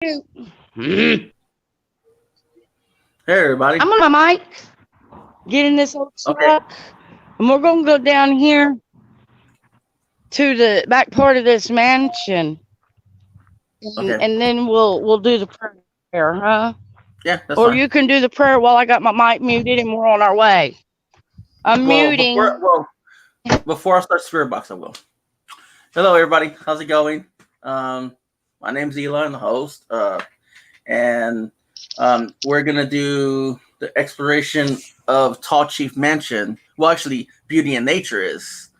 Hey everybody. I'm on my mic, getting this old Okay. truck, and we're gonna go down here to the back part of this mansion, and, Okay. and then we'll do the prayer, huh? Yeah, that's Or fine. you can do the prayer while I got my mic muted and we're on our way. I'm Well, muting. before I start Spirit Box, I will. Hello everybody. How's it going? Um, my name's Eli. I'm the host. And we're gonna do the exploration of Tall Chief Mansion. Well, actually, Beauty and Nature is.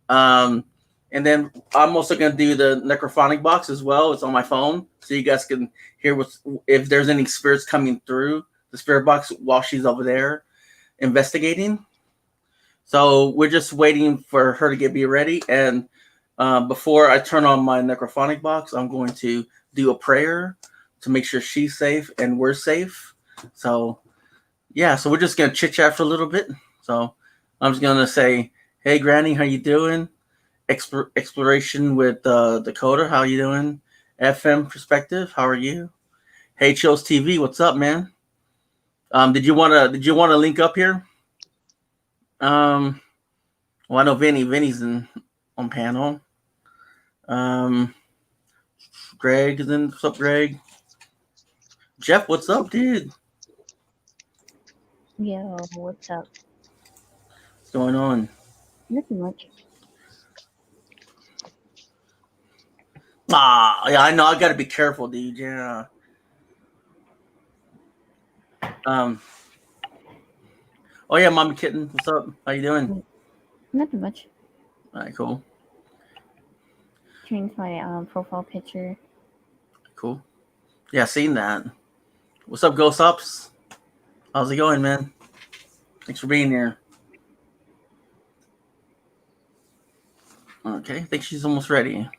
Um, and then I'm also gonna do the necrophonic box as well. It's on my phone, so you guys can hear if there's any spirits coming through the spirit box while she's over there investigating. So we're just waiting for her to be ready. And before I turn on my necrophonic box, I'm going to do a prayer to make sure she's safe and we're safe. So yeah, so we're just gonna chit chat for a little bit. So I'm just gonna say, "Hey, Granny, how you doing?" Exploration with Dakota, how you doing? FM perspective, how are you? Hey, Chills TV, what's up, man? Did you wanna link up here? Um, well, I know Vinny's on panel. Um, Greg is in. What's up, Greg? Jeff, what's up, dude? Yo, what's up? What's going on? Nothing much. Yeah, I know. I gotta be careful, dude. Yeah. Um. Oh yeah, Mommy Kitten, what's up? How you doing? Nothing much. All right, cool, Changed my profile picture. cool. Yeah, seen that. What's up, Ghost Ups? How's it going, man? Thanks for being here. Okay, I think she's almost ready.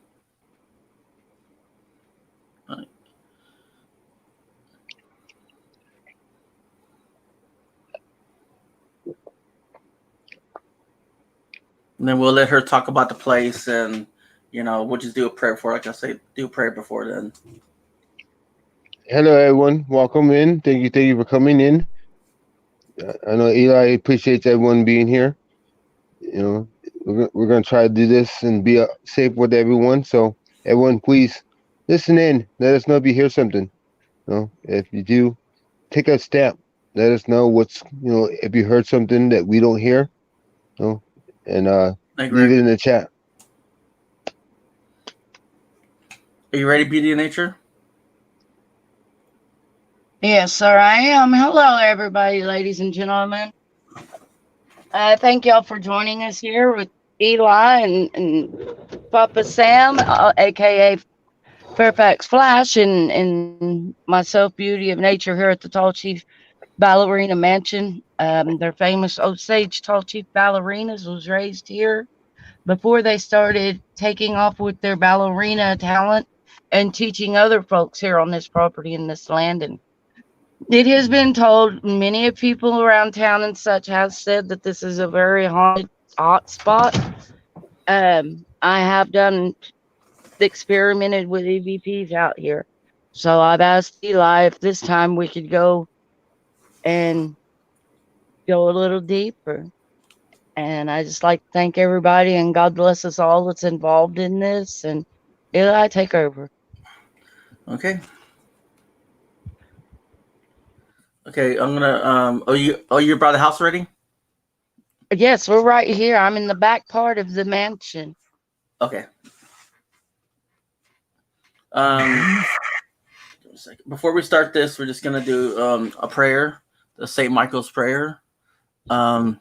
Right. And then we'll let her talk about the place, and we'll just do a prayer before. Like I say, do a prayer before then. Hello, everyone. Welcome in. Thank you for coming in. I know Eli appreciates everyone being here. You know, we're gonna try to do this and be safe with everyone. So, everyone, please listen in. Let us know if you hear something. If you do, take a step. Let us know if you heard something that we don't hear. You know, and Hey, leave Greg, it in the chat. are you ready, Beauty of Nature? Yes, sir, I am. Hello, everybody, ladies and gentlemen. Thank y'all for joining us here with Eli and Papa Sam, aka Fairfax Flash, and myself, Beauty of Nature, here at the Tall Chief Ballerina Mansion. Their famous Osage Tall Chief Ballerinas was raised here before they started taking off with their ballerina talent and teaching other folks here on this property in this land. And it has been told, many of people around town and such have said that this is a very haunted hot spot. I have done experimented with EVPs out here. So I've asked Eli if this time we could go and go a little deeper. And I just like to thank everybody and God bless us all that's involved in this. And Eli, take over. Okay. Okay, I'm gonna. You brought the house already? Yes, we're right here. I'm in the back part of the mansion. Okay. Um, before we start this, we're just gonna do a prayer, the Saint Michael's prayer. Um,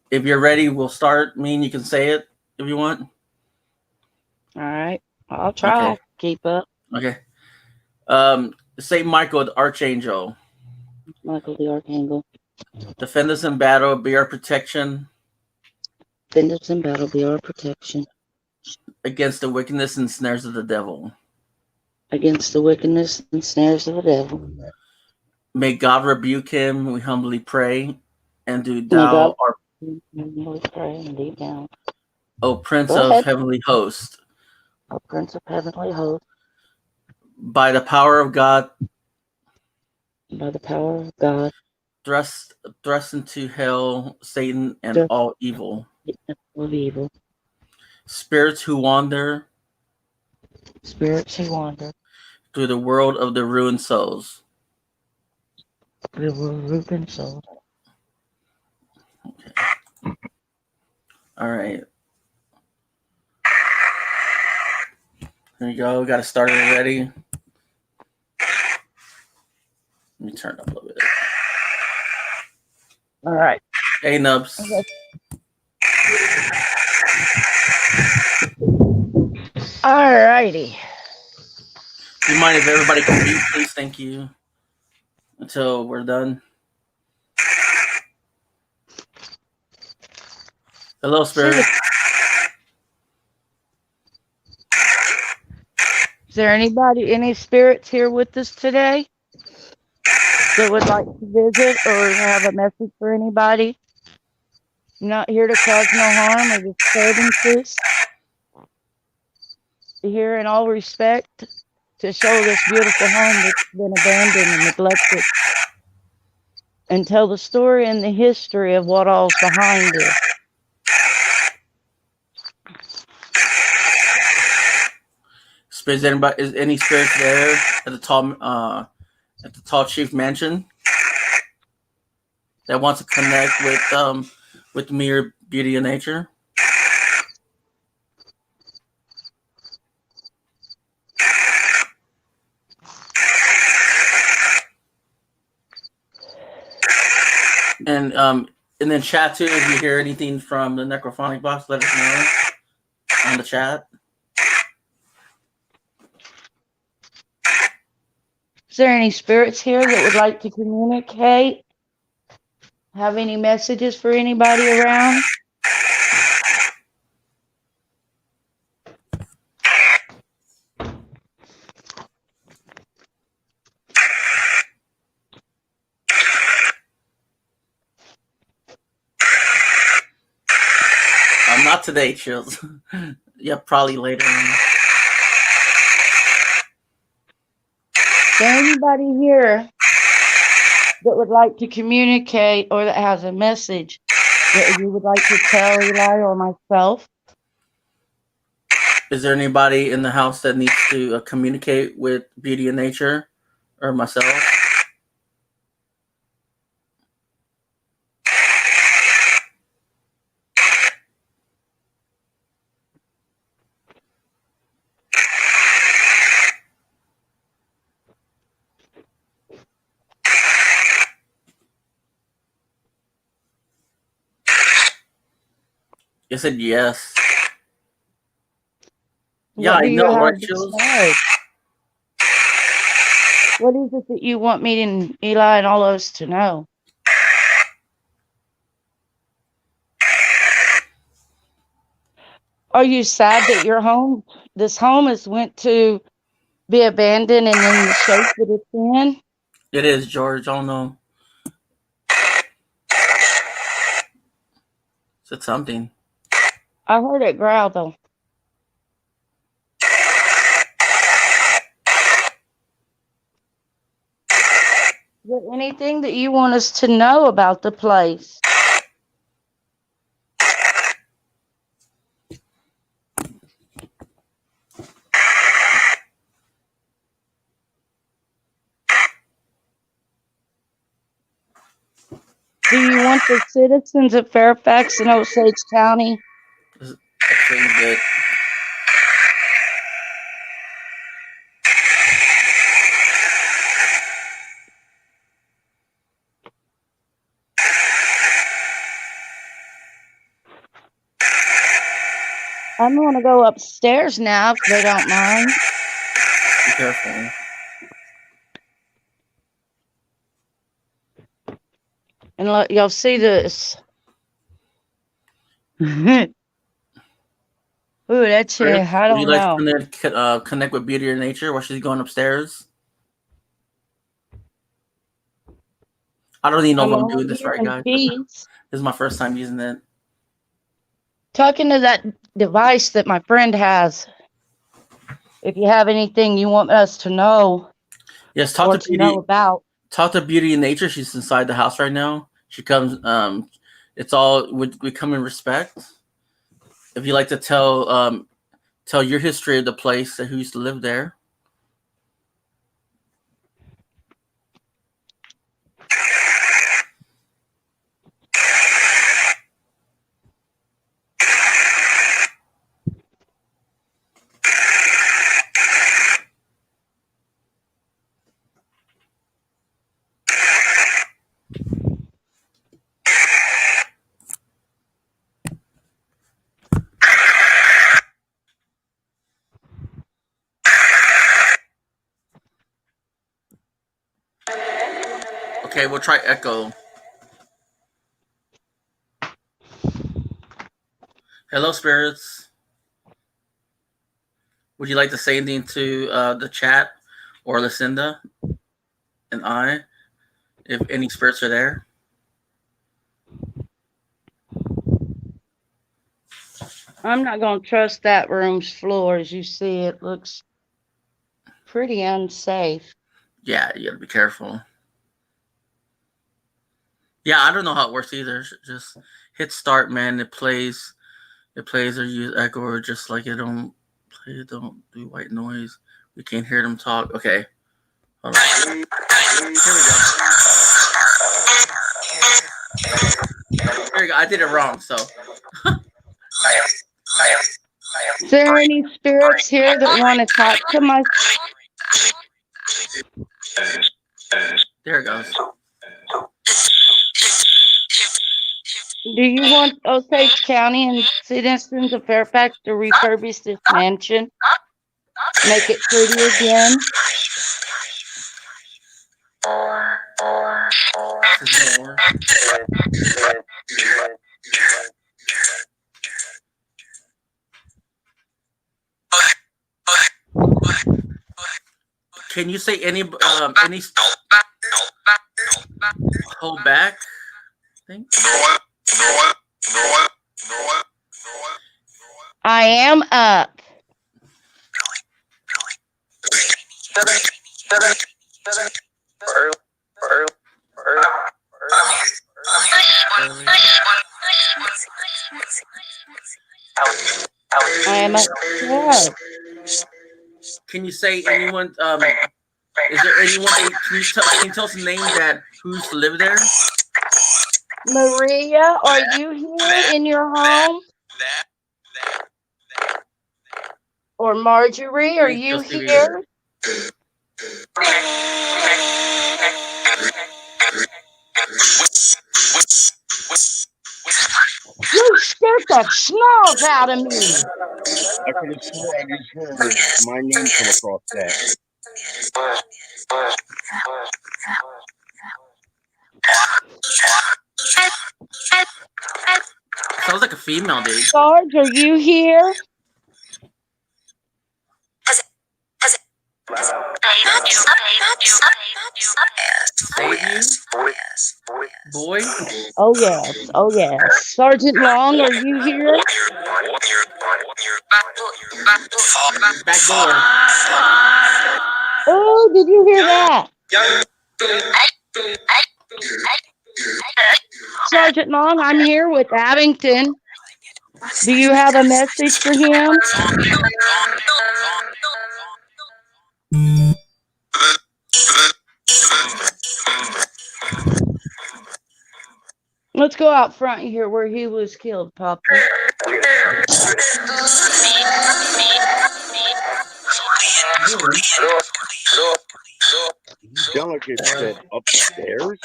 if you're ready, we'll start. You can say it if you want. All right. I'll Okay. try. Keep up. Okay. Saint Michael, the Archangel, Michael the Archangel. defend us in battle, be our protection Defend us in battle, be our protection against the wickedness and snares of the devil. against the wickedness and snares of the devil. May God rebuke him, we humbly pray, and do May thou God art, we pray and deep down. O Prince Go of ahead. heavenly host, O Prince of Heavenly Host, by the power of God, by the power of God, thrust into hell Satan and just all evil of evil, spirits who wander spirits who wander through the world of the ruined souls. through the ruined soul. All right. Here you go. Got to start it already. Let me turn it up a little bit. All right. Hey, Nubs. Okay. All righty. Do you mind if everybody can mute, please? Thank you. Until we're done. Hello, Spirit. Is there any spirits here with us today that would like to visit or have a message for anybody? I'm not here to cause no harm or disturbances. Here in all respect to show this beautiful home that's been abandoned and neglected and tell the story and the history of what all's behind it. Is any spirits there at the tall chief mansion that wants to connect with me or beauty of nature? And then chat too. If you hear anything from the necrophonic box, let us know on the chat. Is there any spirits here that would like to communicate? Have any messages for anybody around? Not today, Chills. Yeah, probably later on. Is there anybody here that would like to communicate or that has a message that you would like to tell Eli or myself? Is there anybody in the house that needs to communicate with Beauty of Nature or myself? I said yes. Yeah, I know, right, Chills? What is it that you want me and Eli and all of us to know? Are you sad that this home is went to be abandoned and in the shape that it's in? It is, George. I don't know. Said something. I heard it growl though. Is there anything that you want us to know about the place? Do you want the citizens of Fairfax and Osage County? That seems good. I'm going to go upstairs now if they don't mind. Be careful. And look, y'all see this. Ooh, that's it. I Would you don't like know. to connect with Beauty of Nature while she's going upstairs? I don't even know if I'm doing this right, guys. This is my first time using it. Talking to that device that my friend has. If you have anything you want us to know Yes, or to know about. talk to Beauty in Nature. She's inside the house right now. She comes. It's all we come in respect. If you like to tell your history of the place and who used to live there. Okay, we'll try echo. Hello, spirits. Would you like to say anything to the chat or Lucinda and I, if any spirits are there? I'm not going to trust that room's floor. As you see, it looks pretty unsafe. Yeah, you gotta be careful. Yeah, I don't know how it works either. Just hit start, man. It plays or use echo or just like it don't do white noise. We can't hear them talk. Okay. Hold on. Here we go. Here we go. I did it wrong, so. Is there any spirits here that want to talk to my... There it goes. Do you want Osage County and citizens of Fairfax to refurbish this mansion? Make it pretty again? This is more. Can you say any hold back thing? I am up. I am upstairs. Can you say anyone? Is there anyone? Can you tell us a name that who used to live there? Maria, are you here in your home? Or Marjorie, are you here? You scared the smells out of me. I could have sworn I just heard my name come across that. Sounds like a female, dude. Sarge, are you here? Boy? Oh yes, oh yes. Sergeant Long, are you here? Back door. Oh, did you hear that? Sergeant Long, I'm here with Abington. Do you have a message for him? Let's go out front here where he was killed, Papa. Delegate said upstairs.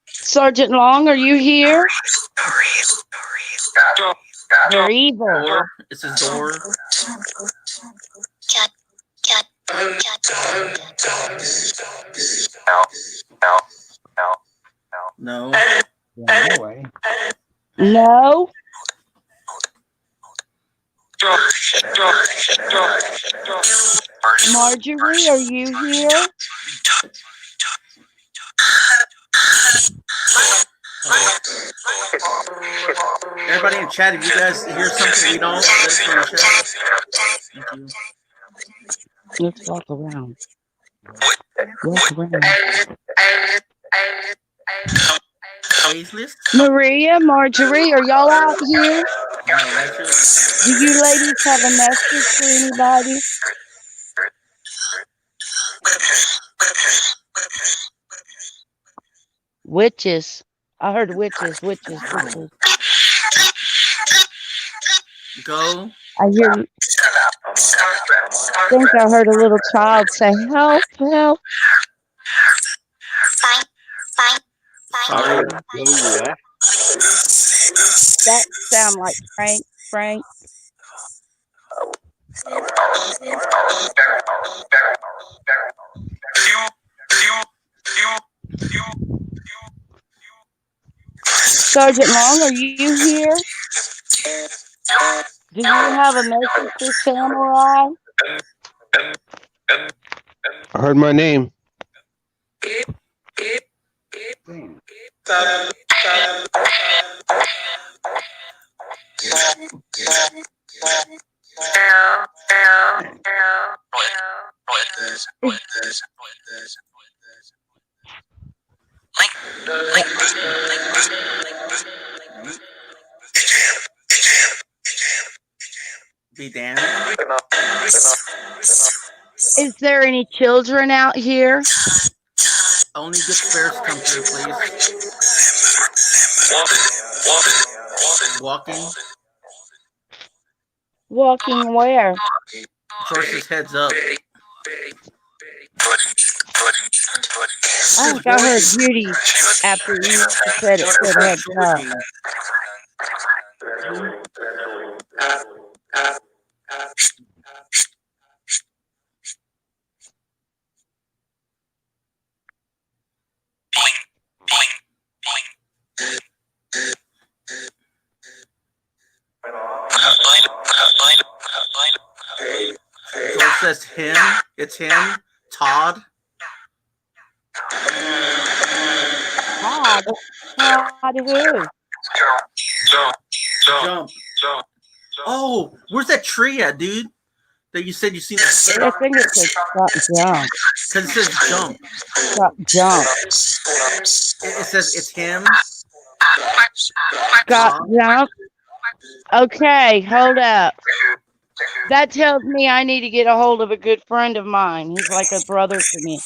Sergeant Long, are you here? They're evil. Door. It's his door. No. Anyway. No. Marjorie, are you here? Everybody in chat, if you guys hear something we don't, let us know in the chat. Thank you. Let's walk around. Walk around. Faceless? Maria, Marjorie, are y'all out here? No, that's Do you ladies have a message for anybody? Witches. I heard witches, witches, witches. Go. I think I heard a little child say, "Help, help." Sorry. That sound like Frank. Frank. Sergeant Long, are you here? Do you have a message for Samurai? I heard my name. Be damned. Is there any children out here? Only good spirits come through, please. Walking. Walking where? Sources heads up. I think I heard Beauty after you said it said heads up. So it says him. It's him. Todd. Todd? Todd who? Jump. Oh, where's that tree at, dude? That you said you seen that? I think it says stop jump. Because it says jump. Stop jump. It says it's him. Stop jump. Okay, hold up. That tells me I need to get a hold of a good friend of mine. He's like a brother to me.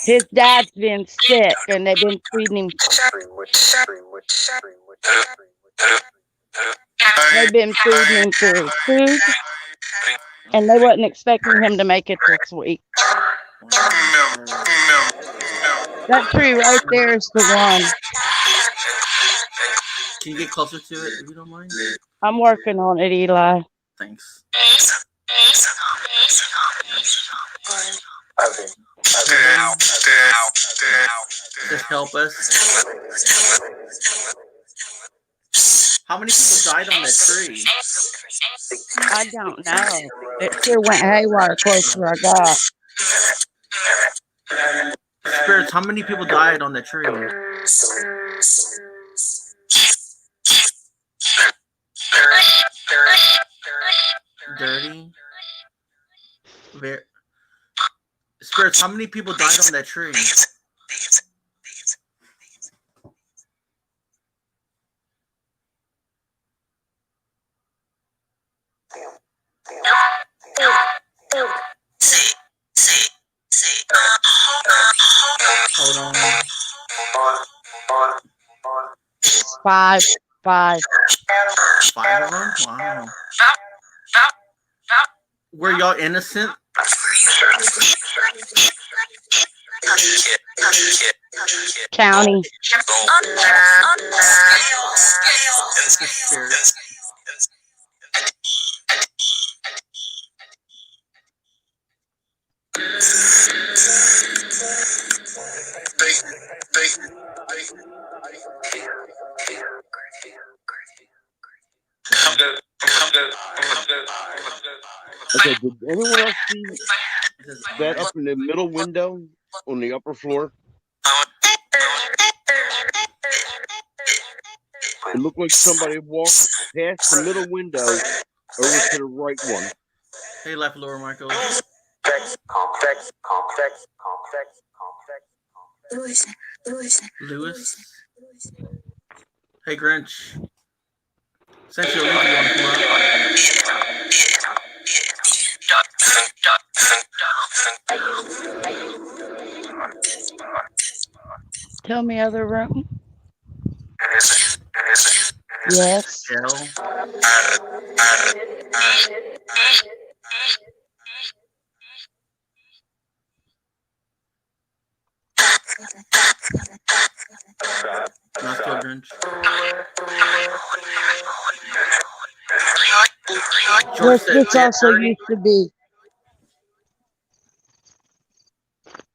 His dad's been sick and they've been feeding him. They've been feeding him through food, and they wasn't expecting him to make it this week. That tree right there is the one. Can you get closer to it if you don't mind? I'm working on it, Eli. Thanks. Just help us. How many people died on that tree? I don't know. It sure went haywire closer I got. Spirits, how many people died on that tree? Dirty. Spirits, how many people died on that tree? Hold on. 5. 5. 5 of them? Wow. Were y'all innocent? County. Okay, did anyone else see that up in the middle window on the upper floor? It looked like somebody walked past the middle window over to the right one. Hey, Life Lord Michael. Lewis. Hey, Grinch. Sent you a link if you want to come up. Tell me other room. Yes. Shell. Not still Grinch. George Yes, said, this also used to be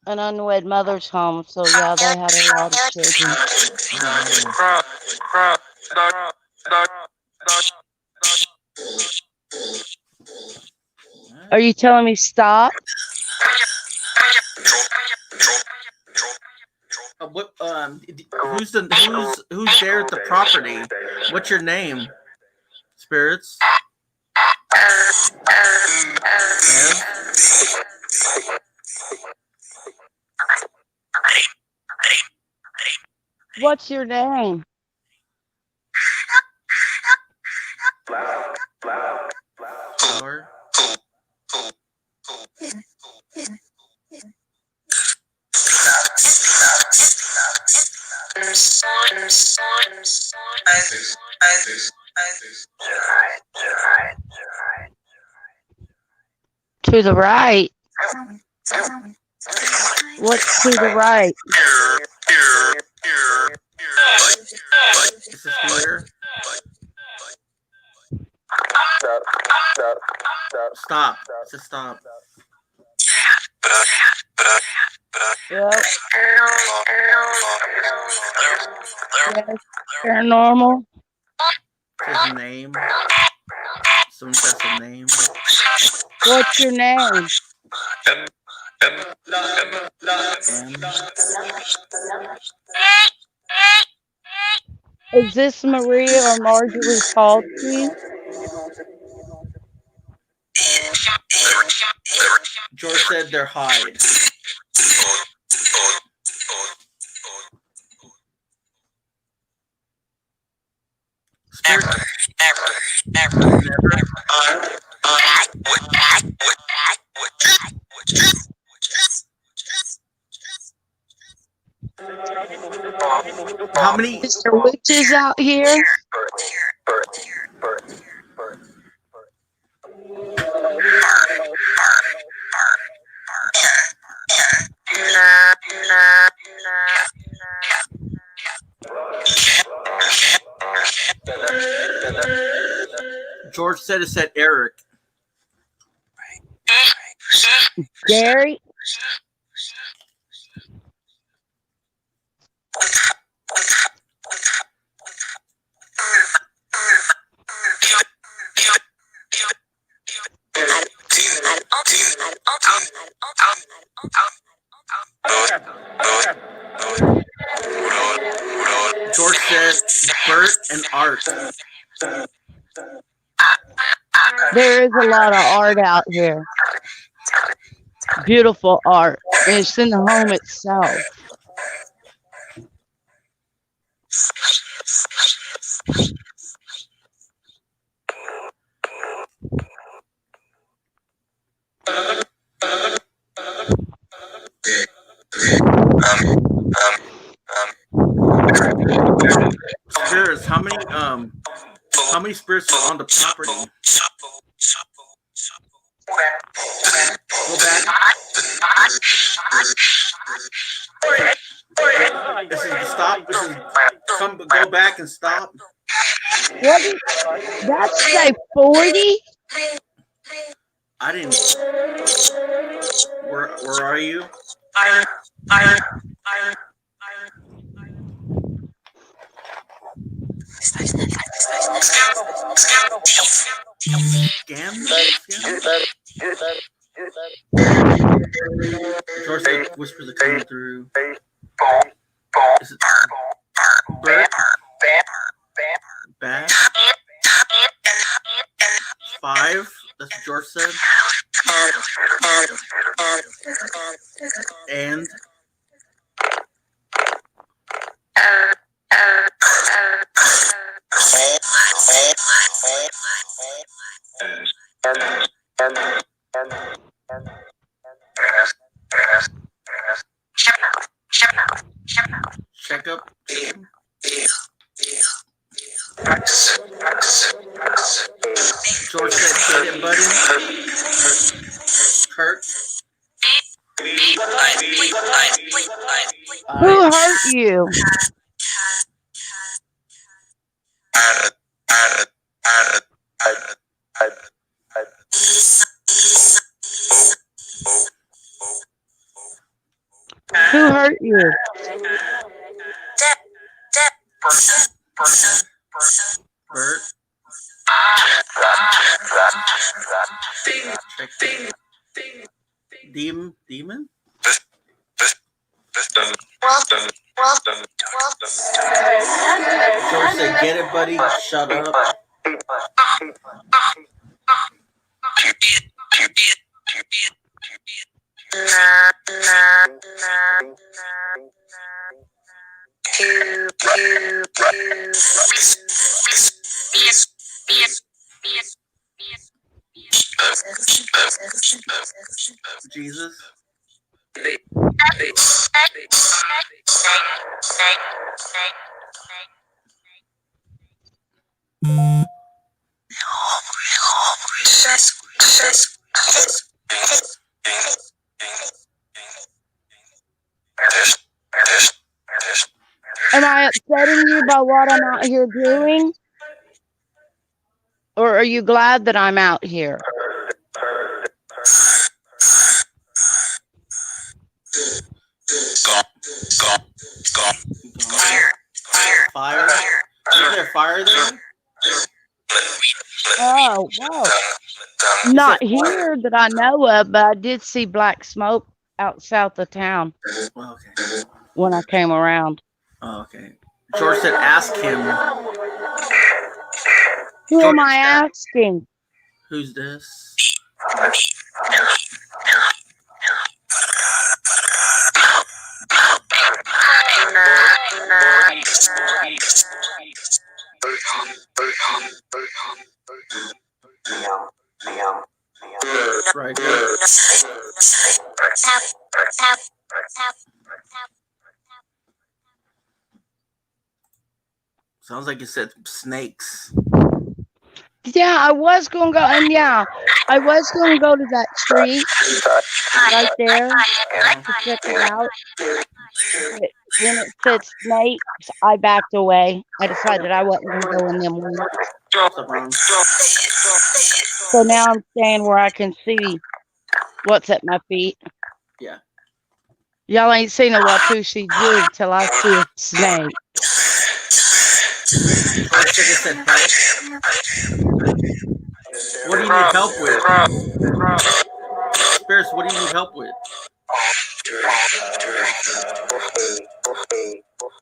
an unwed mother's home, so yeah, they had a lot of children. Are you telling me stop? Who's there at the property? What's your name? Spirits. Ev? What's your name? Flower. To the right. What's to the right? This is here. Stop. Just stop. Yep. Yes. Paranormal. His name. Someone says the name. What's your name? Is this Maria or Marjorie called you? George said they're hide. Spirit. How many? Is there witches out here? George said it said Eric. Gary? George said Bert and Art. There is a lot of art out here. Beautiful art. And it's in the home itself. Spirits, how many spirits are on the property? Go back. This is stop. This is go back and stop. What did that say? 40? I didn't. Where are you? George said whispers are coming through. Is it Bert? Bat? 5? That's what George said. checkup system. George said, "Get it, buddy." Kurt. Who hurt you? Who hurt you? Bert. Check. Demon. George said, "Get it, buddy. Shut up." Jesus. Am I upsetting you by what I'm out here doing? Or are you glad that I'm out here? Fire. Is there fire there? Oh, whoa. Not here that I know of, but I did see black smoke out south of town Okay. when I came around. Oh, okay. George said, "Ask him." Who am I asking? Who's this? Right here. Sounds like you said snakes. Yeah, I was going to go, and yeah, I was going to go to that tree right there to check it out. But when it said snakes, I backed away. I decided I wasn't going to go in them ones. So now I'm staying where I can see what's at my feet. Yeah. Y'all ain't seen a Watusi jig till I see a snake. George said, "Help." What do you need help with? Spirits, what do you need help with?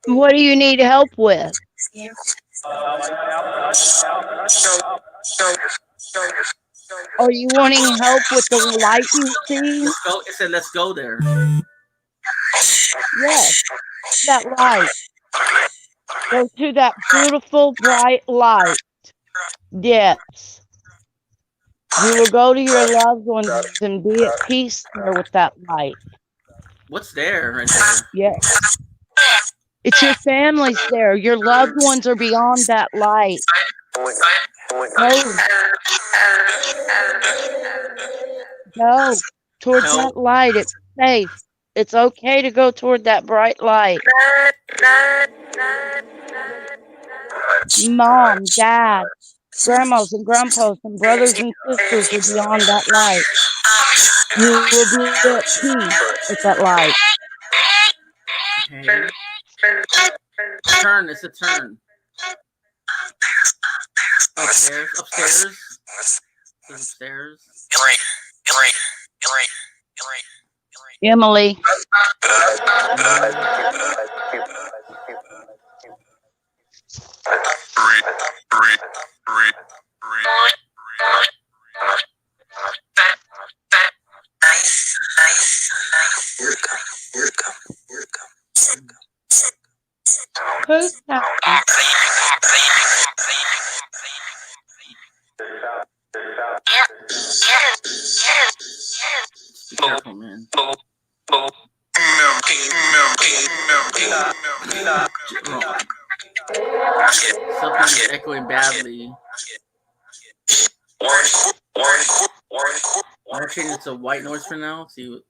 What do you need help with? Are you wanting help with the light you see? Let's go. It said, "Let's go there." Yes, that light. Go to that beautiful bright light. Yes. You will go to your loved ones and be at peace there with that light. What's there right there? Yes. It's your family's there. Your loved ones are beyond that light. Go toward that light. It's safe. It's okay to go toward that bright light. Mom, Dad, grandmas and grandpas and brothers and sisters are beyond that light. You will be at peace with that light. Okay. Turn. It's a turn. Upstairs. Upstairs. Emily. Who's that? Be careful, man. Wrong. Something is echoing badly. I'm gonna change it to white noise for now. See what.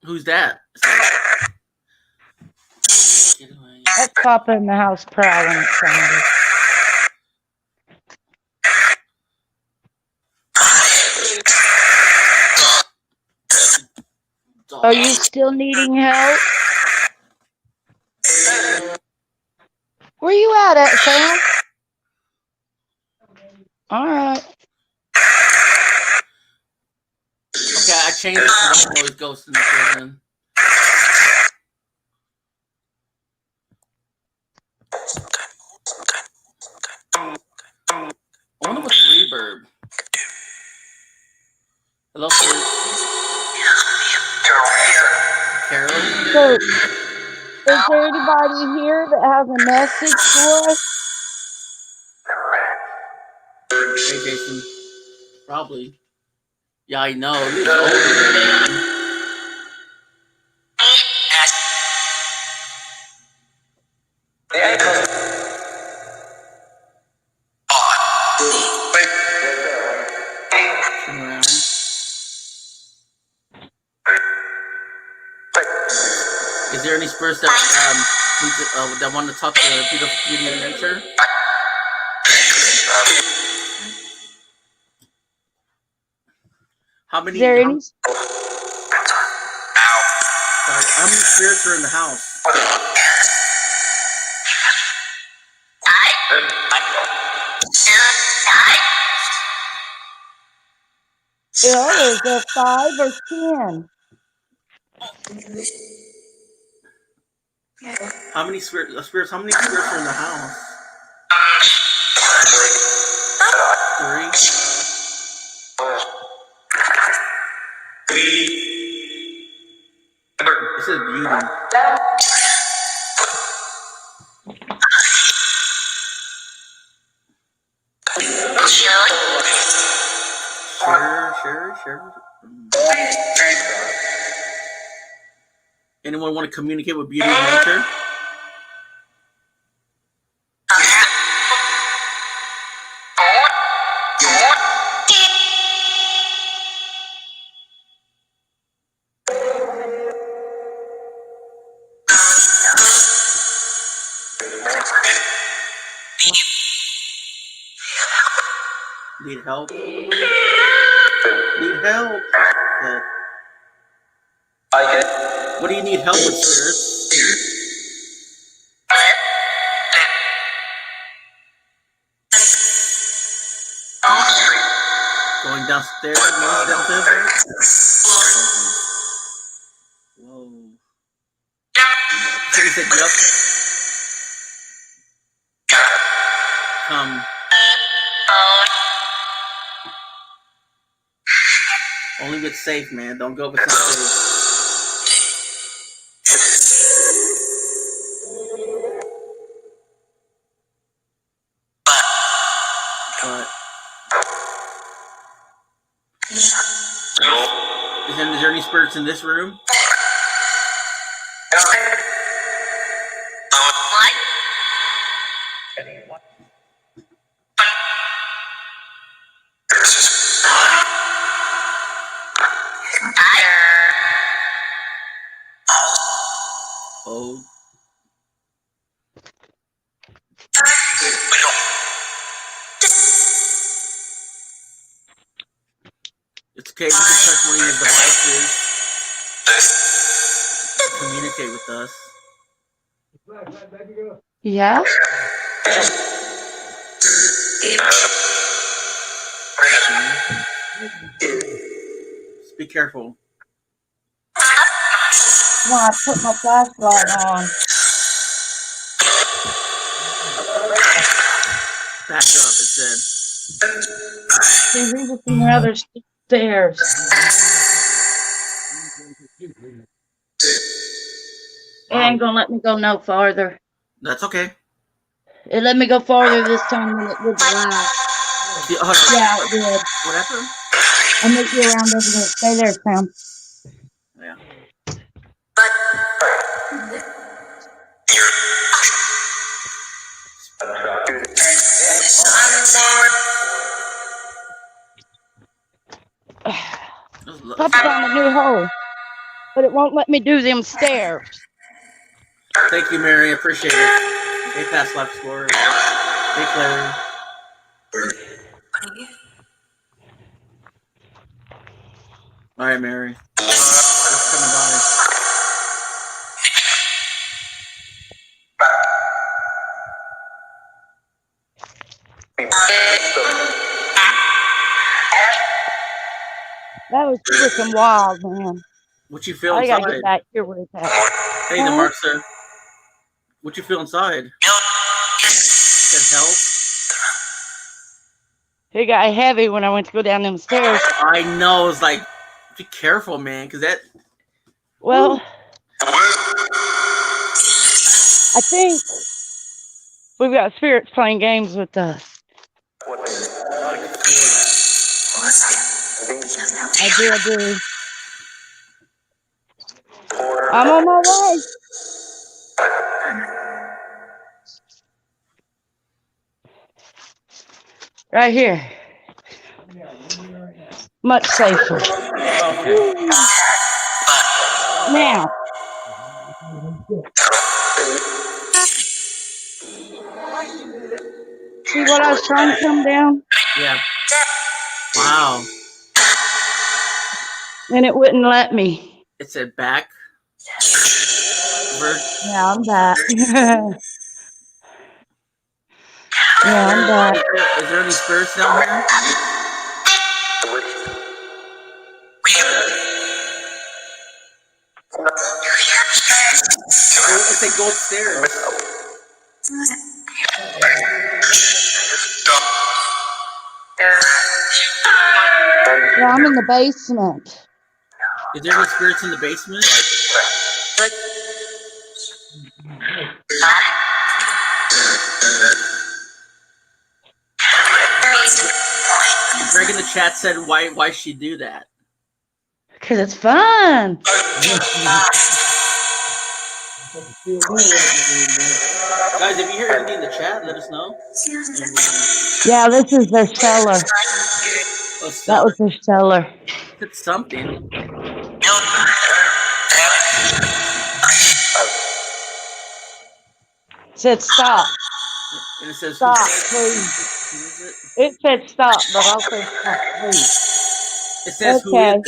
Who's that? That's Papa in the house prowling. Are you still needing help? Where you at, Sam? All right. Okay, I changed it to white noise ghost in the prison. I wonder what's reverb. Hello, sir. Carol? So, is there anybody here that has a message for us? Hey, Jason. Probably. Yeah, I know. He's older. Turn around. Is there any spirits that that want to talk to the beautiful beauty of nature? How many? Sorry, how many spirits are in the house? Is there 5 or 10? How many spirits? How many spirits are in the house? 3. This is beauty. Sure. Anyone want to communicate with beauty and nature? Need help? Need help? Okay. What do you need help with, spirits? Going downstairs? Whoa. So he said, yep. Come. Only if it's safe, man. Don't go if it's not safe. Is there any spirits in this room? Oh. It's okay, you can touch one of your devices to communicate with us. Yeah? Just be careful. Well, I put my flashlight on. Back up, it said. See, these are some other stairs. It ain't gonna let me go no farther. That's okay. It let me go farther this time than it did the last. Yeah, hold on. Yeah, it did. What happened? I'll meet you around over there. Stay there, Sam. Yeah. Pop found a new hole, but it won't let me do them stairs. Thank you, Mary. I appreciate it. Hey, Past Life Explorer. Hey, Clary. All right, Mary. Just coming by. That was freaking wild, man. What you feel I gotta inside? get back here where it's at. Hey, the Mark, sir. What you feel inside? Said help. It got heavy when I went to go down them stairs. I know. It's like, be careful, man, because that. Well, I think we've got spirits playing games with us. I do. I'm on my way. Right here. Much safer. Okay. Now. See what I was trying to come down? Yeah. Wow. And it wouldn't let me. It said back. Yeah, I'm back. Yeah, I'm back. Is there any spirits down here? If they go upstairs. Yeah, I'm in the basement. Is there any spirits in the basement? Greg in the chat said, "Why she do that?" Because it's fun. Guys, if you hear anything in the chat, let us know. Yeah, this is their cellar. Oh, That was their cellar. It's something. It said stop. And it says stop, please. It said stop, but also stop, please. It says okay. Who is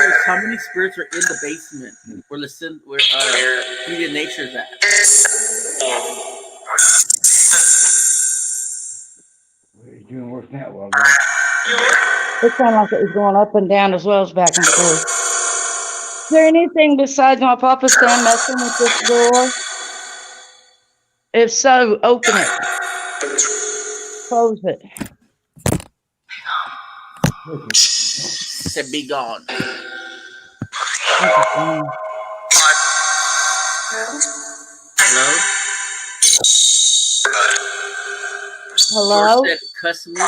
it? How many spirits are in the basement where Beauty of Nature is at? It's doing worse than that, well, it sounded like it was going up and down as well as back and forth. Is there anything besides my Papa Sam messing with this door? If so, open it. Close it. Said be gone. Hello? Hello? Said, cuss me.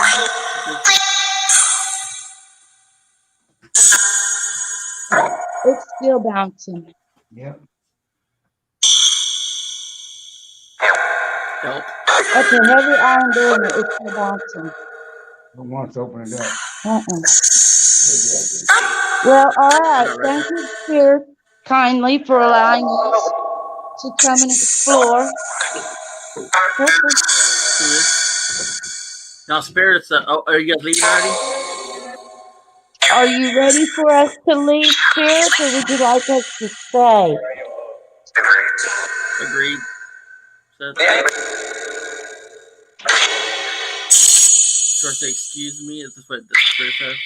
It's still bouncing. Yep. Help. That's a heavy iron door and it's still bouncing. Who wants to open it up? Well, all right. Thank you, Spirit, kindly for allowing us to come and explore. Now, spirits. Are you guys leaving already? Are you ready for us to leave, Spirit, or would you like us to stay? Agreed. Sure, say excuse me. Is this what the spirit says?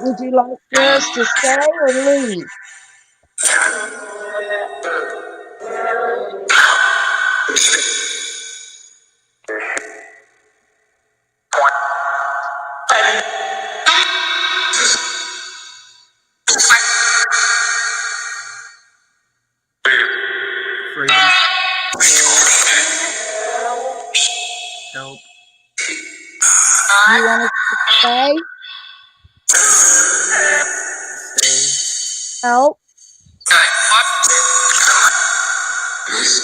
Would you like for us to stay or leave? Stay. Stay. Help. Excuse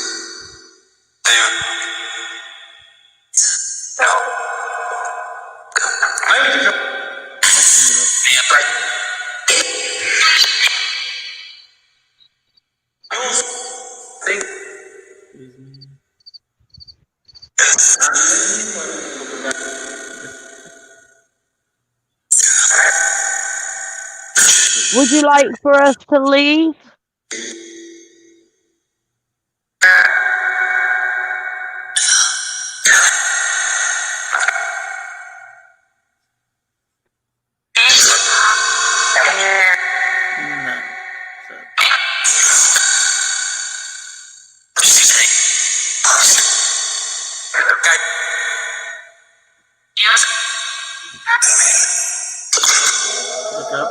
me. Would you like for us to leave? No. Look up.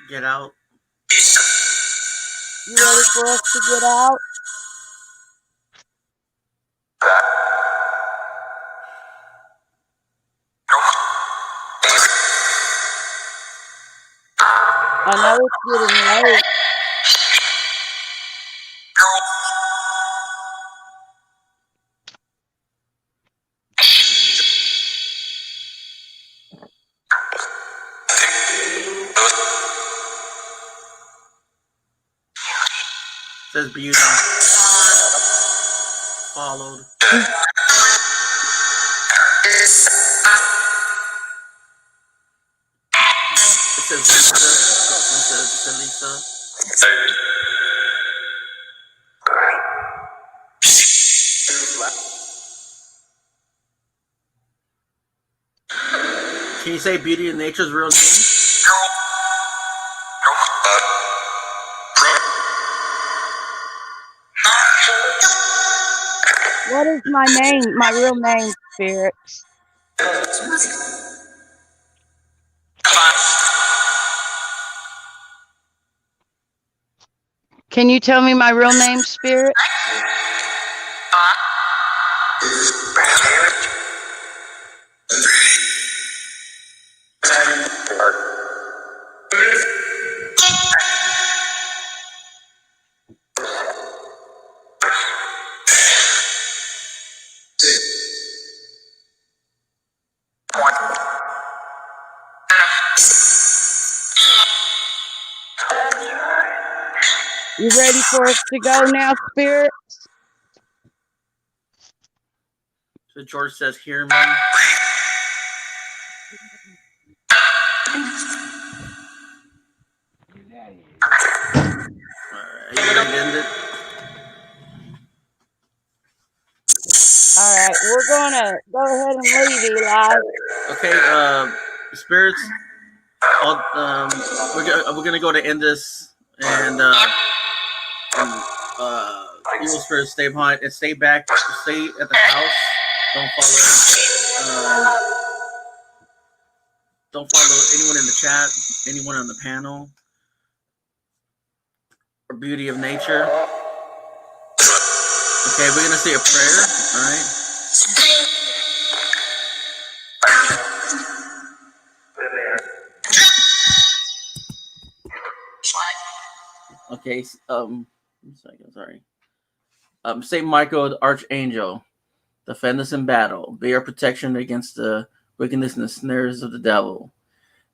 Get out. You ready for us to get out? I know it's getting late. Says beauty. Followed. It says Lisa. It says Lisa. Can you say Beauty of Nature's real name? What is my name? My real name, spirits. Can you tell me my real name, spirit? You ready for us to go now, spirit? So George says, hear me. Are you ready to end it? All right, we're gonna go ahead and leave, Eli. Okay, spirits. We're gonna go to end this, and evil spirits stay behind and stay back, stay at the house. Don't follow anyone in the chat, anyone on the panel, or Beauty of Nature. Okay, we're gonna say a prayer. All right. Okay. 1 second. Sorry. Saint Michael, the Archangel, defend us in battle. Be our protection against the wickedness and the snares of the devil.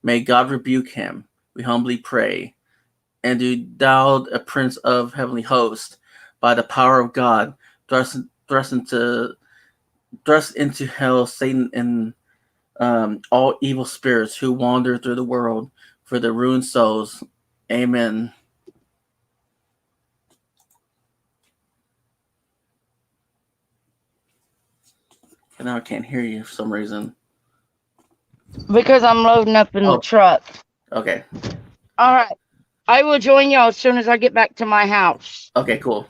May God rebuke him. We humbly pray. And do thou, a prince of heavenly host, by the power of God, thrust into hell Satan and all evil spirits who wander through the world for the ruined souls. Amen. And now I can't hear you for some reason. Because I'm loading up in the truck. Okay. All right. I will join y'all as soon as I get back to my house. Okay, cool.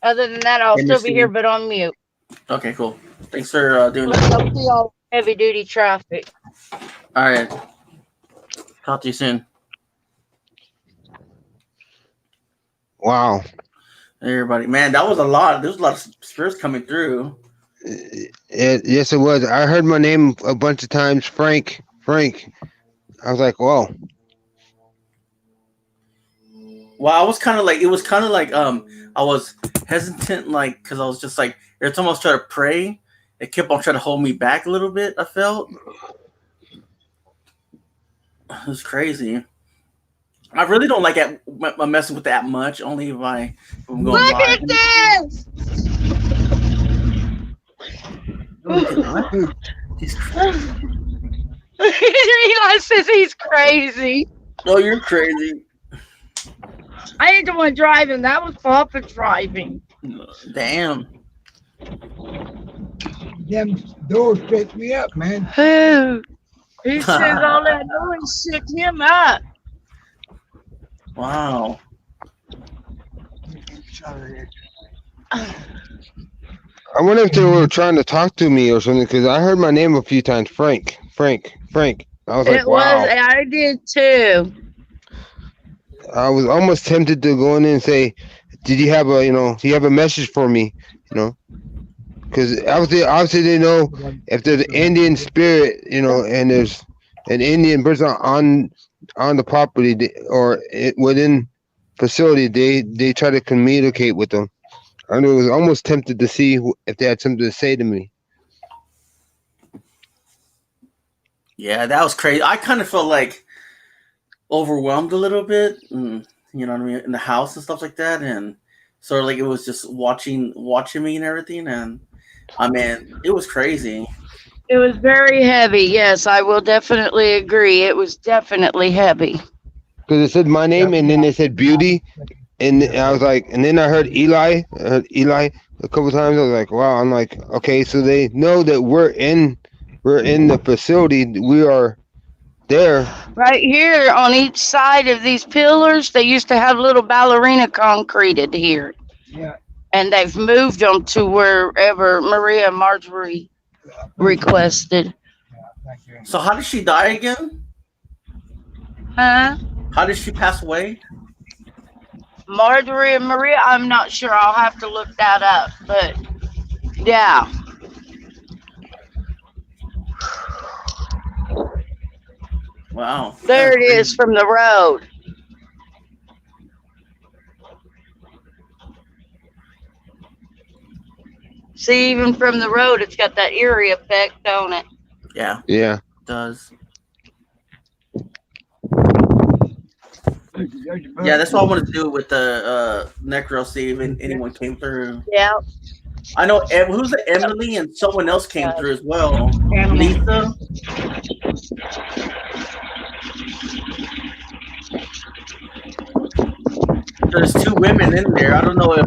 Other than that, I'll still be here, but on mute. Okay, cool. Thanks for doing Let's that. go see all heavy duty traffic. All right. Talk to you soon. Wow. Everybody, man, that was a lot. There's a lot of spirits coming through. Yes, it was. I heard my name a bunch of times, Frank. Frank. I was like, whoa. Well, I was kind of like, it was kind of like, I was hesitant, like, because I was just like, every time I was trying to pray, it kept on trying to hold me back a little bit. I felt it was crazy. I really don't like messing with that much. Only if I'm going Look live. at this! He's Eli says he's crazy. Oh, you're crazy. I ain't the one driving. That was Papa driving. Damn. Them doors picked me up, man. Who? He says all that noise shook him up. Wow. I wonder if they were trying to talk to me or something, because I heard my name a few times, Frank. I was like, It wow. was. I did too. I was almost tempted to go in and say, "Did you have do you have a message for me?" Because obviously they know if there's an Indian spirit, and there's an Indian person on the property or within facility, they try to communicate with them. I was almost tempted to see if they had something to say to me. Yeah, that was crazy. I kind of felt like overwhelmed a little bit, you know what I mean, in the house and stuff like that, and sort of like it was just watching me and everything, and I mean, it was crazy. It was very heavy. Yes, I will definitely agree. It was definitely heavy. Because it said my name, and then they said beauty, and I was like, and then I heard Eli. A couple times. I was like, wow. I'm like, okay, so they know that we're in the facility. We are there. Right here on each side of these pillars, they used to have little ballerina concreted here. Yeah. And they've moved them to wherever Maria Marjorie requested. Thank you. So how did she die again? Huh? How did she pass away? Marjorie and Maria, I'm not sure. I'll have to look that up. But yeah. Wow. There it is from the road. See, even from the road, it's got that eerie effect, don't it? Yeah, Yeah. it does. Yeah, that's what I wanted to do with the necro, see if anyone came through. Yeah. I know who's the Emily and someone else came through as well. Lisa. There's two women in there. I don't know if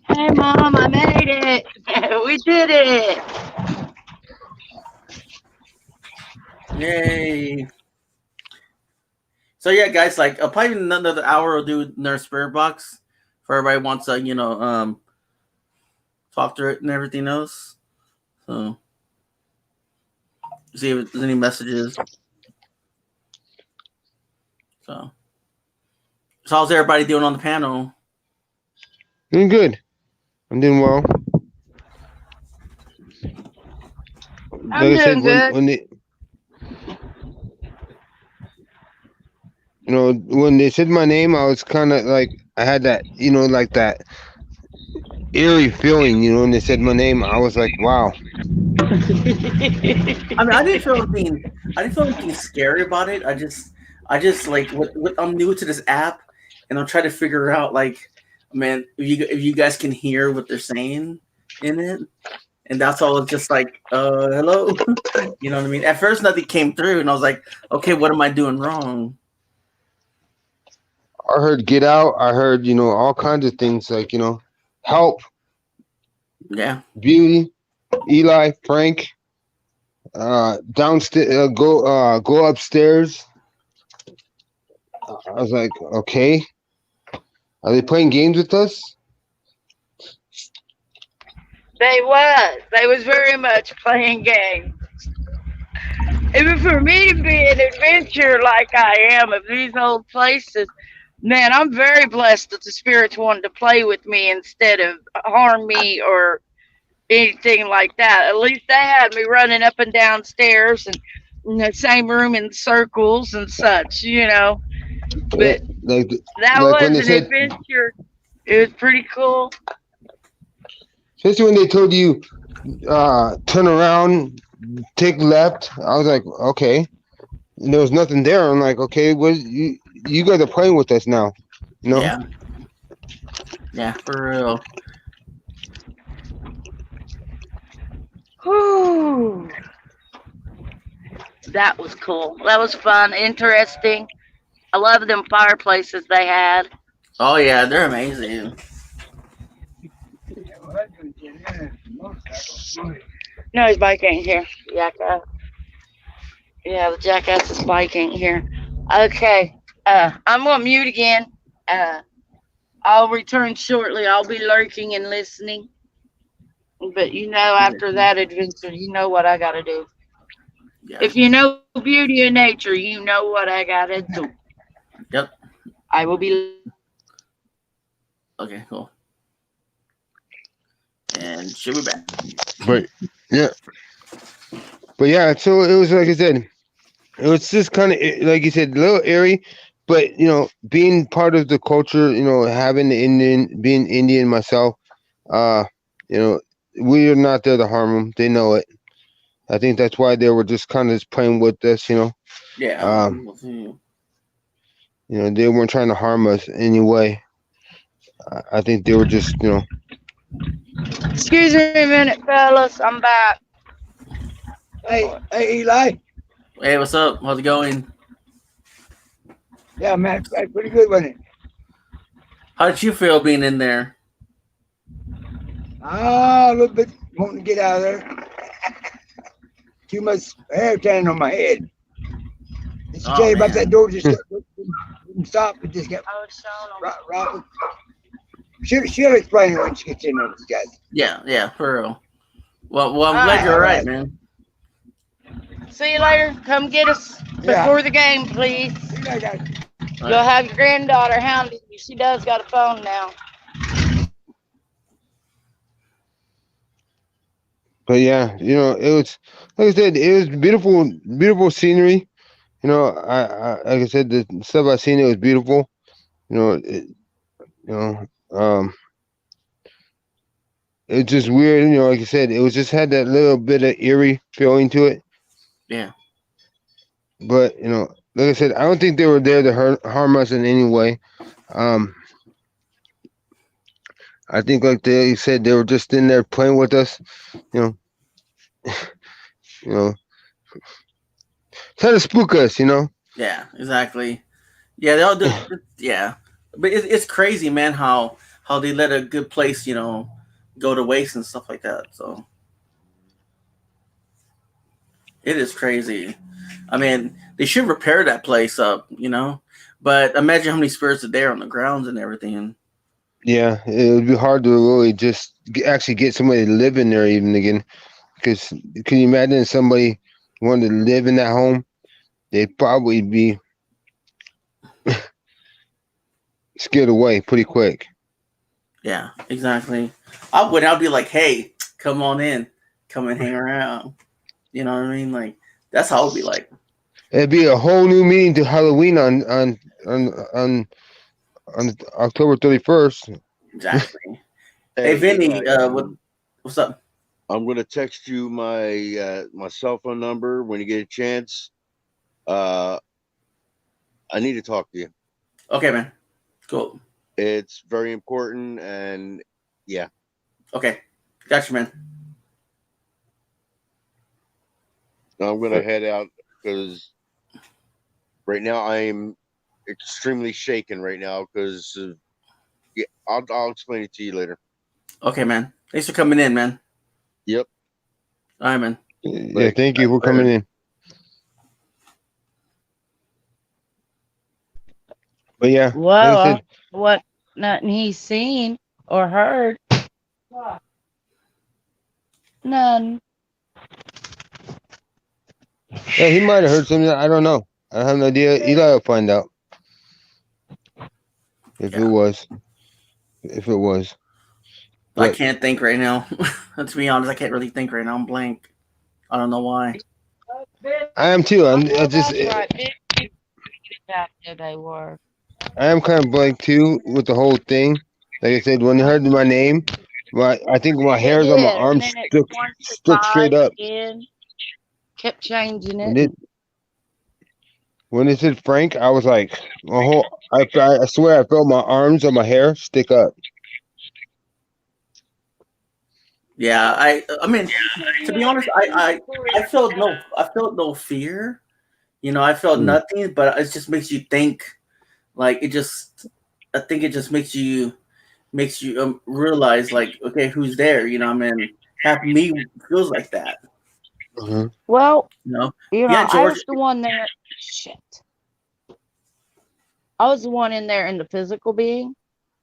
Hey, Mom, I made it. We did it. Yay. So yeah, guys, like probably another hour will do Nurse Spirit Box for everybody wants to, talk through it and everything else. So see if there's any messages. So how's everybody doing on the panel? Doing good. I'm doing well. I'm doing good. When they said my name, I was kind of like, I had that, like that eerie feeling, when they said my name. I was like, wow. I mean, I didn't feel anything scary about it. I just like I'm new to this app, and I'm trying to figure out, like, man, if you guys can hear what they're saying in it, and that's all. It's just like, hello, you know what I mean? At first, nothing came through, and I was like, okay, what am I doing wrong? I heard get out. I heard, all kinds of things like, help. Yeah. Beauty, Eli, Frank, downstairs, go upstairs. I was like, okay. Are they playing games with us? They was very much playing games. Even for me to be an adventurer like I am of these old places, man, I'm very blessed that the spirits wanted to play with me instead of harm me or anything like that. At least they had me running up and down stairs and in the same room in circles and such, you know. Yeah, But that like when was they an said, adventure. It was pretty cool. especially when they told you, turn around, take left. I was like, okay. And there was nothing there. I'm like, okay, what you guys are playing with us now, you know? Yeah. Yeah, for real. Whew. That was cool. That was fun, interesting. I love them fireplaces they had. Oh yeah, they're amazing. No, his bike ain't here. Jackass. Yeah, the jackass's bike ain't here. Okay. I'm gonna mute again. Uh, I'll return shortly. I'll be lurking and listening. But you know, after that adventure, you know what I gotta do. Yeah. If you know beauty in nature, you know what I gotta do. Yep. I will be. Okay, cool. And she'll be back. But yeah, but yeah. So it was like I said, it was just kind of like you said, a little airy. But being part of the culture, having the Indian, being Indian myself, uh, you know, we are not there to harm them. They know it. I think that's why they were just kind of just playing with us. Yeah. They weren't trying to harm us anyway. I think they were just, Excuse me a minute, fellas. I'm back. Hey, Eli. Hey, what's up? How's it going? Yeah, man, that's pretty good, wasn't it? How did you feel being in there? Ah, a little bit wanting to get out of there. Too much hair standing on my head. Did she Oh, tell you about man. that door? Just didn't stop. It just kept I was showing them. right. She'll explain it when she gets in there with you guys. Yeah, for real. Well, I'm All glad right. you're all right, All man. See you later. Come get us Yeah. before the game, please. See you later, guys. All You'll right. have your granddaughter hounding you. She does got a phone now. but yeah, it was, like I said, it was beautiful, beautiful scenery. Like I said, the stuff I seen, it was beautiful. You know, um, it's just weird. Like I said, it was just had that little bit of eerie feeling to it. Yeah. But like I said, I don't think they were there to harm us in any way. Um, I think, like they said, they were just in there playing with us. You know, trying to spook us. Yeah, exactly. Yeah, they all do. Yeah, but it's crazy, man. How they let a good place, go to waste and stuff like that. So it is crazy. I mean, they should repair that place up, But imagine how many spirits are there on the grounds and everything. Yeah, it would be hard to really just actually get somebody to live in there even again. Because can you imagine if somebody wanted to live in that home? They'd probably be scared away pretty quick. Yeah, exactly. I'd be like, hey, come on in, come and hang around. You know what I mean? Like that's how it'd be like. It'd be a whole new meaning to Halloween on October 31st. Exactly. Hey, Vinny, Eli, what's up? I'm gonna text you my cell phone number when you get a chance. I need to talk to you. Okay, man. Cool. It's very important, and yeah. Okay, gotcha, man. I'm gonna head out because right now I'm extremely shaken right now because yeah, I'll explain it to you later. Okay, man. Thanks for coming in, man. Yep. All right, man. Yeah, thank you for coming in. But yeah, Well, like I said, what nothing he's seen or heard. None. Yeah, he might have heard something. I don't know. I have no idea. Eli will find out if it Yeah. was. If it was. I But can't think right now. To be honest, I can't really think right now. I'm blank. I don't know why. I am too. I Oh, just that's right. After they were. I am kind of blank too with the whole thing. Like I said, when he heard my name, I think my It hairs on my did, and arms then it swung to stuck straight five up. again. Kept changing When it. it when it said Frank, I was like, my whole. I swear I felt my arms on my hair stick up. Yeah, I mean, to be honest, I felt no fear. You know, I felt Mm. nothing, but it just makes you think. Like it just, I think it just makes you realize like, okay, who's there? You know, I mean, half me feels like that. Uh-huh. Well, You know, yeah, I George. was the one there. Shit. I was the one in there in the physical being.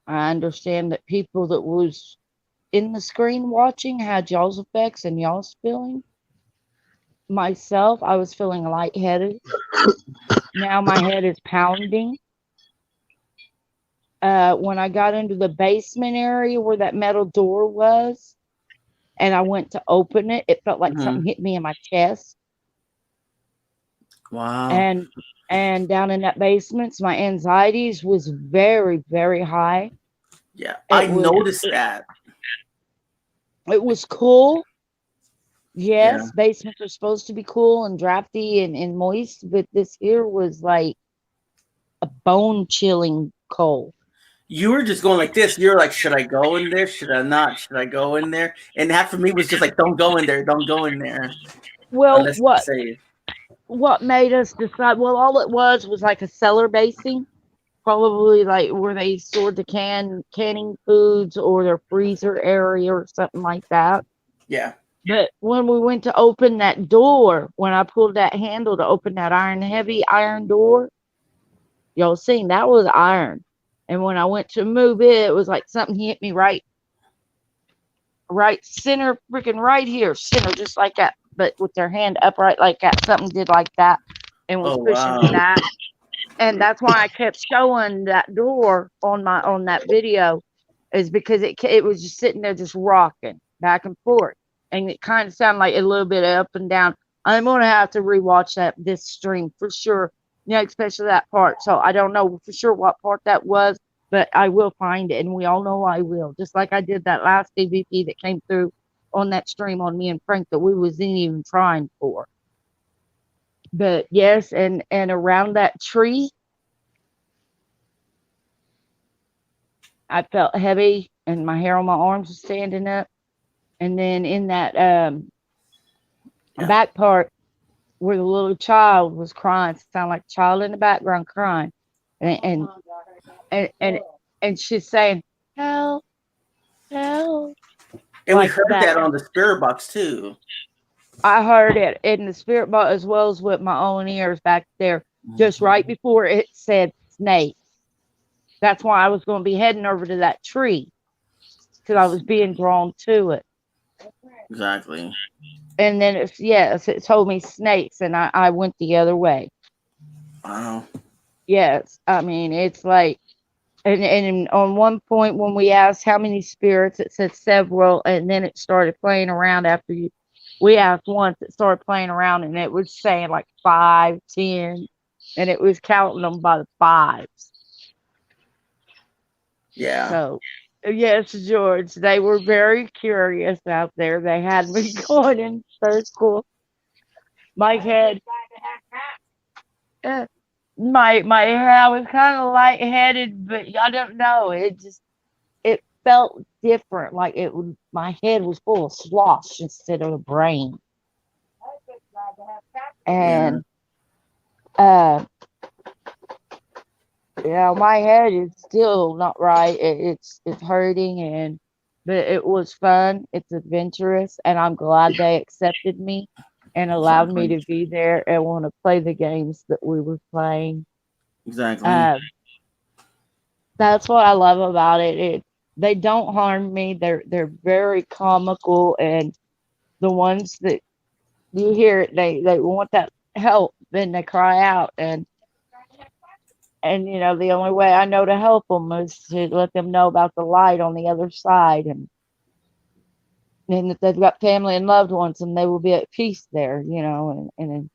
I understand that people that was in the screen watching had y'all's effects and y'all's feeling. Myself, I was feeling lightheaded. Now my head is pounding. When I got into the basement area where that metal door was, and I went to open it, it felt like Mhm. something hit me in my chest. Wow. And down in that basement, my anxieties was very, very high. Yeah, I noticed that. It was cool. Yeah, Yes, basements are supposed to be cool and drafty and moist, but this here was like a bone chilling cold. you were just going like this. You're like, should I go in there? Should I not? Should I go in there? And half of me was just like, don't go in there. Don't go in there Well, unless it's safe. what made us decide? Well, all it was like a cellar basing, probably like where they stored the canning foods or their freezer area or something like that. Yeah. But when we went to open that door, when I pulled that handle to open that heavy iron door, y'all seen that was iron. And when I went to move it, it was like something hit me right center, freaking right here, center, just like that, but with their hand upright like that. Something did like that and was Oh pushing me wow. back. And that's why I kept showing that door on that video, is because it was just sitting there just rocking back and forth, and it kind of sounded like a little bit up and down. I'm gonna have to rewatch this stream for sure, especially that part. So I don't know for sure what part that was, but I will find it, and we all know I will. Just like I did that last DVP that came through on that stream on me and Frank that we wasn't even trying for. But yes, and around that tree, I felt heavy and my hair on my arms was standing up. And then in that back part where the little child was crying, sound like a child in the background crying. And and and, and she's saying, help, help. And we Like heard that. that on the spirit box too. I heard it in the spirit box as well as with my own ears back there, just right before it said snake. That's why I was going to be heading over to that tree, because I was being drawn to it. Exactly. And then it told me snakes, and I went the other way. Wow. Yes, I mean it's like, and on one point when we asked how many spirits, it said several, and then it started playing around after we asked once, it started playing around, and it was saying like 5, 10, and it was counting them by the fives. Yeah. So yes, George, they were very curious out there. They had me going in circles. My head, my hair, I was kind of lightheaded, but I don't know. It felt different. Like my head was full of slosh instead of a brain. And my head is still not right. It's hurting, but it was fun. It's adventurous, and I'm glad they accepted me and allowed me to be there and want to play the games that we were playing. Exactly. That's what I love about it. They don't harm me. They're very comical, and the ones that you hear, they want that help than to cry out. And the only way I know to help them is to let them know about the light on the other side, and that they've got family and loved ones, and they will be at peace there. And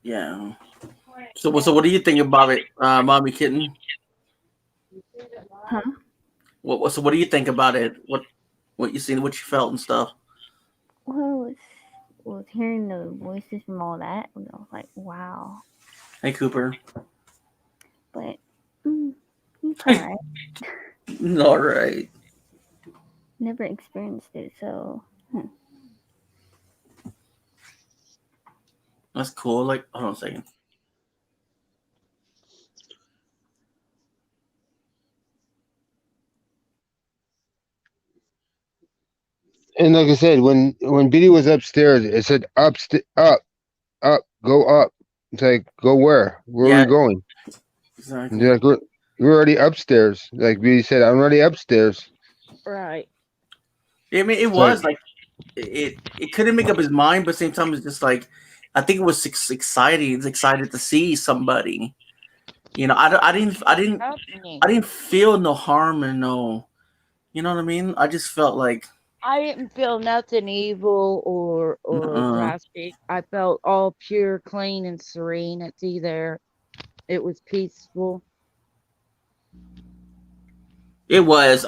Yeah. So what do you think about it, Mommy Kitten? Huh? So what do you think about it? What you seen, what you felt and stuff? Well, was hearing the voices from all that, I was like, wow. Hey, Cooper. But it's alright. All right. Never experienced it, so That's cool. Like, hold on a second. And like I said, when Biddy was upstairs, it said up, go up. It's like, go where? Where are Yeah, we going? And they're exactly. like, we're already upstairs. Like Biddy said, I'm already upstairs. right. I mean, it It's like, was like it couldn't make up his mind, but at the same time, it's just like I think it was exciting. It's excited to see somebody. I didn't feel no harm and no. You know what I mean? I just felt like, I didn't feel nothing evil or uh, drastic. I felt all pure, clean, and serene at sea there. It was peaceful. it was.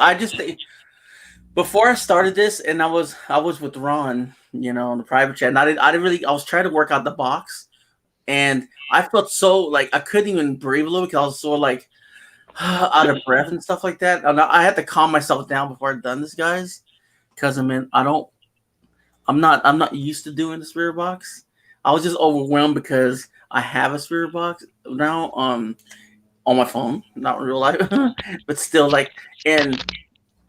Before I started this, and I was with Ron, in the private chat, and I didn't really. I was trying to work out the box, and I felt so like I couldn't even breathe a little because I was so like out of breath and stuff like that. And I had to calm myself down before I'd done this, guys, because I mean I'm not used to doing the spirit box. I was just overwhelmed because I have a spirit box now on my phone, not in real life, but still like, and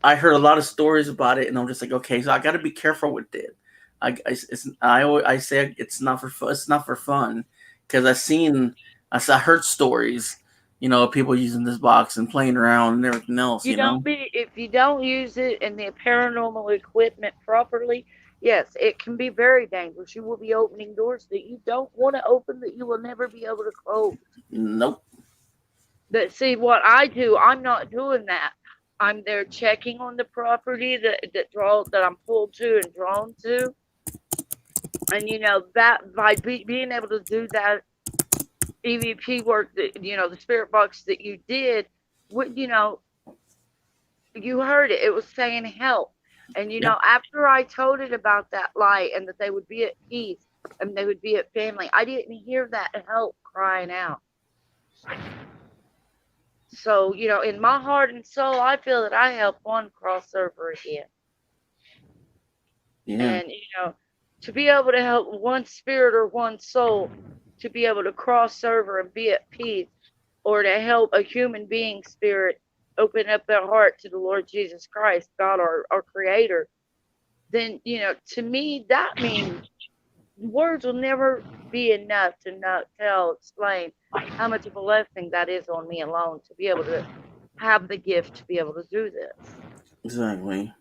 I heard a lot of stories about it, and I'm just like, okay, so I got to be careful with it. I say it's not for fun. It's not for fun because I heard stories, people using this box and playing around and everything else. If you don't use it and the paranormal equipment properly, yes, it can be very dangerous. You will be opening doors that you don't want to open, that you will never be able to close. Nope. But see, what I do, I'm not doing that. I'm there checking on the property that I'm pulled to and drawn to, and that by being able to do that EVP work, that the spirit box that you did, what you heard it. It was saying help. And Yeah. after I told it about that light and that they would be at peace and they would be at family, I didn't hear that help crying out. So, in my heart and soul, I feel that I helped one cross over again. Yeah. And, to be able to help one spirit or one soul to be able to cross over and be at peace, or to help a human being spirit open up their heart to the Lord Jesus Christ, God, our Creator, then, to me, that means words will never be enough to not explain how much of a blessing that is on me alone to be able to have the gift to be able to do this. Exactly.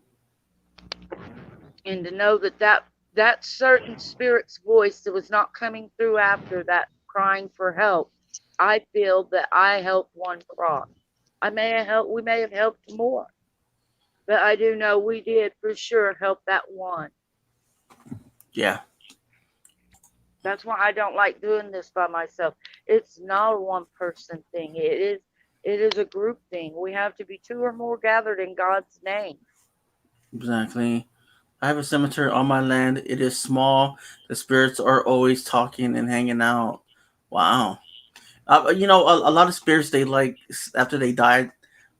And to know that certain spirit's voice that was not coming through after that crying for help, I feel that I helped one cross. We may have helped more, but I do know we did for sure help that one. Yeah. That's why I don't like doing this by myself. It's not a one person thing. It is a group thing. We have to be two or more gathered in God's name. Exactly. I have a cemetery on my land. It is small. The spirits are always talking and hanging out. Wow. A lot of spirits, they like after they died.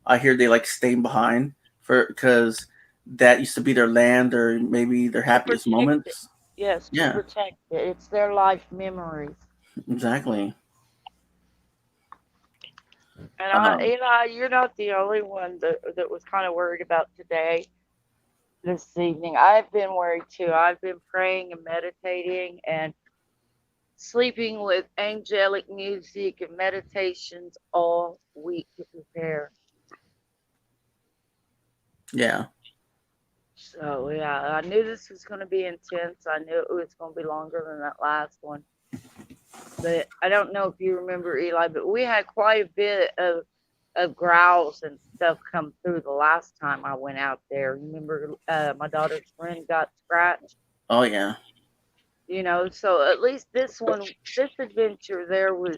I hear they like staying behind because that used to be their land or maybe their To happiest protect it. moments. Yes, to Yeah, protect it. It's their life memories. exactly. And Um, Eli, you're not the only one that was kind of worried about today, this evening. I've been worried too. I've been praying and meditating and sleeping with angelic music and meditations all week to prepare. yeah, So yeah, I knew this was going to be intense. I knew it was going to be longer than that last one. But I don't know if you remember, Eli, but we had quite a bit of growls and stuff come through the last time I went out there. Remember, my daughter's friend got scratched. Oh yeah, So at least this adventure there was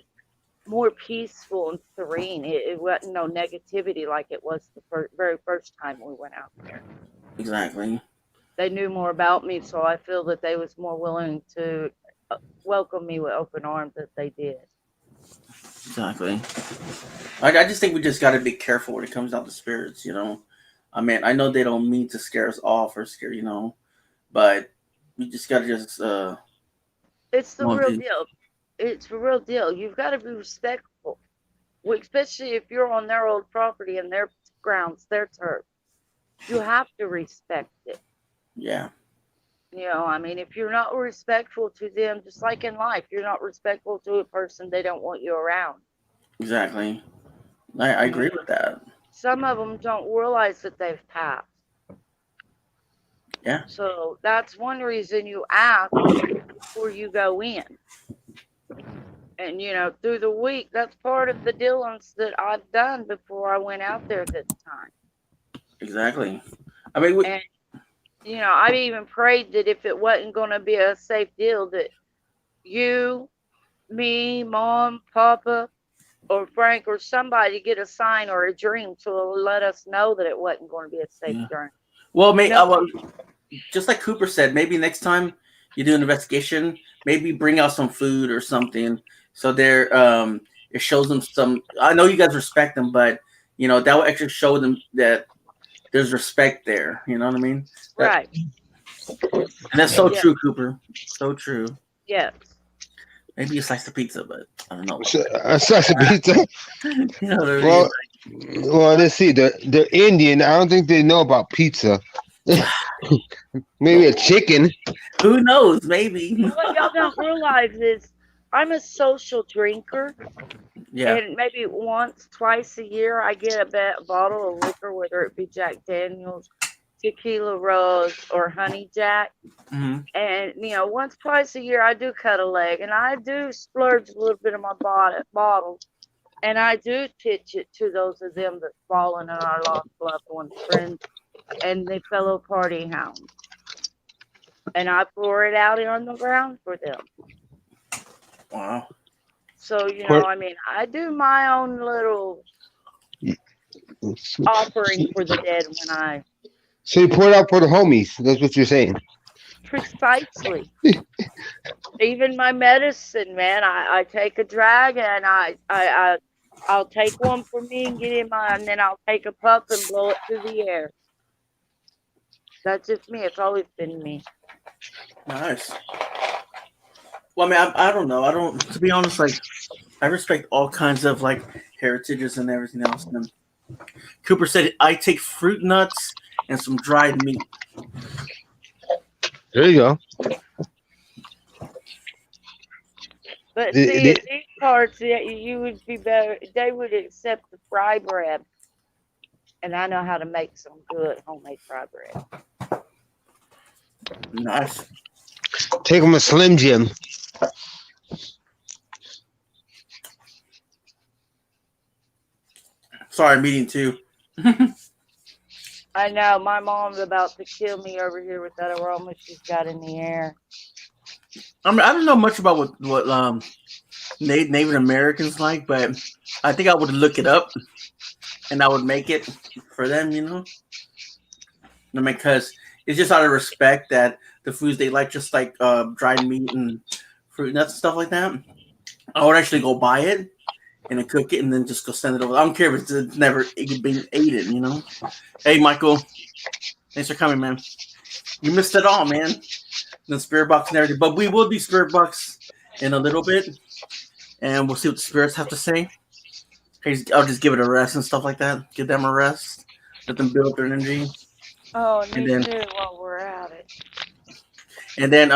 more peaceful and serene. It wasn't no negativity like it was the very first time we went out there. exactly. They knew more about me, so I feel that they was more willing to welcome me with open arms that they did. Exactly. I just think we just got to be careful when it comes down to spirits. I mean, I know they don't mean to scare us off or scare, but we just got to just. It's the real deal. It's the real deal. You've got to be respectful, especially if you're on their old property and their grounds, their turf. You have to respect it. Yeah. I mean, if you're not respectful to them, just like in life, you're not respectful to a person, they don't want you around. Exactly. I agree with that. Some of them don't realize that they've passed. Yeah. So that's one reason you ask before you go in. And, through the week, that's part of the dealings that I've done before I went out there this time. Exactly. I mean, I even prayed that if it wasn't going to be a safe deal, that you, me, Mom, Papa, or Frank, or somebody get a sign or a dream to let us know that it wasn't going to be a safe journey. Well, just like Cooper said, maybe next time you do an investigation, maybe bring out some food or something. So it shows them some. I know you guys respect them, but that will actually show them that there's respect there. You know what I mean? Right. And that's so true, Cooper. So true. Yes. Maybe a slice of pizza, but I don't know. A slice of pizza. Well, let's see. They're Indian. I don't think they know about pizza. Maybe a chicken. Who knows? Maybe. What y'all don't realize is I'm a social drinker. Yeah. And maybe once, twice a year, I get a bottle of liquor, whether it be Jack Daniels, Tequila Rose, or Honey Jack. Mm-hmm. And, once, twice a year, I do cut a leg. And I do splurge a little bit of my bottle. And I do pitch it to those of them that's fallen in our lost loved ones, friends, and the fellow party hounds. And I pour it out on the ground for them. Wow. So, I mean, I do my own little offering for the dead when I... So you pour it out for the homies. That's what you're saying. Precisely. Even my medicine, man, I take a drag and I'll take one for me and get in mine, and then I'll take a puff and blow it through the air. That's just me. It's always been me. Nice. Well, I mean, I don't know. To be honest, like, I respect all kinds of, like, heritages and everything else. And Cooper said, I take fruit nuts and some dried meat. There you go. But see, in these parts, you would be better. They would accept the fry bread. And I know how to make some good homemade fry bread. Nice. Take them a Slim Jim. Sorry, I'm eating too. I know. My mom's about to kill me over here with that aroma she's got in the air. I mean, I don't know much about what Native Americans like, but I think I would look it up and I would make it for them, I mean, because it's just out of respect that the foods they like, just like dried meat and fruit nuts and stuff like that. I would actually go buy it and then cook it and then just go send it over. I don't care if it's never been eaten, Hey, Michael, thanks for coming, man. You missed it all, man. The spirit box and everything, but we will do spirit box in a little bit, and we'll see what the spirits have to say. I'll just give it a rest and stuff like that. Give them a rest. Let them build up their energy. Oh, me too. While we're at it. And then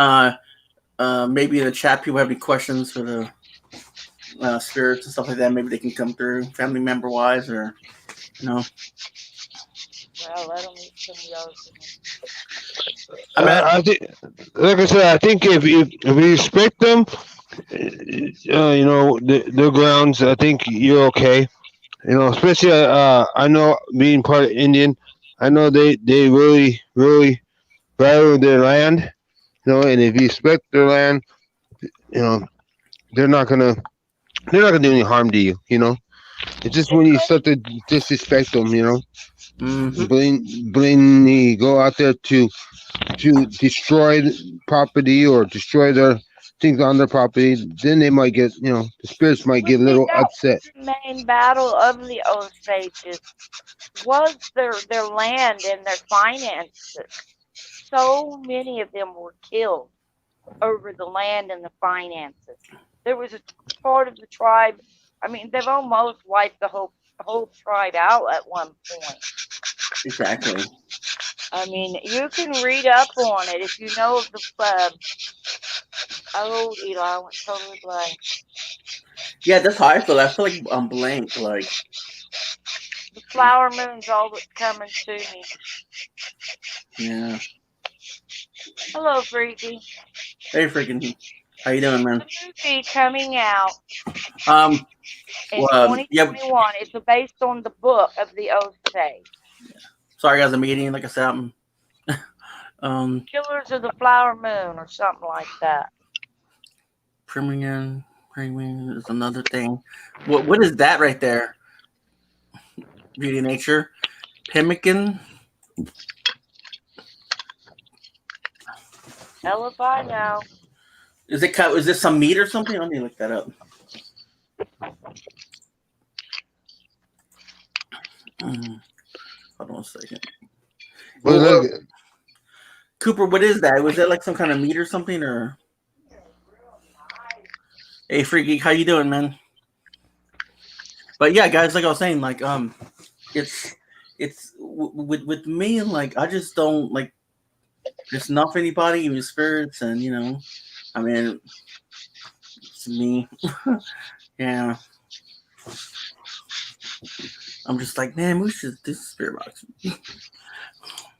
maybe in the chat, people have any questions for the spirits and stuff like that. Maybe they can come through, family member wise, or Well, let them eat some yolks. I think, like I said, I think if we respect them, their grounds, I think you're okay. Especially I know being part of Indian, I know they really value their land. And if you respect their land, you know they're not gonna do any harm to you. It's just when you start to disrespect them, Mm-hmm. blatantly go out there to destroy the property or destroy their things on their property, then they might get, the spirits might get a little upset. The main battle of the Osages was their land and their finances. So many of them were killed over the land and the finances. There was a part of the tribe. I mean, they've almost wiped the whole tribe out at one point. Exactly. I mean, you can read up on it if you know of the oh, Eli, I went totally blank. Yeah, that's how I feel. I feel like I'm blank. Like the flower moon's all that's coming to me. Yeah. Hello, Freaky. Hey, freaking. How you doing, man? The movie coming out in Well, yeah. 2021. It's based on the book of the Osage. Sorry, guys. I'm eating. Like I said, Killers of the Flower Moon or something like that. Premium is another thing. What is that right there? Beauty of Nature, pemmican. Hell if I know. Is this some meat or something? Let me look that up. Hold on a second. Cooper, what is that? Was that like some kind of meat or something? Or hey, Freaky, how you doing, man? But yeah, guys, like I was saying, like it's with me, like I just don't like just snuff anybody, even spirits, and I mean, it's me. Yeah, I'm just like, man, we should do spirit box.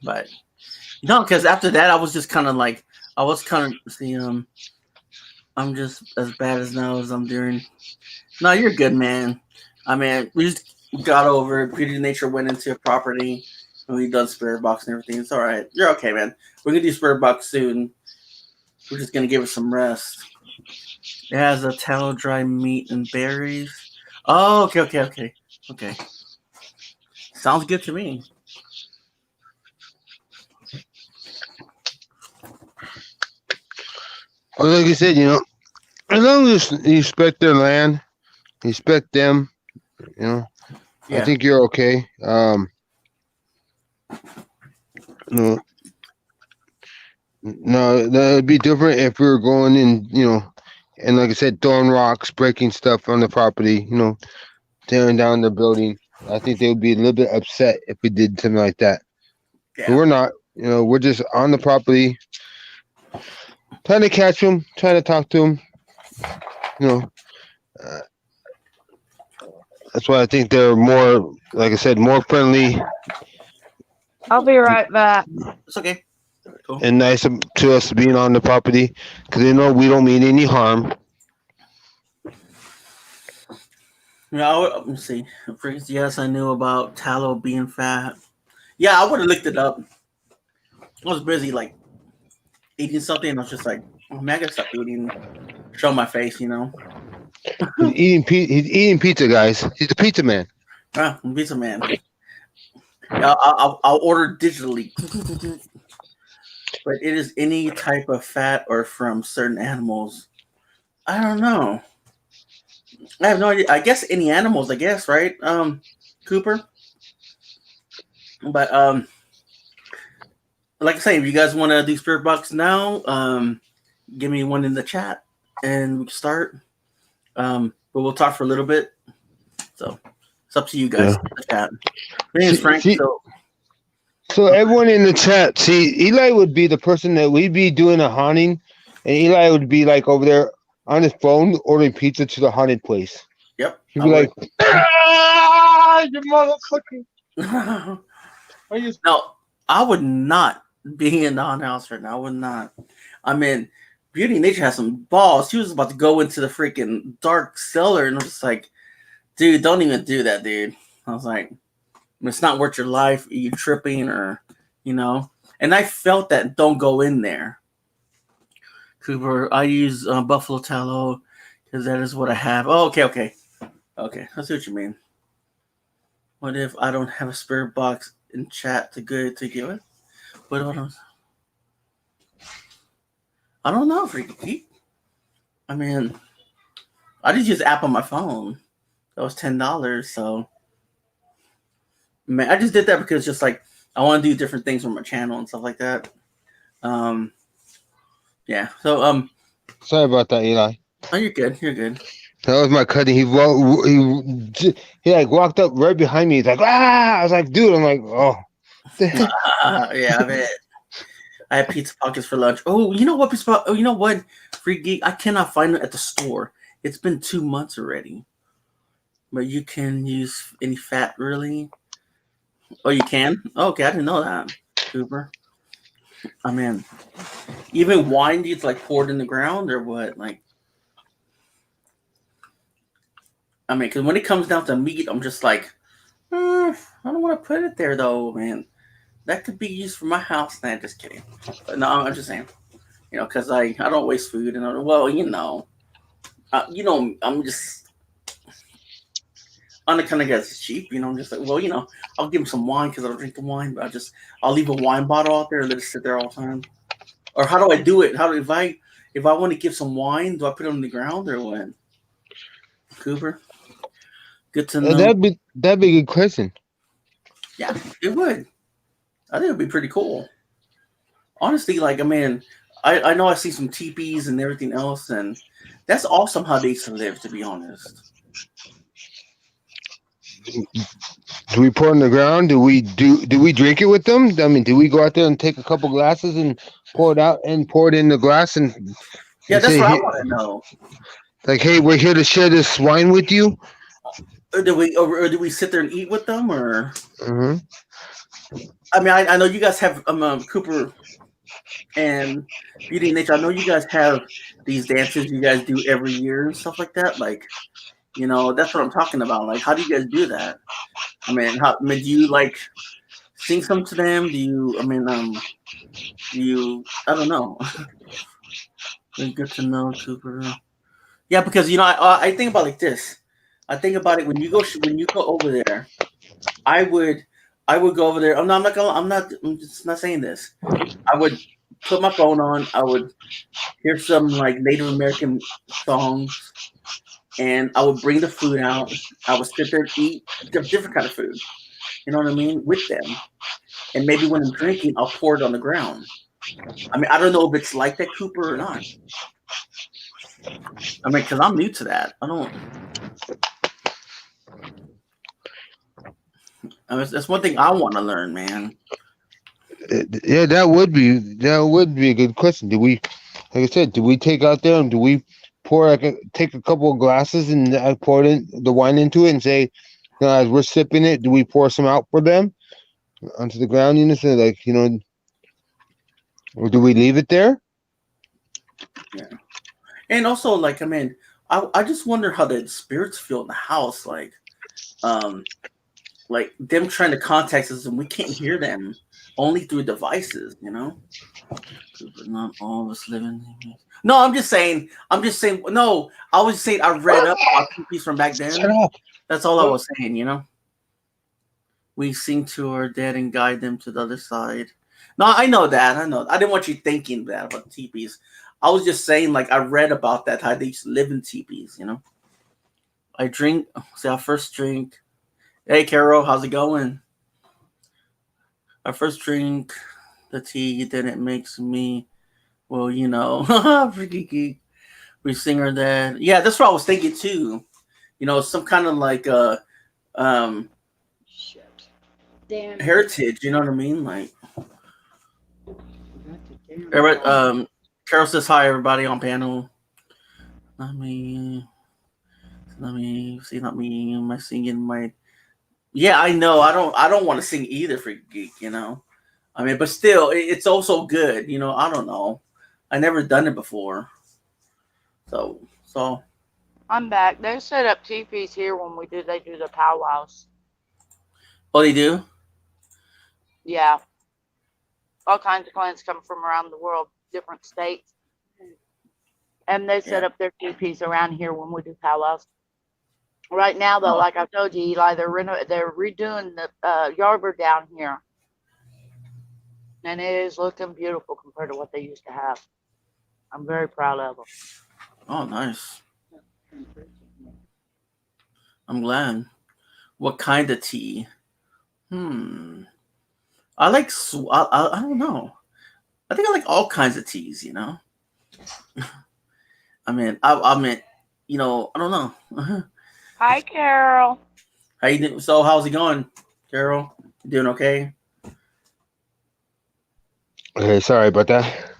But because after that, I was just kind of like, I'm just as bad as now as I'm doing. No, you're good, man. I mean, we just got over it. Beauty of Nature went into a property, and we done spirit box and everything. It's all right. You're okay, man. We're gonna do spirit box soon. We're just gonna give it some rest. It has a tallow, dry meat, and berries. Oh, okay. Sounds good to me. Well, like I said, as long as you respect their land, respect them, Yeah. I think you're okay. No, that'd be different if we were going in, and like I said, throwing rocks, breaking stuff on the property, tearing down the building. I think they would be a little bit upset if we did something like that. Yeah. But we're not. We're just on the property, trying to catch them, trying to talk to them. That's why I think they're more, like I said, more friendly. I'll be right back. It's okay. Cool. And nice to us being on the property because they know we don't mean any harm. Yeah, let me see. Yes, I knew about tallow being fat. Yeah, I would have looked it up. I was busy, like, eating something, and I was just like, oh, man, I gotta stop eating. Show my face, He's eating pizza, guys. He's a pizza man. Ah, pizza man. Yeah, I'll order digitally. But it is any type of fat or from certain animals. I don't know. I have no idea. I guess any animals, right? Cooper? But like I say, if you guys want to do spirit box now, give me one in the chat and we can start. But we'll talk for a little bit. So it's up to you guys. Yeah. The chat. My name is Frank. So everyone in the chat, see, Eli would be the person that we'd be doing a haunting, and Eli would be like over there on his phone ordering pizza to the haunted place. Yep. He'd be like, you motherfucker. No, I would not be in the haunted house right now. I would not. I mean, Beauty and Nature has some balls. She was about to go into the freaking dark cellar, and I was just like, dude, don't even do that, dude. I was like, it's not worth your life. Are you tripping or, you know? And I felt that don't go in there. Cooper, I use buffalo tallow because that is what I have. Oh, okay. I see what you mean. What if I don't have a spirit box in chat to give it? What else? I don't know, Freaky. I mean, I just use the app on my phone. That was $10, so man, I just did that because just like I want to do different things on my channel and stuff like that. Yeah. So Sorry about that, Eli. oh, you're good. You're good. That was my cousin. He like walked up right behind me. He's like, ah! I was like, dude. I'm like, oh. Yeah, I bet. I had pizza pockets for lunch. Oh, you know what? Oh, you know what? Free Geek. I cannot find it at the store. It's been 2 months already. But you can use any fat, really? Oh, you can? Oh, okay, I didn't know that, Cooper. I mean, even wine needs like poured in the ground or what? Like, I mean, because when it comes down to meat, I'm just like, I don't want to put it there though, man. That could be used for my house. Nah, just kidding. But no, I'm just saying, you know, because I don't waste food, and well, you know, I'm just on the kind of guy that's cheap, you know. I'm just like, well, you know, I'll give him some wine because I don't drink the wine, but I'll leave a wine bottle out there and let it sit there all the time. Or how do I do it? If I want to give some wine, do I put it on the ground or what? Cooper, good to know. That'd be a good question. Yeah, it would. I think it'd be pretty cool. Honestly, like, I mean, I know I see some teepees and everything else, and that's awesome how they used to live, to be honest. Do we pour it on the ground? Do we drink it with them? I mean, do we go out there and take a couple glasses and pour it out and pour it in the glass and Yeah, that's say, what I hey, want to know. like, hey, we're here to share this wine with you? Or do we sit there and eat with them, or? Mm-hmm. I mean, I know you guys have Cooper and Beauty and Nature. I know you guys have these dances you guys do every year and stuff like that. Like, you know, that's what I'm talking about. Like, how do you guys do that? I mean, do you like sing some to them? Do you? I mean, I don't know. Good to know, Cooper. Yeah, because you know, I think about it like this. I think about it when you go over there. I would go over there. I'm just not saying this. I would put my phone on. I would hear some like Native American songs, and I would bring the food out. I would sit there and eat different kind of food. You know what I mean? With them, and maybe when I'm drinking, I'll pour it on the ground. I mean, I don't know if it's like that, Cooper, or not. I mean, because I'm new to that. I don't. I mean, that's one thing I want to learn, man. Yeah, that would be a good question. Do we, like I said, do we take out there and do we pour take a couple of glasses and pour the wine into it and say, you know, as we're sipping it, do we pour some out for them onto the ground? You know, so like, you know, or do we leave it there? Yeah, and also like, I mean, I just wonder how the spirits feel in the house, like them trying to contact us and we can't hear them, only through devices, you know. But not all of us living. No, I'm just saying. No, I was saying I read up about teepees from back then. Shut up. That's all I was saying, you know. We sing to our dead and guide them to the other side. No, I know that. I know. I didn't want you thinking that about teepees. I was just saying, like, I read about that, how they used to live in teepees, you know. I drink. See, our first drink. Hey, Carol, how's it going? Our first drink, the tea, then it makes me, well, you know, freaky geek. We sing her that. Yeah, that's what I was thinking too. You know, some kind of like Damn. heritage. You know what I mean? Like, Carol says hi, everybody on panel. Let me see. Let me. Am I singing my Yeah, I know. I don't want to sing either for Geek. I mean, but still, it's also good. I don't know. I never done it before. So. I'm back. They set up teepees here when they do the powwows. Oh, they do. Yeah. All kinds of clans come from around the world, different states. And they set up their teepees around here when we do powwows. Right now, though, like I told you, Eli, they're redoing the yarborough down here. And it is looking beautiful compared to what they used to have. I'm very proud of them. Oh, nice. I'm glad. What kind of tea? I like. I don't know. I think I like all kinds of teas. I mean, I mean, I don't know. Hi, Carol. How you doing? So, how's it going, Carol? You doing okay? Okay, sorry about that.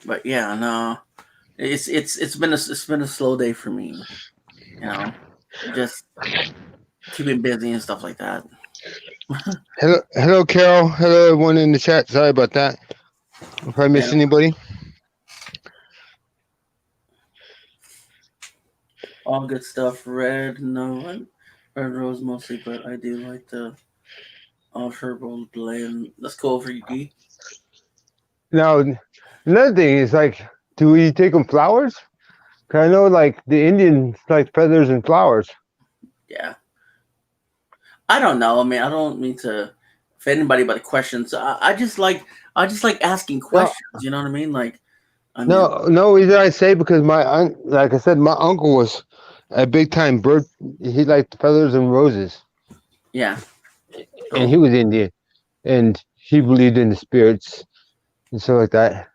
But yeah, no, it's been a slow day for me. Just keeping busy and stuff like that. Hello, Carol. Hello, everyone in the chat. Sorry about that. If I missed anybody. All good stuff. Red rose mostly, but I do like the herbal blend. That's cool for you, G. Now, another thing is like, do we take them flowers? Cause I know like the Indians like feathers and flowers. Yeah. I don't know. I mean, I don't mean to offend anybody by the questions. I just like asking questions. You know what I mean? Like, no reason I say because like I said, my uncle was a big time bird. He liked feathers and roses. Yeah. Cool. And he was Indian, and he believed in the spirits and stuff like that.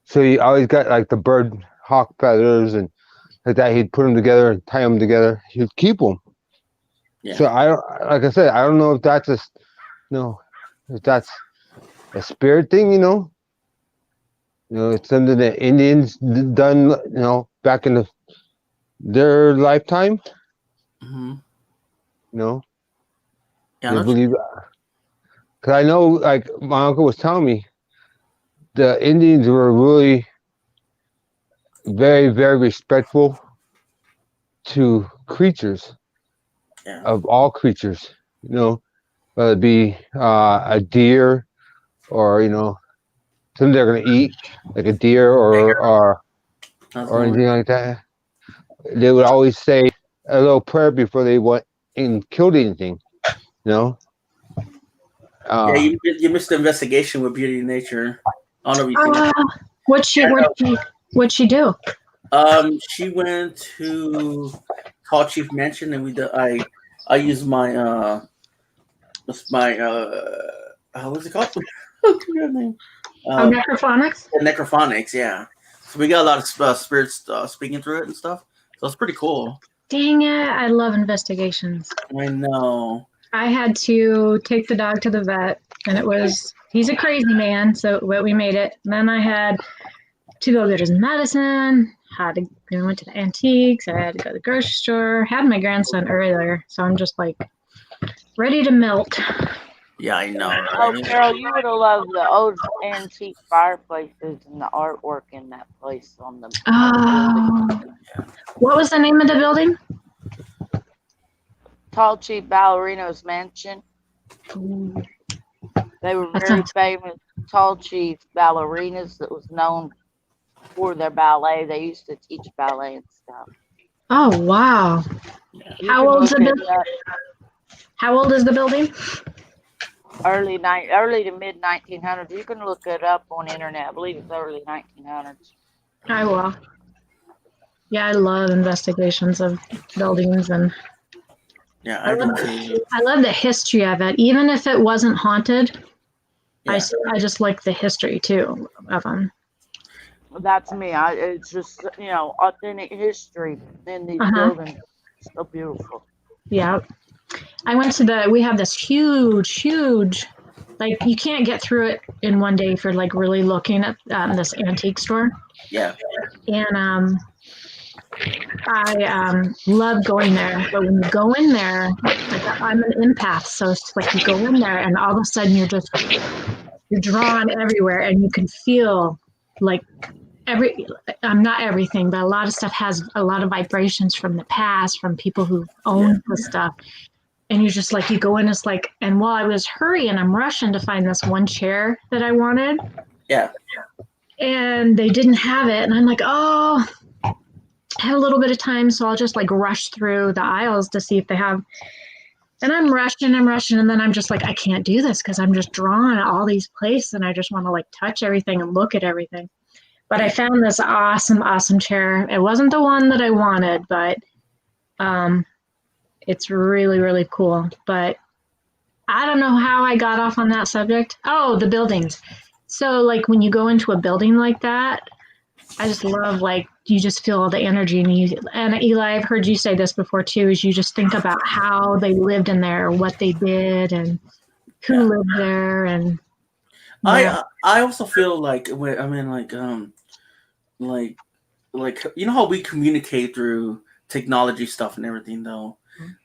So he always got like the bird hawk feathers and like that. He'd put them together and tie them together. He'd keep them. Yeah. So like I said, I don't know if that's if that's a spirit thing. It's something that Indians done. Back in their lifetime. Mm-hmm. Yeah, they believe. Because I know, like my uncle was telling me, the Indians were really very, very respectful to creatures, of all creatures, whether it be a deer or, something they're going to eat, like a deer or anything like that. They would always say a little prayer before they went and killed anything, yeah, you missed the investigation with Beauty and Nature. I don't know if you What'd she do? She went to Tall Chief Mansion, and I used my what's it called? Necrophonics? Necrophonics, yeah. So we got a lot of spirits speaking through it and stuff. So it's pretty cool. Dang it! I love investigations. I know. I had to take the dog to the vet, and he's a crazy man, but we made it. And then I had to go get his medicine. Went to the antiques. I had to go to the grocery store. Had my grandson earlier, so I'm just like ready to melt. Yeah, I know. Right? Oh, Carol, you would have loved the old antique fireplaces and the artwork in that place on the. What was the name of the building? Tall Chief Ballerina's Mansion. They were very famous Tall Chief ballerinas that was known for their ballet. They used to teach ballet and stuff. Oh, wow. How old is the building? How old is the building? Early to mid 1900s. You can look it up on the internet. I believe it's early 1900s. I will. Yeah, I love investigations of buildings and. Yeah, I love the history of it, even if it wasn't haunted. Yeah. I just like the history too of them. That's me. It's just authentic history in these buildings. It's so beautiful. Yeah. I went to we have this huge, like you can't get through it in one day for like really looking at this antique store. Yeah. And I love going there, but when you go in there, like I'm an empath, so it's like you go in there and all of a sudden you're drawn everywhere, and you can feel like not everything, but a lot of stuff has a lot of vibrations from the past, from people who've owned the stuff. And you're just like, you go in, it's like, and while I was hurrying, I'm rushing to find this one chair that I wanted. Yeah. And they didn't have it. And I'm like, oh, I have a little bit of time, so I'll just like rush through the aisles to see if they have. And I'm rushing, and then I'm just like, I can't do this because I'm just drawn at all these places, and I just want to like touch everything and look at everything. But I found this awesome chair. It wasn't the one that I wanted, but it's really, really cool. But I don't know how I got off on that subject. Oh, the buildings. So like when you go into a building like that, I just love, like, you just feel all the energy, and Eli, I've heard you say this before too, is you just think about how they lived in there, what they did, and who lived there. And I also feel like like you know how we communicate through technology stuff and everything, though.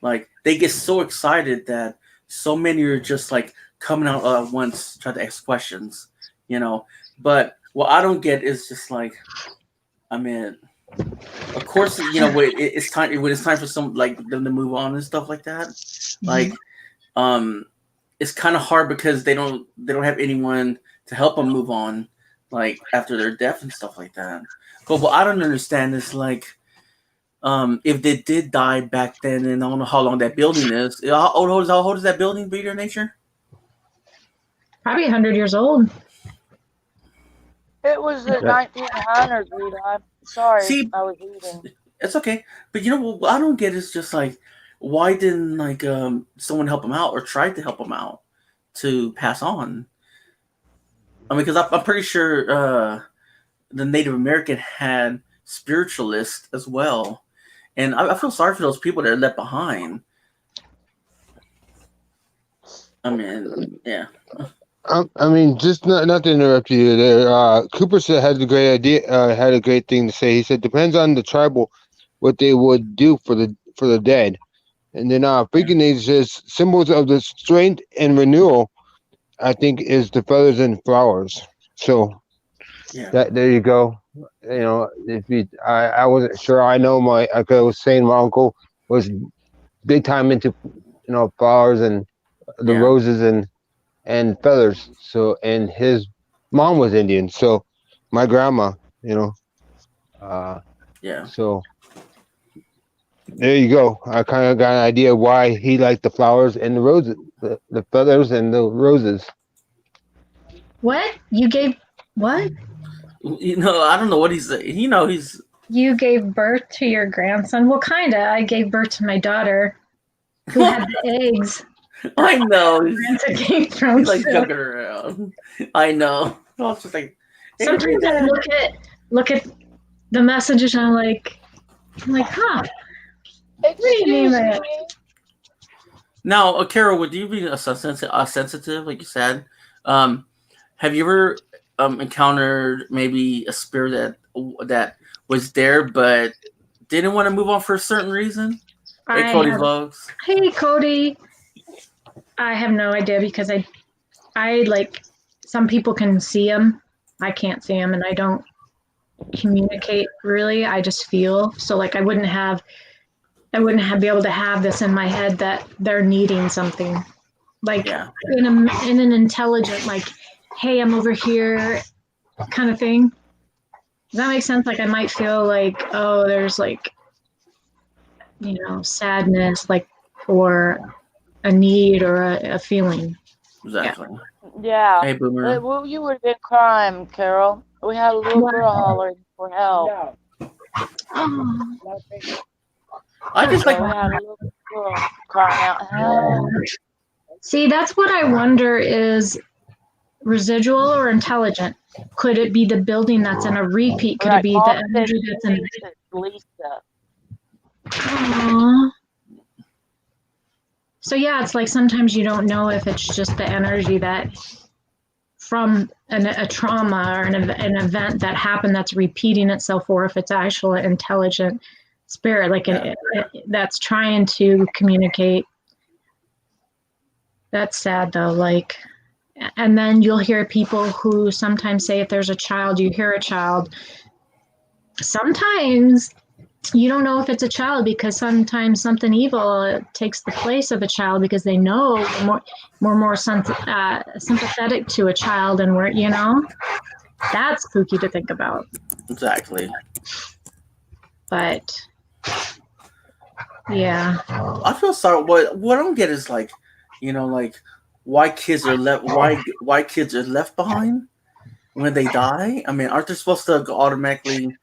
Like they get so excited that so many are just like coming out at once, try to ask questions, you know. But what I don't get is just like, I mean, of course, you know, when it's time for some like them to move on and stuff like that. Like, it's kind of hard because they don't have anyone to help them move on, like after their death and stuff like that. But what I don't understand is like, if they did die back then, and I don't know how long that building is. How old is that building, Breeder Nature? Probably 100 years old. It was the 1900s, Eli. Sorry, See, I was eating. It's okay, but you know what I don't get is just like, why didn't like someone help him out or try to help him out to pass on? I mean, because I'm pretty sure the Native American had spiritualists as well, and I feel sorry for those people that are left behind. I mean, yeah. I mean, just not to interrupt you there. Cooper said had a great idea. Had a great thing to say. He said depends on the tribal what they would do for the dead, and then Freaking Age says symbols of the strength and renewal. I think is the feathers and flowers. So that there you go. You know, I wasn't sure. I know like I was saying, my uncle was big time into flowers and the roses and feathers. So, and his mom was Indian. So my grandma, so there you go. I kind of got an idea why he liked the flowers and the roses, the feathers and the roses. What? You gave what? You know, I don't know what he's. He's. You gave birth to your grandson. Well, kinda. I gave birth to my daughter, who had the eggs. I know. Came from like joking around. I know. I was just like. Sometimes I look at the messages and I'm like, huh. What do you mean by it? Now, Carol, would you be a sensitive, like you said? Have you ever encountered maybe a spirit that was there but didn't want to move on for a certain reason? Hey, Cody Vlogs. Hey, Cody. I have no idea because I like, some people can see them. I can't see them, and I don't communicate really. I just feel. So like I wouldn't be able to have this in my head that they're needing something, like in an intelligent, like, hey, I'm over here kind of thing. Does that make sense? Like I might feel like, oh, there's like, sadness, like, or a need or a feeling. Exactly. Yeah. Hey, Boomer. Well, you would have been crying, Carol. We had a little girl hollering for help. Oh. I just like. We had a little girl crying out help. See, that's what I wonder is residual or intelligent. Could it be the building that's in a repeat? Could it be the energy that's in Lisa? Aww. So yeah, it's like sometimes you don't know if it's just the energy that from a trauma or an event that happened that's repeating itself, or if it's actual intelligent spirit, like that's trying to communicate. That's sad though. Like, and then you'll hear people who sometimes say if there's a child, you hear a child. Sometimes you don't know if it's a child because sometimes something evil takes the place of a child because they know more sympathetic to a child, and that's spooky to think about. Exactly. But yeah, I feel sorry. What I don't get is like, like why kids are left behind when they die. I mean, aren't they supposed to go automatically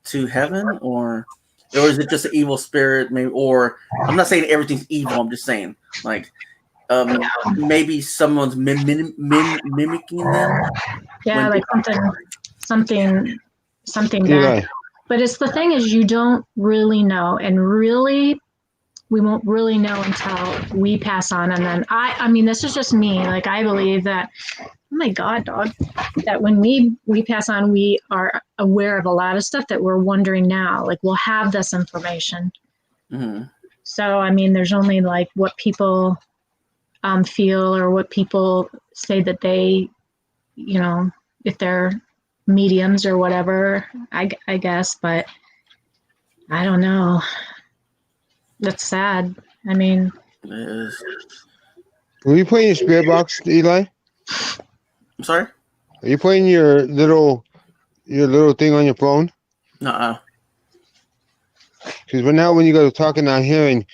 to heaven, or is it just an evil spirit? Maybe, or I'm not saying everything's evil. I'm just saying like maybe someone's mimicking them. yeah, like something bad. Eli. But it's the thing is you don't really know, and really we won't really know until we pass on. And then I mean, this is just me. Like I believe that, oh my God, dog, that when we pass on, we are aware of a lot of stuff that we're wondering now. Like we'll have this information. Mm-hmm. So, I mean, there's only like what people feel or what people say that they, if they're mediums or whatever, I guess, but I don't know. That's sad. I mean, It is. Were you playing your spirit box, Eli? I'm sorry. Are you playing your little thing on your phone? Nuh-uh. Because right now when you guys are talking, I'm hearing.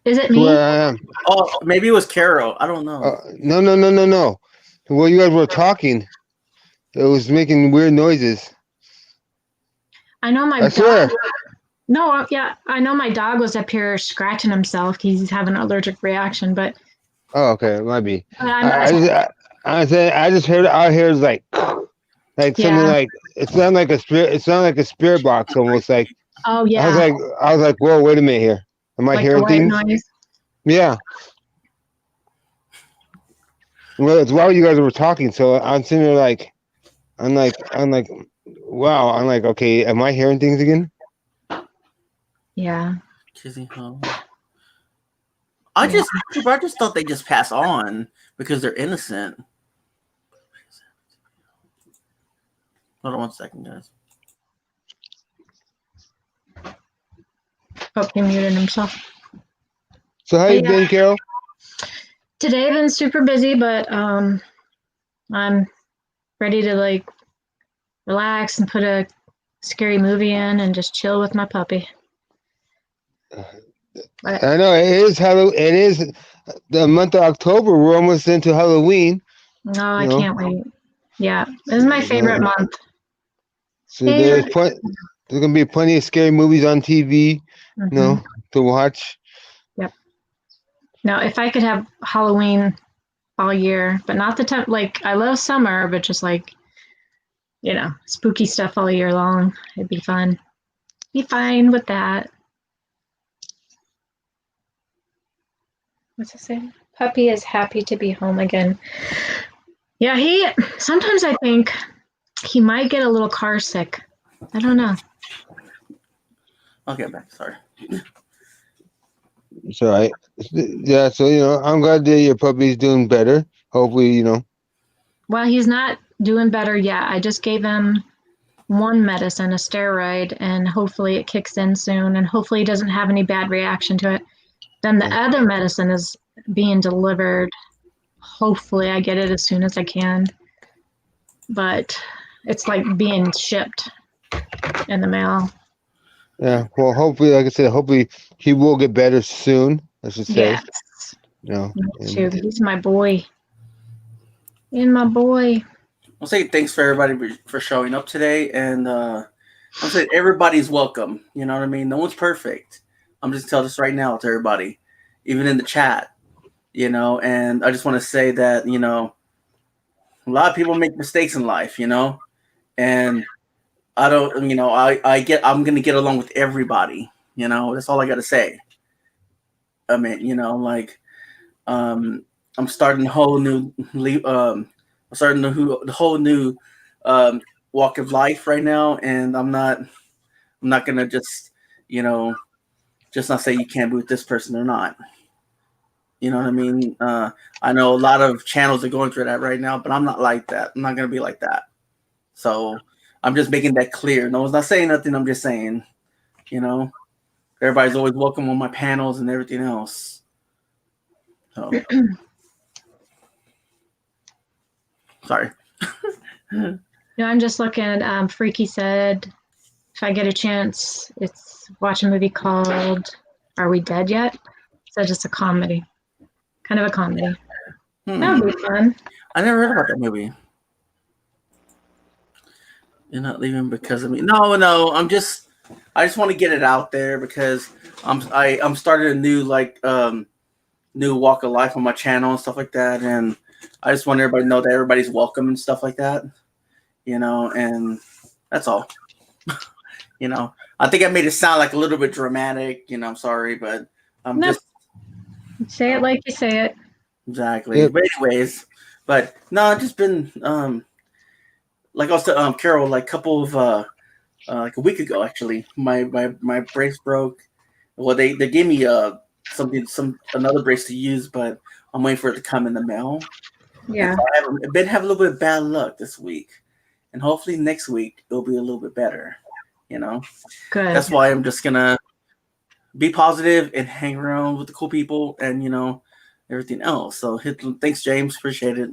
is it me? Where I am. Oh, maybe it was Carol. I don't know. No. While you guys were talking, it was making weird noises. I know my I swear. dog. No, yeah, I know my dog was up here scratching himself. He's having an allergic reaction, but. Oh, okay, it might be. I I just heard out here is like something like it sounded like a spirit. It sounded like a spirit box almost like. Oh yeah. I was like, whoa, wait a minute here. Am I like hearing things? Noise? Yeah. Well, it's while you guys were talking, so I'm sitting there like, I'm like, wow. I'm like, okay, am I hearing things again? Yeah. Kizzy home. I just thought they just pass on because they're innocent. Hold on 1 second, guys. Oh, he muted himself. So how you been, Carol? Today I've been super busy, but I'm ready to like relax and put a scary movie in and just chill with my puppy. I know it is It is the month of October. We're almost into Halloween. No, I can't wait. Yeah, this is my favorite month. So there's gonna be plenty of scary movies on TV, to watch. Yep. Now, if I could have Halloween all year, but not the time. Like I love summer, but just like spooky stuff all year long. It'd be fun. Be fine with that. What's it say? Puppy is happy to be home again. Yeah, sometimes I think he might get a little car sick. I don't know. I'll get back. Sorry. It's all right. Yeah, so I'm glad that your puppy's doing better. Hopefully, Well, he's not doing better yet. I just gave him one medicine, a steroid, and hopefully it kicks in soon, and hopefully he doesn't have any bad reaction to it. Then the other medicine is being delivered. Hopefully I get it as soon as I can. But it's like being shipped in the mail. Yeah, well, hopefully, like I said, hopefully he will get better soon, I should say. Yes. Me too. He's my boy. And my boy. I'll say thanks for everybody for showing up today. And I'll say everybody's welcome. You know what I mean? No one's perfect. I'm just telling this right now to everybody, even in the chat, and I just want to say that, a lot of people make mistakes in life, and I don't, I'm going to get along with everybody, that's all I got to say. I mean, I'm starting a whole new, the whole new walk of life right now. And I'm not I'm not gonna just, just not say you can't boot this person or not. You know what I mean? I know a lot of channels are going through that right now, but I'm not like that. I'm not gonna be like that. So I'm just making that clear. No one's not saying nothing. I'm just saying, everybody's always welcome on my panels and everything else. So sorry. I'm just looking at Freaky said, if I get a chance, it's watch a movie called Are We Dead Yet? So just a comedy. Kind of a comedy. That would be fun. I never heard about that movie. You're not leaving because of me. No. I just want to get it out there because I'm starting a new new walk of life on my channel and stuff like that, and I just want everybody to know that everybody's welcome and stuff like that. And that's all. I think I made it sound like a little bit dramatic. I'm sorry, but I'm just say it like you say it. Exactly. Yep. But anyways, I've just been like I was telling Carol like a couple of like a week ago actually. My brace broke. Well, they gave me another brace to use, but I'm waiting for it to come in the mail. Yeah. So I've been having a little bit of bad luck this week, and hopefully next week it'll be a little bit better. Good. That's why I'm just gonna be positive and hang around with the cool people, and everything else. So thanks, James. Appreciate it.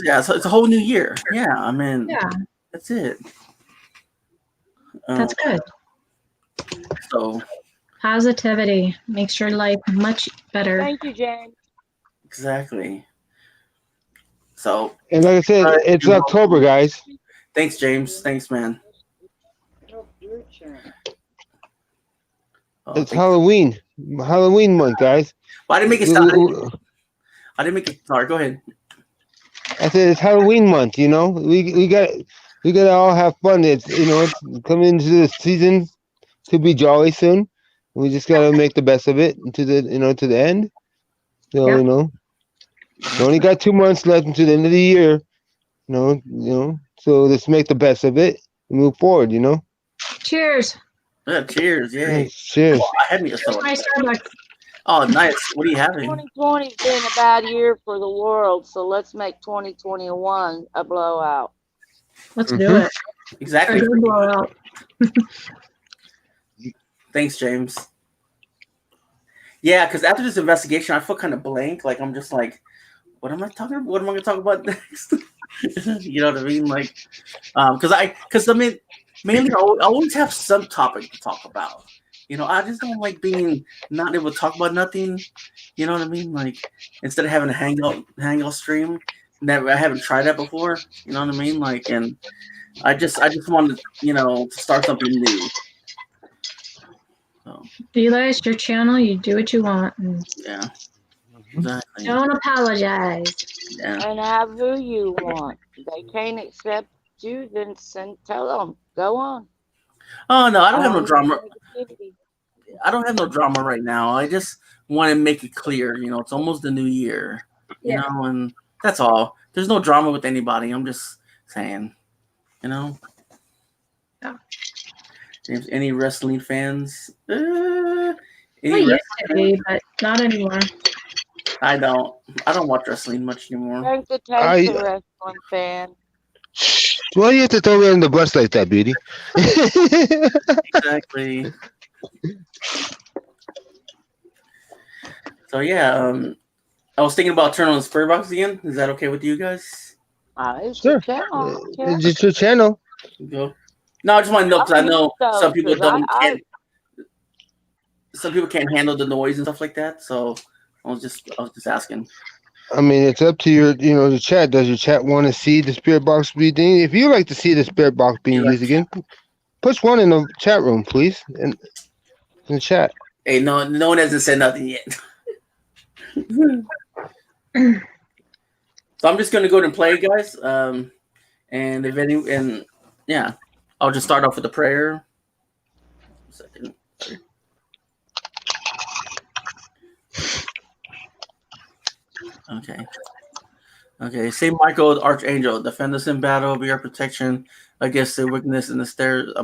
Yeah, so it's a whole new year. Yeah, I mean, that's it. That's good. So Positivity makes your life much better. Thank you, James. exactly. So And like I said, it's October, guys. thanks, James. Thanks, man. Oh, It's Halloween month, guys. Well, I didn't make it sound. I didn't make it. Sorry, go ahead. I said it's Halloween month. We gotta all have fun. It's coming into the season to be jolly soon. We just gotta make the best of it to the end. So we only got 2 months left until the end of the year. So let's make the best of it and move forward. Cheers. Yeah, cheers. Yay. Cheers. Oh, I had me a Cheers, my soda. Starbucks. Oh, nice. What are you having? 2020's been a bad year for the world, so let's make 2021 a blowout. Let's do it. Exactly. A good blowout. Thanks, James. Yeah, because after this investigation, I feel kind of blank. Like I'm just like, what am I talking about? What am I going to talk about next? You know what I mean? Like, because mainly I always have some topic to talk about. I just don't like being not able to talk about nothing. You know what I mean? Like instead of having a hangout stream, I haven't tried that before. You know what I mean? Like, and I just wanted to start something new. So, Eli, it's your channel. You do what you want. yeah. Exactly. Don't apologize. Yeah. And have who you want. They can't accept you, then tell them. Go on. Oh no, I don't have no drama. Negativity. I don't have no drama right now. I just want to make it clear, it's almost the new year, and that's all. There's no drama with anybody. I'm just saying, Yeah. James, any wrestling fans? I used to be, but not anymore. I don't watch wrestling much anymore. Drink the taste of wrestling fan. Why do you have to throw me on the bus like that, Beauty? Exactly. So yeah, I was thinking about turning on the Spirit Box again. Is that okay with you guys? It's Sure. your channel. It's just your channel. Go. No, I just want to know because I know so, some people 'cause can't. Some people can't handle the noise and stuff like that. So I was just asking. I mean, it's up to your, the chat. Does your chat want to see the Spirit Box being? If you like to see the Spirit Box being used again, push one in the chat room, please, in the chat. Hey, no one hasn't said nothing yet. So I'm just gonna go ahead and play, guys. And if I'll just start off with a prayer. A second. Okay. Okay, Saint Michael, the Archangel, defend us in battle, be our protection against the wickedness and the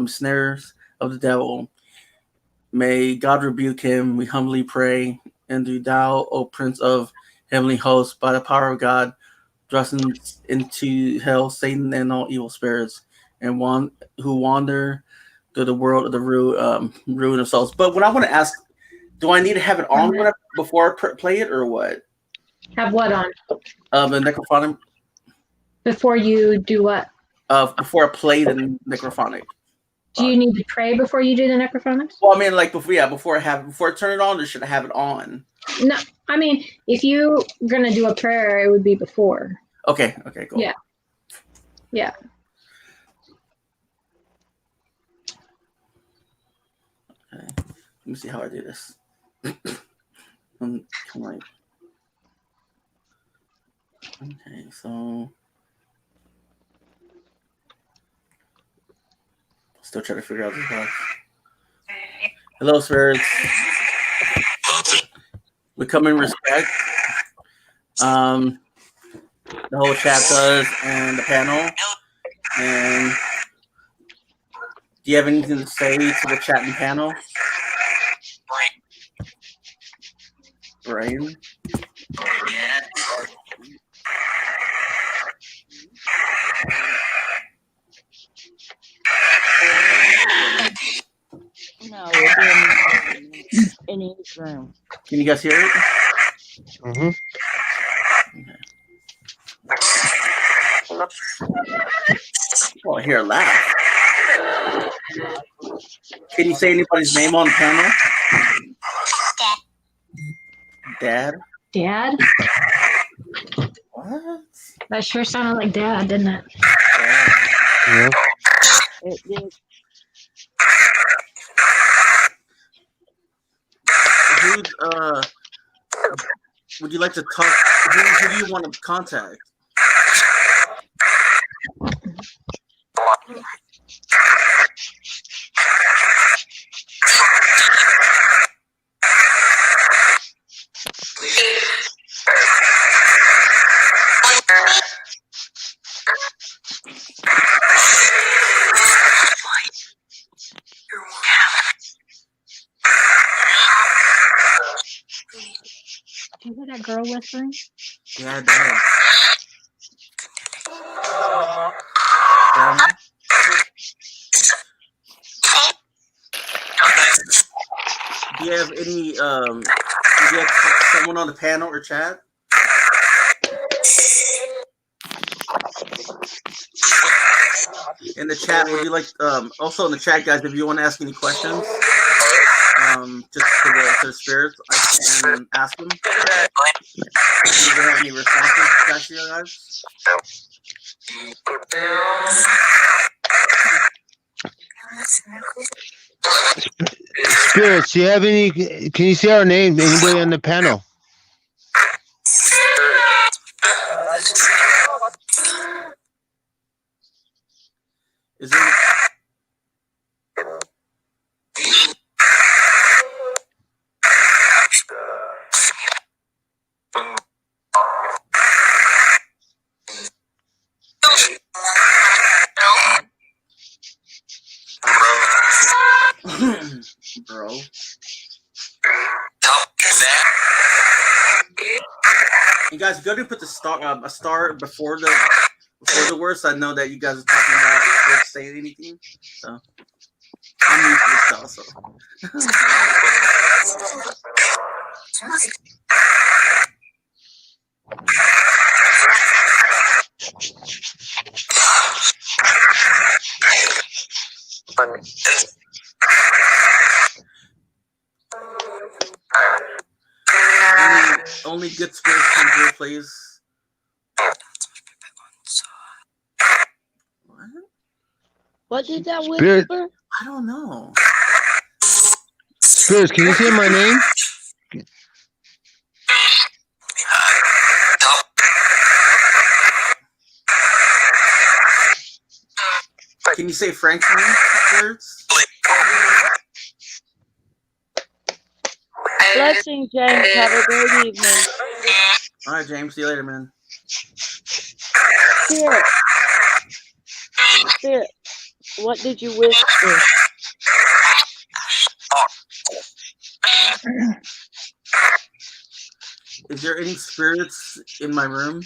snares of the devil. May God rebuke him, we humbly pray. And do thou, O Prince of heavenly hosts, by the power of God, thrust into hell Satan and all evil spirits, and who wander through the world of the ruin of souls. But what I want to ask, do I need to have it on before I play it, or what? Have what on? The necrophonic. Before you do what? Before I play the necrophonic. Do you need to pray before you do the necrophonics? Well, I mean, like before I turn it on, or should I have it on? No, I mean, if you're gonna do a prayer, it would be before. Okay, cool. Yeah. Yeah. Okay. Let me see how I do this. Okay, so still trying to figure out this box. Hello, spirits. We come in respect. The whole chat does, and the panel. And do you have anything to say to the chat and panel? Brian? No, we're doing in his room. Can you guys hear it? Mm-hmm. Oh, I hear a laugh. Can you say anybody's name on the panel? Dad? Dad? What? That sure sounded like Dad, didn't it? Yeah. It did. Who, would you like to talk? Who do you want to contact? Do you hear that girl whispering? Yeah, I do. Do you have any, do you have someone on the panel or chat? In the chat, would you like, also in the chat, guys, if you want to ask any questions, just to the spirits, I can ask them. Do you have any responses back to you guys? Spirits, do you have any? Can you see our name? Anybody on the panel? Is it? Bro. You guys go to put the a star before the words. So I know that you guys are talking about before saying anything. So I'm used to this stuff. Only good spirits can do, please. What? What did that Spirit. whisper? I don't know. Spirits, can you say my name? Can you say Frank's name, spirits? Blessing, James. Have a great evening. All right, James. See you later, man. Spirit, Spirit, what did you whisper? Is there any spirits in my room?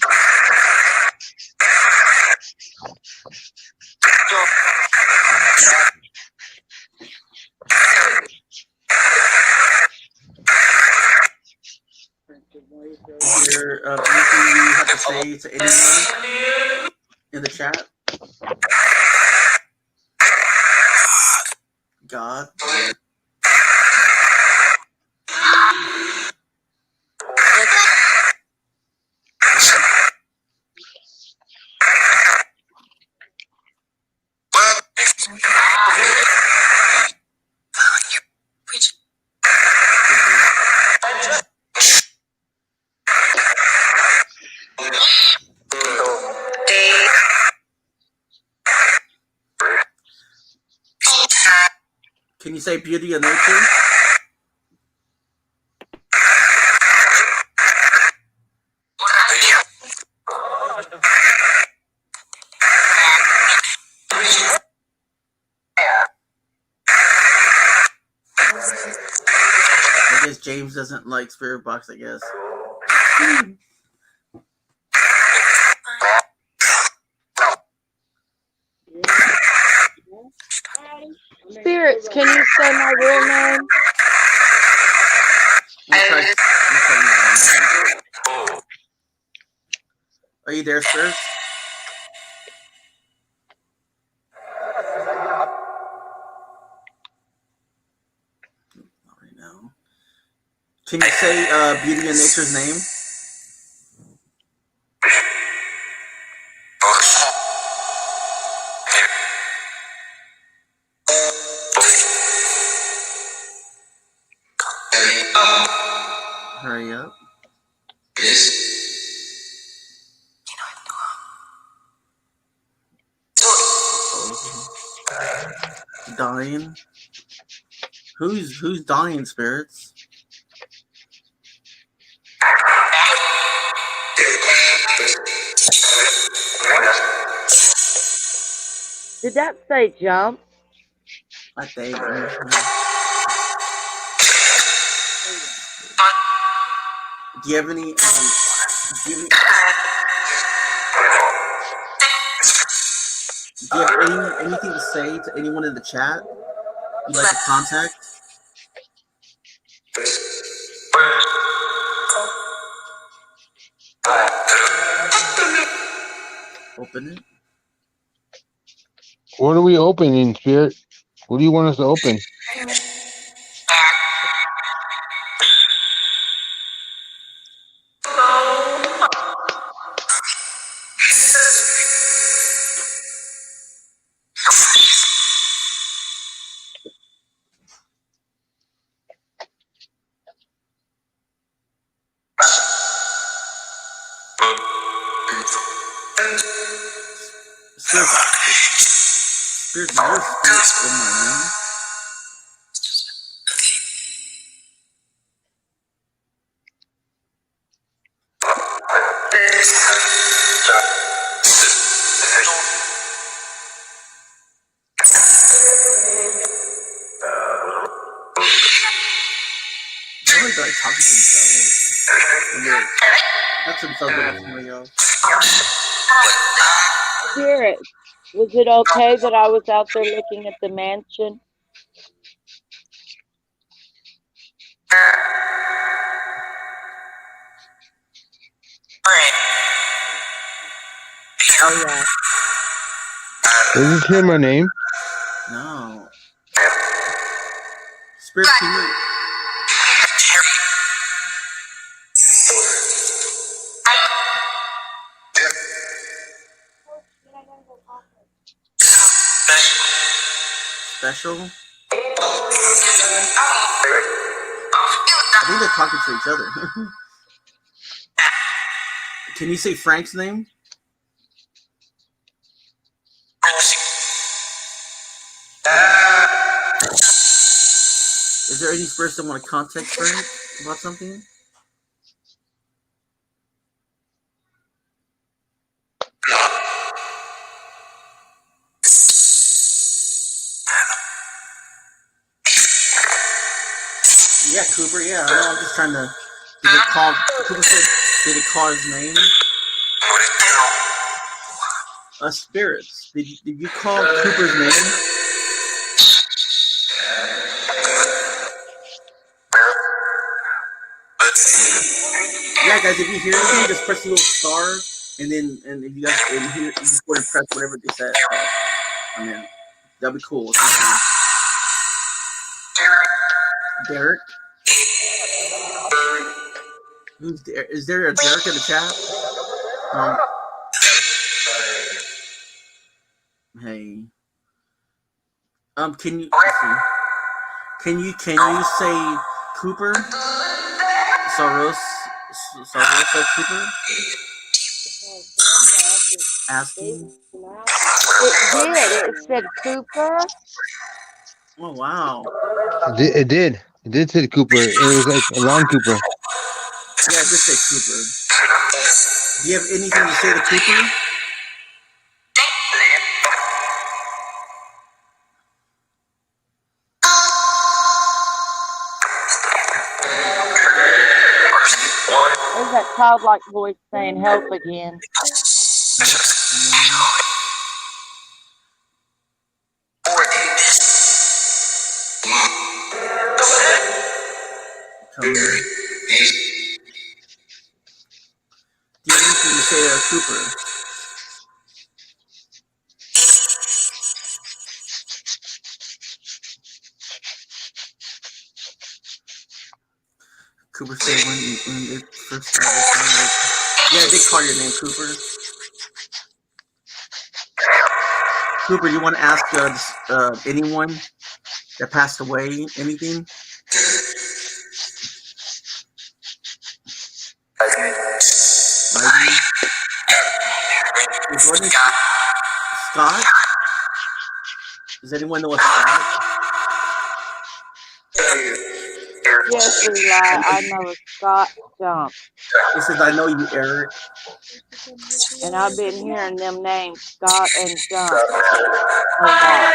Is there anything you have to say to anyone in the chat? God. Can you say beauty of nature? I guess James doesn't like spirit box, I guess. Spirits, can you say my real name? Are you there, spirits? Not right now. Can you say beauty of nature's name? Hurry up. Dying? Who's dying, spirits? Did that say jump? I think. Do you have any do you have anything to say to anyone in the chat you'd like to contact? Open it. What are we opening, Spirit? What do you want us to open? Spirit, is there a spirit in my room? Why are they talking to themselves? That's themselves with somebody else. Spirit, was it okay that I was out there looking at the mansion? Oh, yeah. Does it say my name? No. Spirit, can you... Special? I think they're talking to each other. Can you say Frank's name? Is there any spirits that want to contact Frank about something? Yeah, Cooper. Yeah, I know. I'm just trying to. Did it call? Cooper said, "Did it call his name?" Spirits. Did you call Cooper's name? Yeah, guys. If you hear anything, just press the little star, and if you guys hear, you just go and press whatever they said. I mean, that'd be cool. Derek. Who's there? Is there a Derek in the chat? Hey. Can you say Cooper? Sarosa Cooper? Asking. It said Cooper. Oh wow. It did. It did say Cooper. It was like Lon Cooper. Yeah, it did say Cooper. Do you have anything to say to Cooper? There's that childlike voice saying help again. Do you have anything to say to Cooper? Cooper said when it first started. Yeah, they call your name Cooper. Cooper, you want to ask anyone that passed away anything? Scott? Does anyone know a Scott? Yes, Eli, I know a Scott Jump. It says, I know you, Eric. And I've been hearing them names, Scott and Jump, a lot.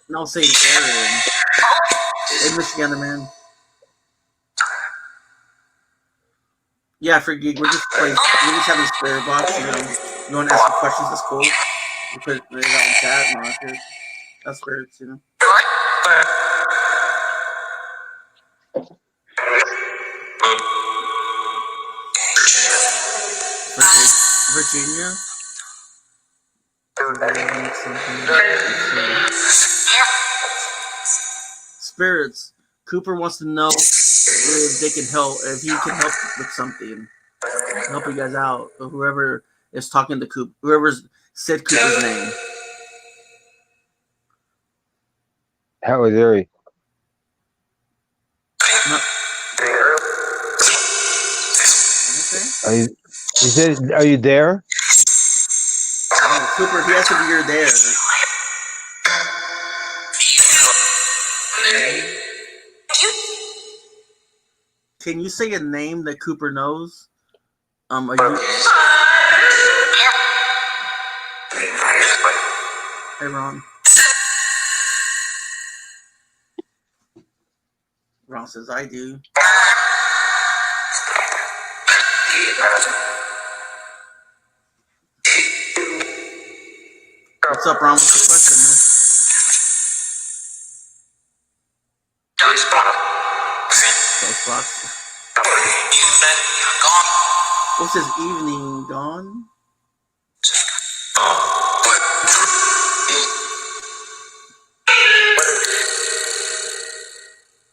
No, say Aaron. Hey, Michigan, man. Yeah, for Geek, we're just having a spirit box. You want to ask some questions? That's cool. We put it out in chat. No, that's spirits, Virginia. Spirits. Cooper wants to know if they can help, if he can help with something, help you guys out. Or whoever is talking to Cooper, whoever's said Cooper's name. How is Eric? He said, "Are you there?" Oh, Cooper, he asked if you're there. Can you say a name that Cooper knows? Are you? Hey, Ron. Ron says, I do. What's up, Ron? What's the question, man? Ghostbox. What's his evening gone?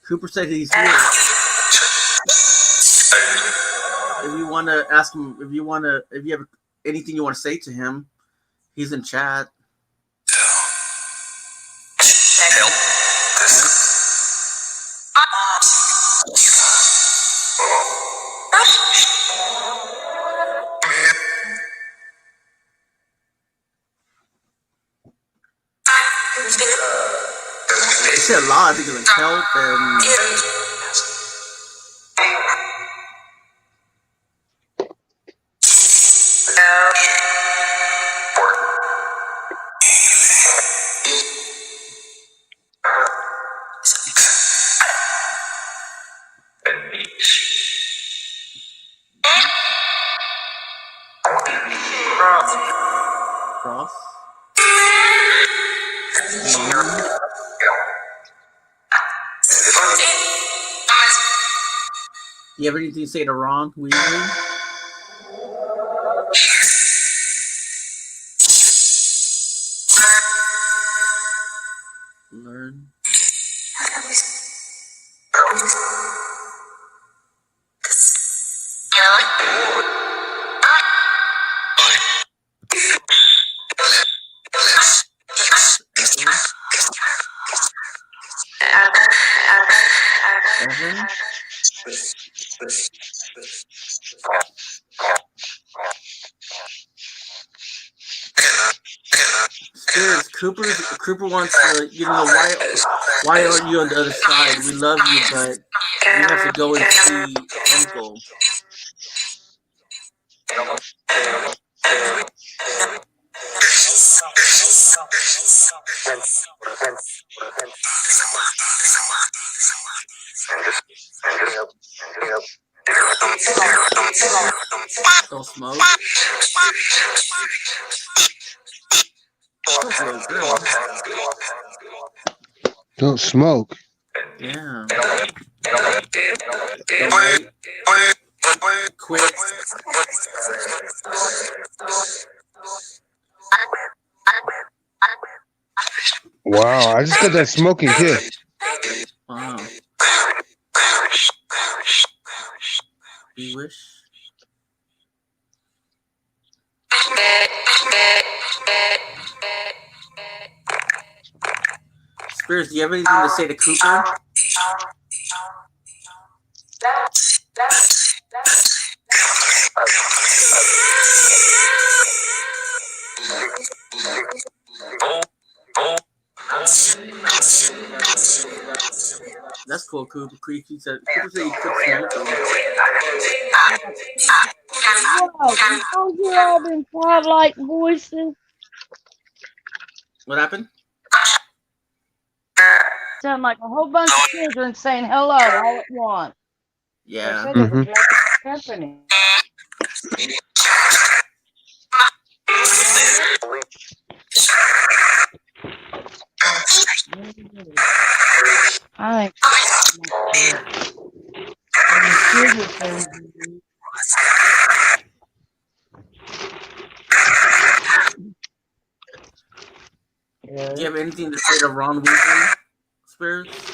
Cooper said he's here. If you want to ask him, if you have anything you want to say to him, he's in chat. They said a lot. I think it's like help and. You have anything to say to Ron Weasley? Learn. Evan? Spirits, Cooper wants to, why aren't you on the other side? We love you, but we have to go and see Uncle. Don't smoke. Don't smoke. Yeah. Don't wait. Quit. Wow, I just got that smoking kiss. Wow. You wish? Spirits, do you have anything to say to Cooper? That's cool, Cooper. Cooper said he quit smoking. Wow, you told you all them childlike voices. What happened? Sound like a whole bunch of children saying hello all at once. They Yeah. said it was like a company. I Do you have anything to say to Ron Weasley, Spirits?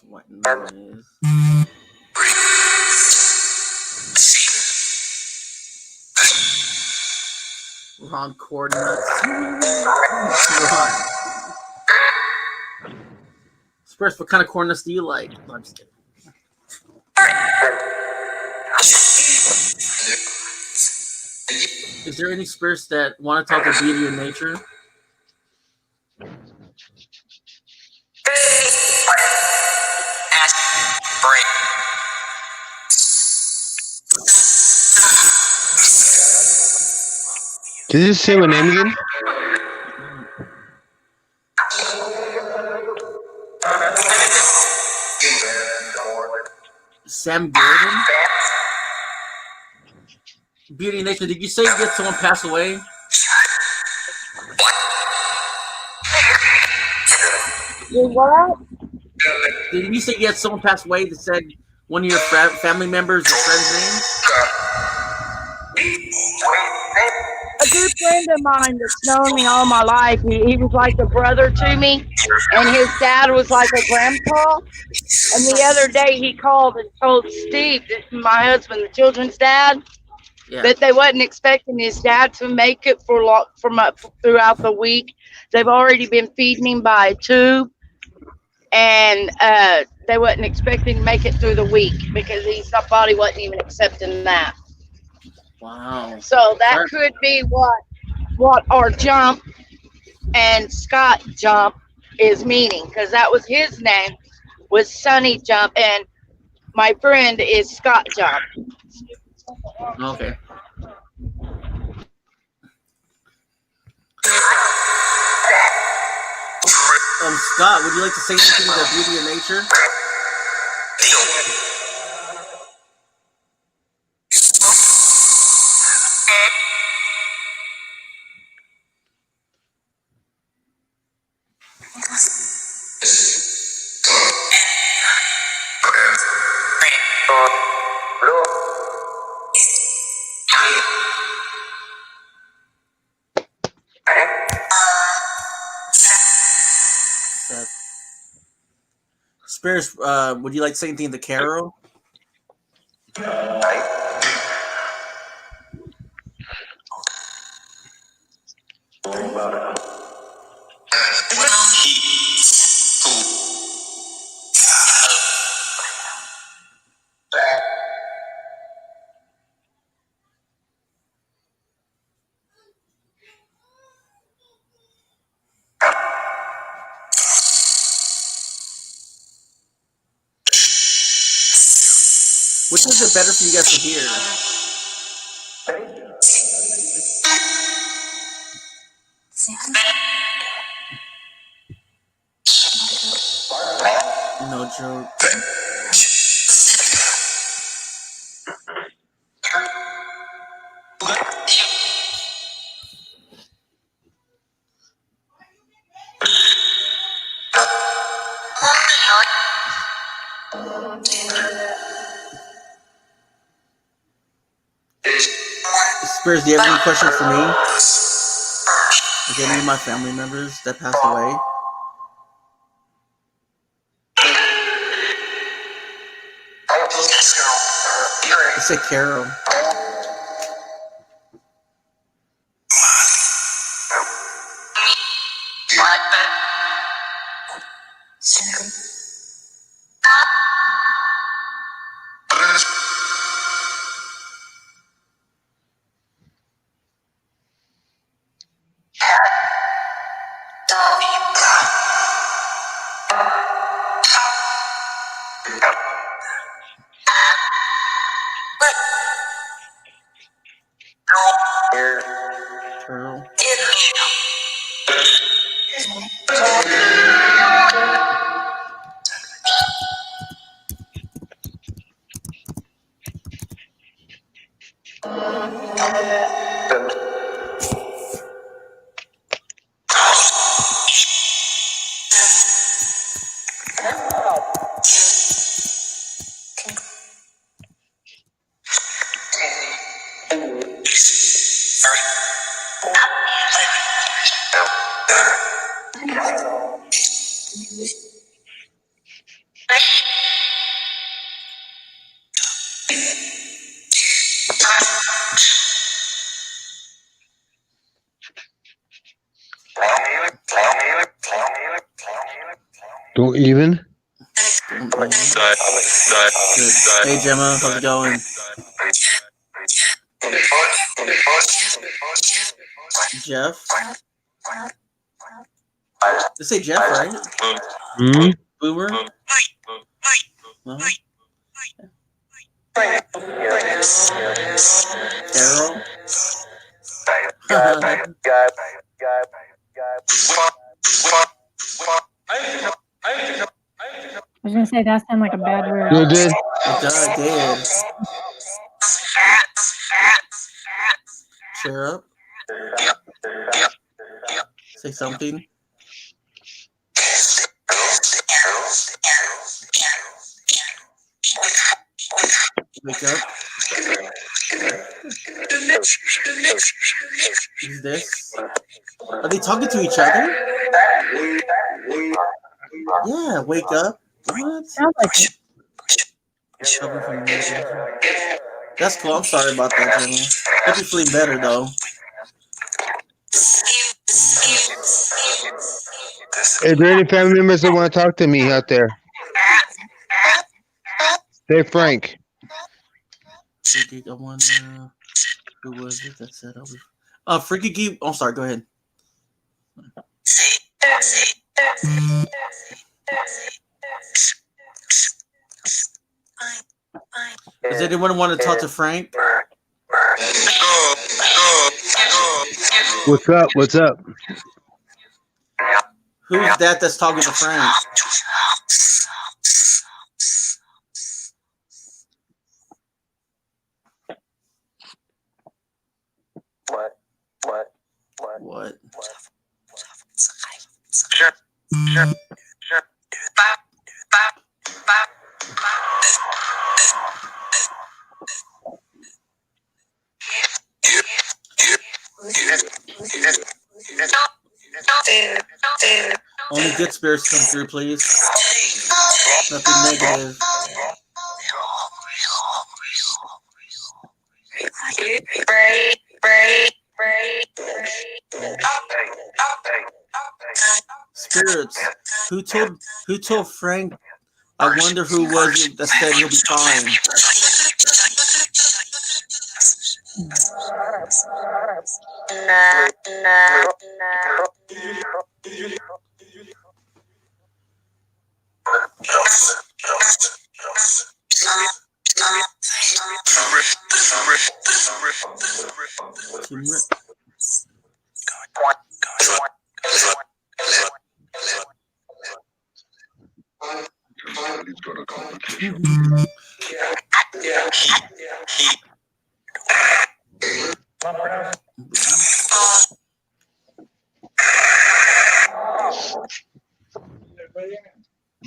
What noise? Ron coordinates. Ron. Spurs, what kind of corn nuts do you like? No, I'm just kidding. Is there any spirits that want to talk to beauty in nature? Can you just say my name again? Sam Gordon? Beauty in nature, did you say you get someone pass away? You what? Did you say you had someone pass away that said one of your family members or friends' names? A good friend of mine that's known me all my life. He was like a brother to me, and his dad was like a grandpa. And the other day he called and told Steve, my husband, the children's dad, that they wasn't expecting his dad to make it throughout the week. They've already been feeding him by a tube, and they wasn't expecting to make it through the week because his body wasn't even accepting that. Wow. So that Sure. could be what our jump and Scott Jump is meaning, because that was his name, was Sunny Jump, and my friend is Scott Jump. Okay. Scott, would you like to say anything about beauty of nature? Spirits, would you like to say anything to Carol? Which is it better for you guys to hear? No joke. Spirits, do you have any questions for me? Is there any of my family members that passed away? I said Carol. Carol. Don't even. Good. Hey Gemma, how's it going? Jeff? They say Jeff, right? Hmm? Boomer? No? Carol? I was gonna say that sounded like a bad word. You did? It did. Cheer up. Say something. Wake up. Who's this? Are they talking to each other? Yeah, wake up. What? Sounds like it. That's cool. I'm sorry about that, Gemma. Hope you're feeling better, though. Is there any family members that want to talk to me out there? Say Frank. I wonder. Who was it that said I'll be? Freaky Geek. Oh, sorry. Go ahead. Does anyone want to talk to Frank? What's up? What's up? Who's that's talking to Frank? What? Only good spirits come through, please. Nothing negative. Spirits. Who told Frank? I wonder who was it that said he'll be fine. Turmeric.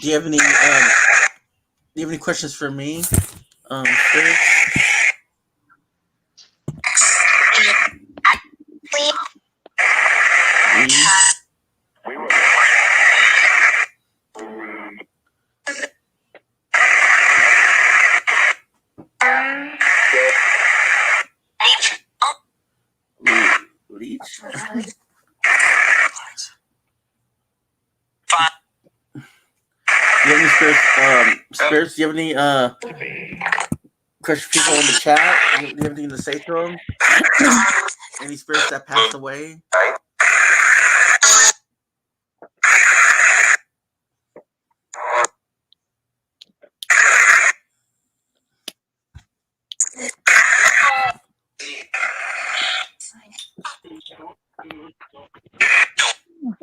Do you have any questions for me? Spirits? Leech? Do you have any spirits? Do you have any questions for people in the chat? Do you have anything to say to them? Any spirits that passed away?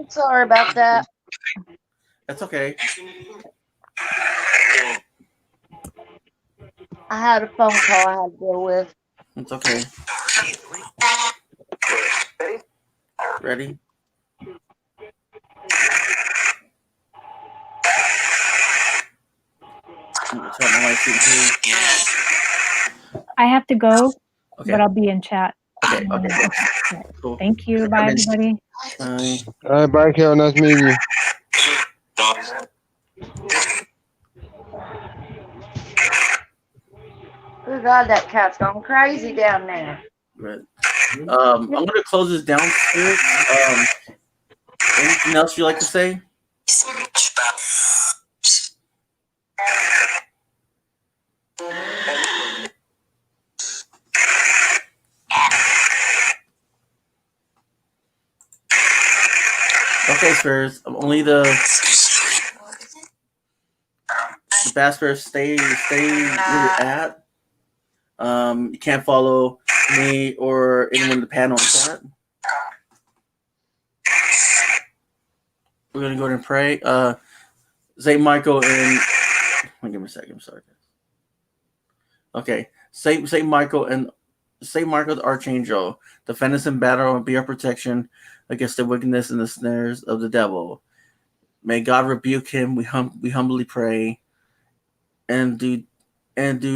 Sorry about that. That's okay. I had a phone call I had to deal with. It's okay. Ready? I'm gonna turn my lights in too. I have to go, Okay. but I'll be in chat. Okay. Cool. Thank you. Bye, everybody. Bye. All right, bye, Carol. Nice meeting you. Good God, that cat's gone crazy down there. Right. I'm gonna close this down, Spirit. Anything else you'd like to say? Okay, Spirits. Only the bad spirits stay where you're at. You can't follow me or anyone in the panel in chat. We're gonna go ahead and pray. Saint Michael and give me a second. I'm sorry. Okay, Saint Michael and Saint Michael the Archangel, defend us in battle and be our protection against the wickedness and the snares of the devil. May God rebuke him. We humbly pray. And do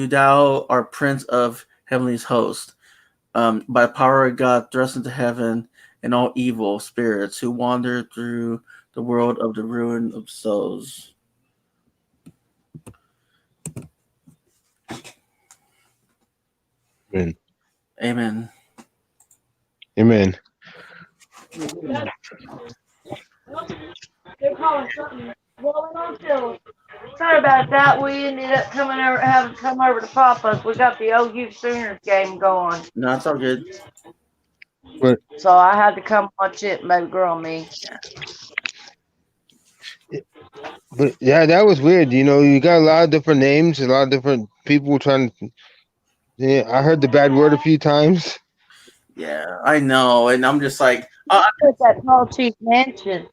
thou, our Prince of Heavenly's host, by power of God, thrust into heaven and all evil spirits who wander through the world of the ruin of souls. Amen. Amen. Amen. They're calling something rolling on field. Sorry about that. We ended up having to come over to Papa's. We got the OU Sooners game going, No, it's all good. But so I had to come watch it. Baby girl, me. but yeah, that was weird. You know, you got a lot of different names, a lot of different people trying to. Yeah, I heard the bad word a few times, Yeah, I know, and I'm just like, At that tall chief mansion.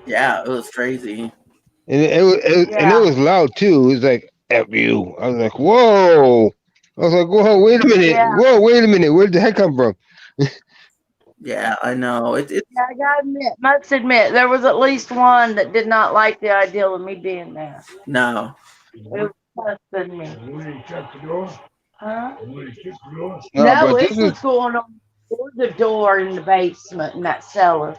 yeah, it was crazy. and it Yeah. was loud too. It was like "F you." I was like, "Whoa!" I was like, "Whoa, wait a minute! Yeah. Whoa, wait a minute! Where did that come from?" Yeah, I know. It Yeah, I gotta admit, must admit, there was at least one that did not like the idea of me being there. no. It was worse than me. Huh? No, No, but it this is was going on through the door in the basement in that cellar.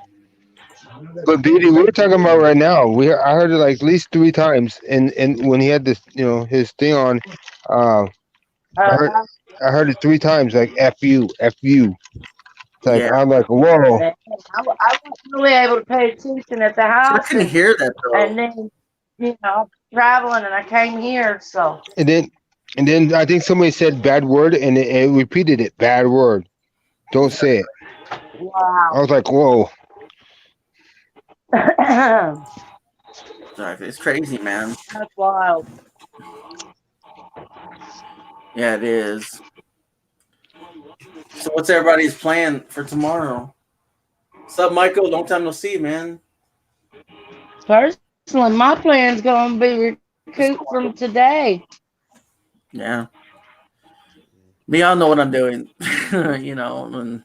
but Beauty. We're talking about right now. I heard it like at least 3 times, and when he had this, you know, his thing on, uh, I Uh, heard I heard it 3 times, like "F you, F you." It's like Yeah. I'm like, "Whoa!" I wasn't really able to pay attention at the See, I house, couldn't hear that and though. then I was traveling and I came here, so And then I think somebody said bad word, and it repeated it. Bad word. Don't say it. I wow. was like, "Whoa!" That's It's crazy, man. wild. Yeah, it is. So what's everybody's plan for tomorrow? What's up, Michael? Long time no see, man. Personally, my plan's gonna be recouped from today. Yeah. Me, I know what I'm doing. You know, and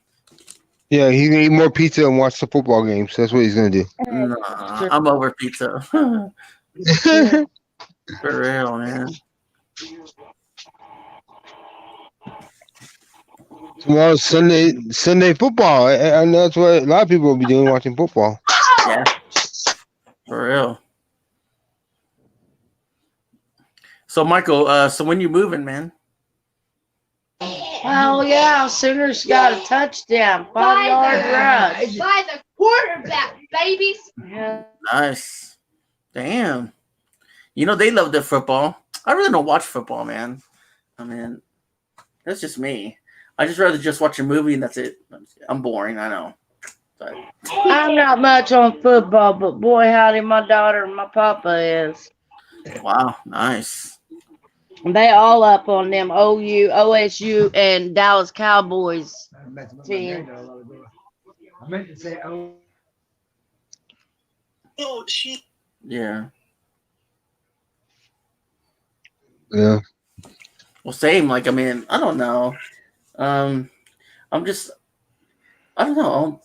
Yeah, he's gonna eat more pizza and watch the football games. That's what he's gonna do. nah, I'm over pizza. For real, man. Tomorrow's Sunday football, and that's what a lot of people will be doing, watching football. Yeah. For real. So Michael, so when you moving, man? Oh yeah, Sooners got a touchdown, 5-yard rush. By the quarterback, babies. Yeah. Nice. Damn. You know they love their football. I really don't watch football, man. I mean, that's just me. I just rather just watch a movie and that's it. I'm boring, I know. But I'm not much on football, but boy howdy, my daughter and my papa is. wow, nice. They all up on them OU, OSU, and Dallas Cowboys team. I meant to say, Oh shit. Yeah. Yeah. Well, same. Like, I mean, I don't know. I'm just, I don't know.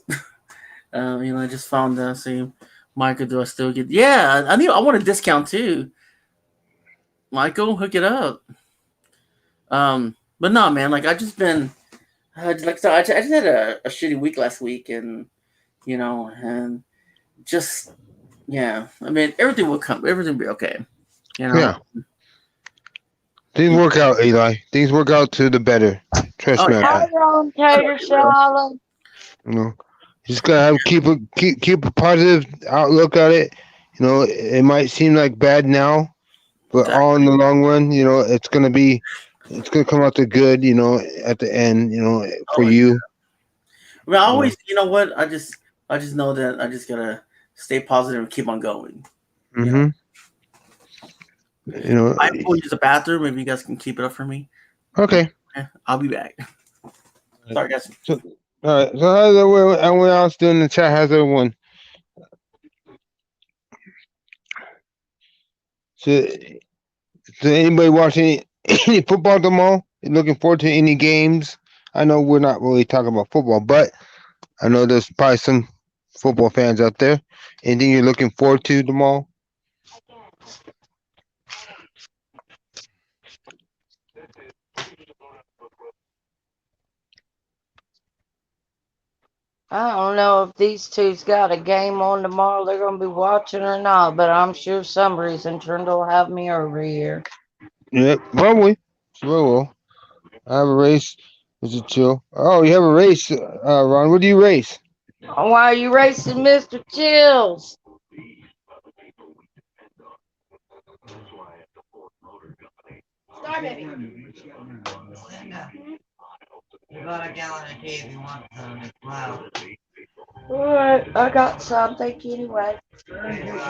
You know, I just found the same. Michael, do I still get? Yeah, I want a discount too. Michael, hook it up. But no, man. Like, I just been, like, so I just had a shitty week last week, and you know, and just, yeah. I mean, everything will come. Everything will be okay. You know. Yeah. Things work out, Eli. Things work out to the better. Trust Oh, me on yeah. that. Hi, Ron Tater Salad. You know, you just gotta keep a positive outlook at it. You know, it might seem like bad now, but all in the long run, you know, it's gonna come out to good. You know, at the end, you know, for Oh, you. I mean, I always, you know what? I just know that I just gotta stay positive and keep on going. Mm-hmm. You know. I will use the bathroom. Maybe you guys can keep it up for me. Okay. Yeah, I'll be back. Sorry, guys. So, all right. So how's everyone else doing in the chat? How's everyone? So, anybody watching any football tomorrow? Looking forward to any games? I know we're not really talking about football, but I know there's probably some football fans out there. Anything you're looking forward to tomorrow? I don't know if these two's got a game on tomorrow they're going to be watching or not, but I'm sure some reason Trindle will have me over here. Yeah, probably. Sure will. I have a race. Is it chill? Oh, you have a race, Ron. What do you race? Why are you racing Mr. Chills? Sorry, baby. You got a gallon of tea if you want some as well. Alright, I got some. Thank you anyway. And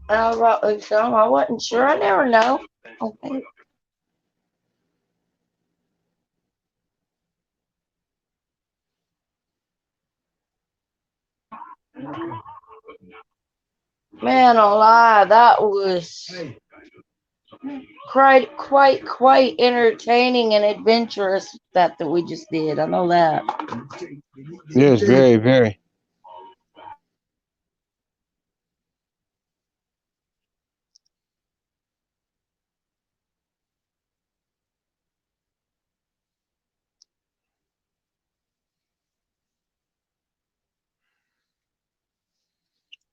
I brought you some. I wasn't sure. I never know. Okay. Man alive, that was quite entertaining and adventurous that we just did. I know that. Yes, very, very.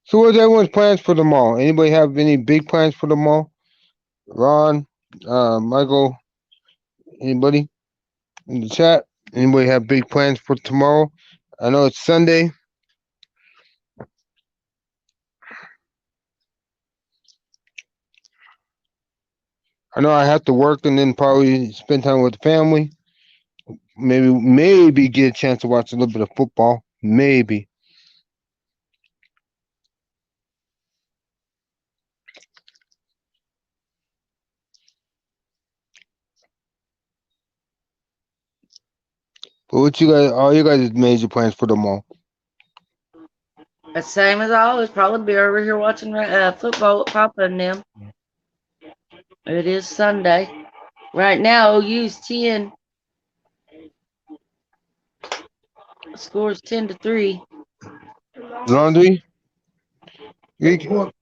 So what's everyone's plans for the mall? Anybody have any big plans for the mall? Ron, Michael, anybody in the chat? Anybody have big plans for tomorrow? I know it's Sunday. I know I have to work and then probably spend time with the family. Maybe get a chance to watch a little bit of football. Maybe. But what you guys, all you guys' major plans for the mall? The same as always. Probably be over here watching football with Papa and them. It is Sunday. Right now, OU's 10. Scores 10-3. Laundry? That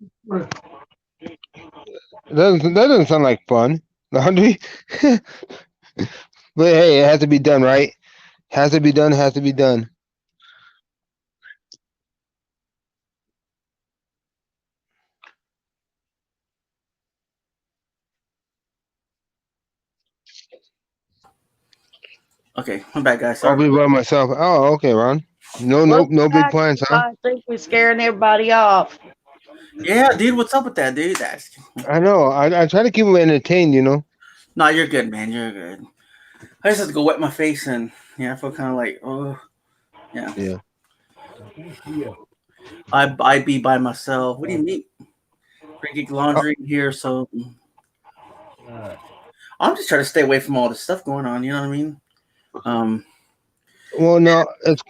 doesn't sound like fun. Laundry? But hey, it has to be done, right? Has to be done, has to be done. Okay, I'm back, guys. I'll Sorry. be by myself. Oh, okay, Ron. No big plans, huh? I think we're scaring everybody off. Yeah, dude, what's up with that, dude? I know. I try to keep them entertained, you know. No, you're good, man. You're good. I just have to go wet my face, and I feel kind of like, oh, yeah. Yeah. I be by myself. What do you mean? Freaking laundry here, so I'm just trying to stay away from all this stuff going on. You know what I mean? Well, no, it's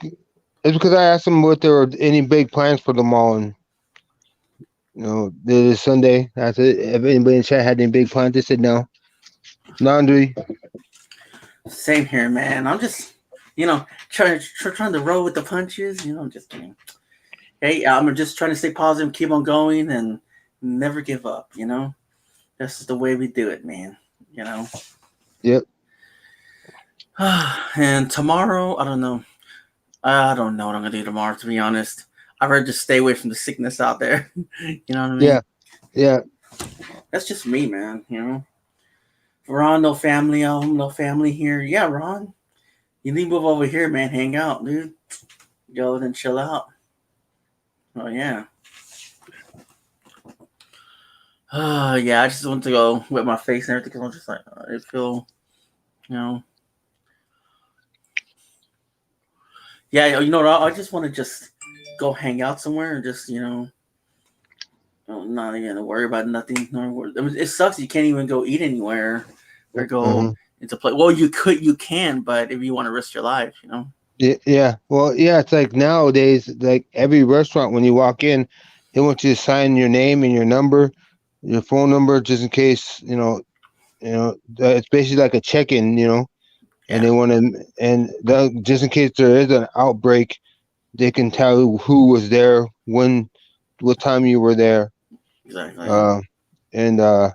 because I asked them what there were any big plans for the mall, and this Sunday. I said, if anybody in the chat had any big plans, they said no. Laundry. Same here, man. I'm just, trying to roll with the punches. I'm just kidding. Hey, I'm just trying to stay positive, keep on going, and never give up. That's just the way we do it, man. Yep. And tomorrow, I don't know. I don't know what I'm gonna do tomorrow. To be honest, I'd rather just stay away from the sickness out there. You know what I mean? Yeah. That's just me, man. Ron, no family home, no family here. Yeah, Ron, you need to move over here, man. Hang out, dude. Go and chill out. Oh yeah. Yeah. I just want to go with my face and everything because I'm just like I feel, Yeah, I just want to just go hang out somewhere and just not even worry about nothing. It sucks. You can't even go eat anywhere or go into play. Well, you can, but if you want to risk your life, Yeah. Well, yeah. It's like nowadays, like every restaurant, when you walk in, they want you to sign your name and your number, your phone number, just in case. It's basically like a check-in. And they want to, just in case there is an outbreak, they can tell who was there, what time you were there. Exactly. And that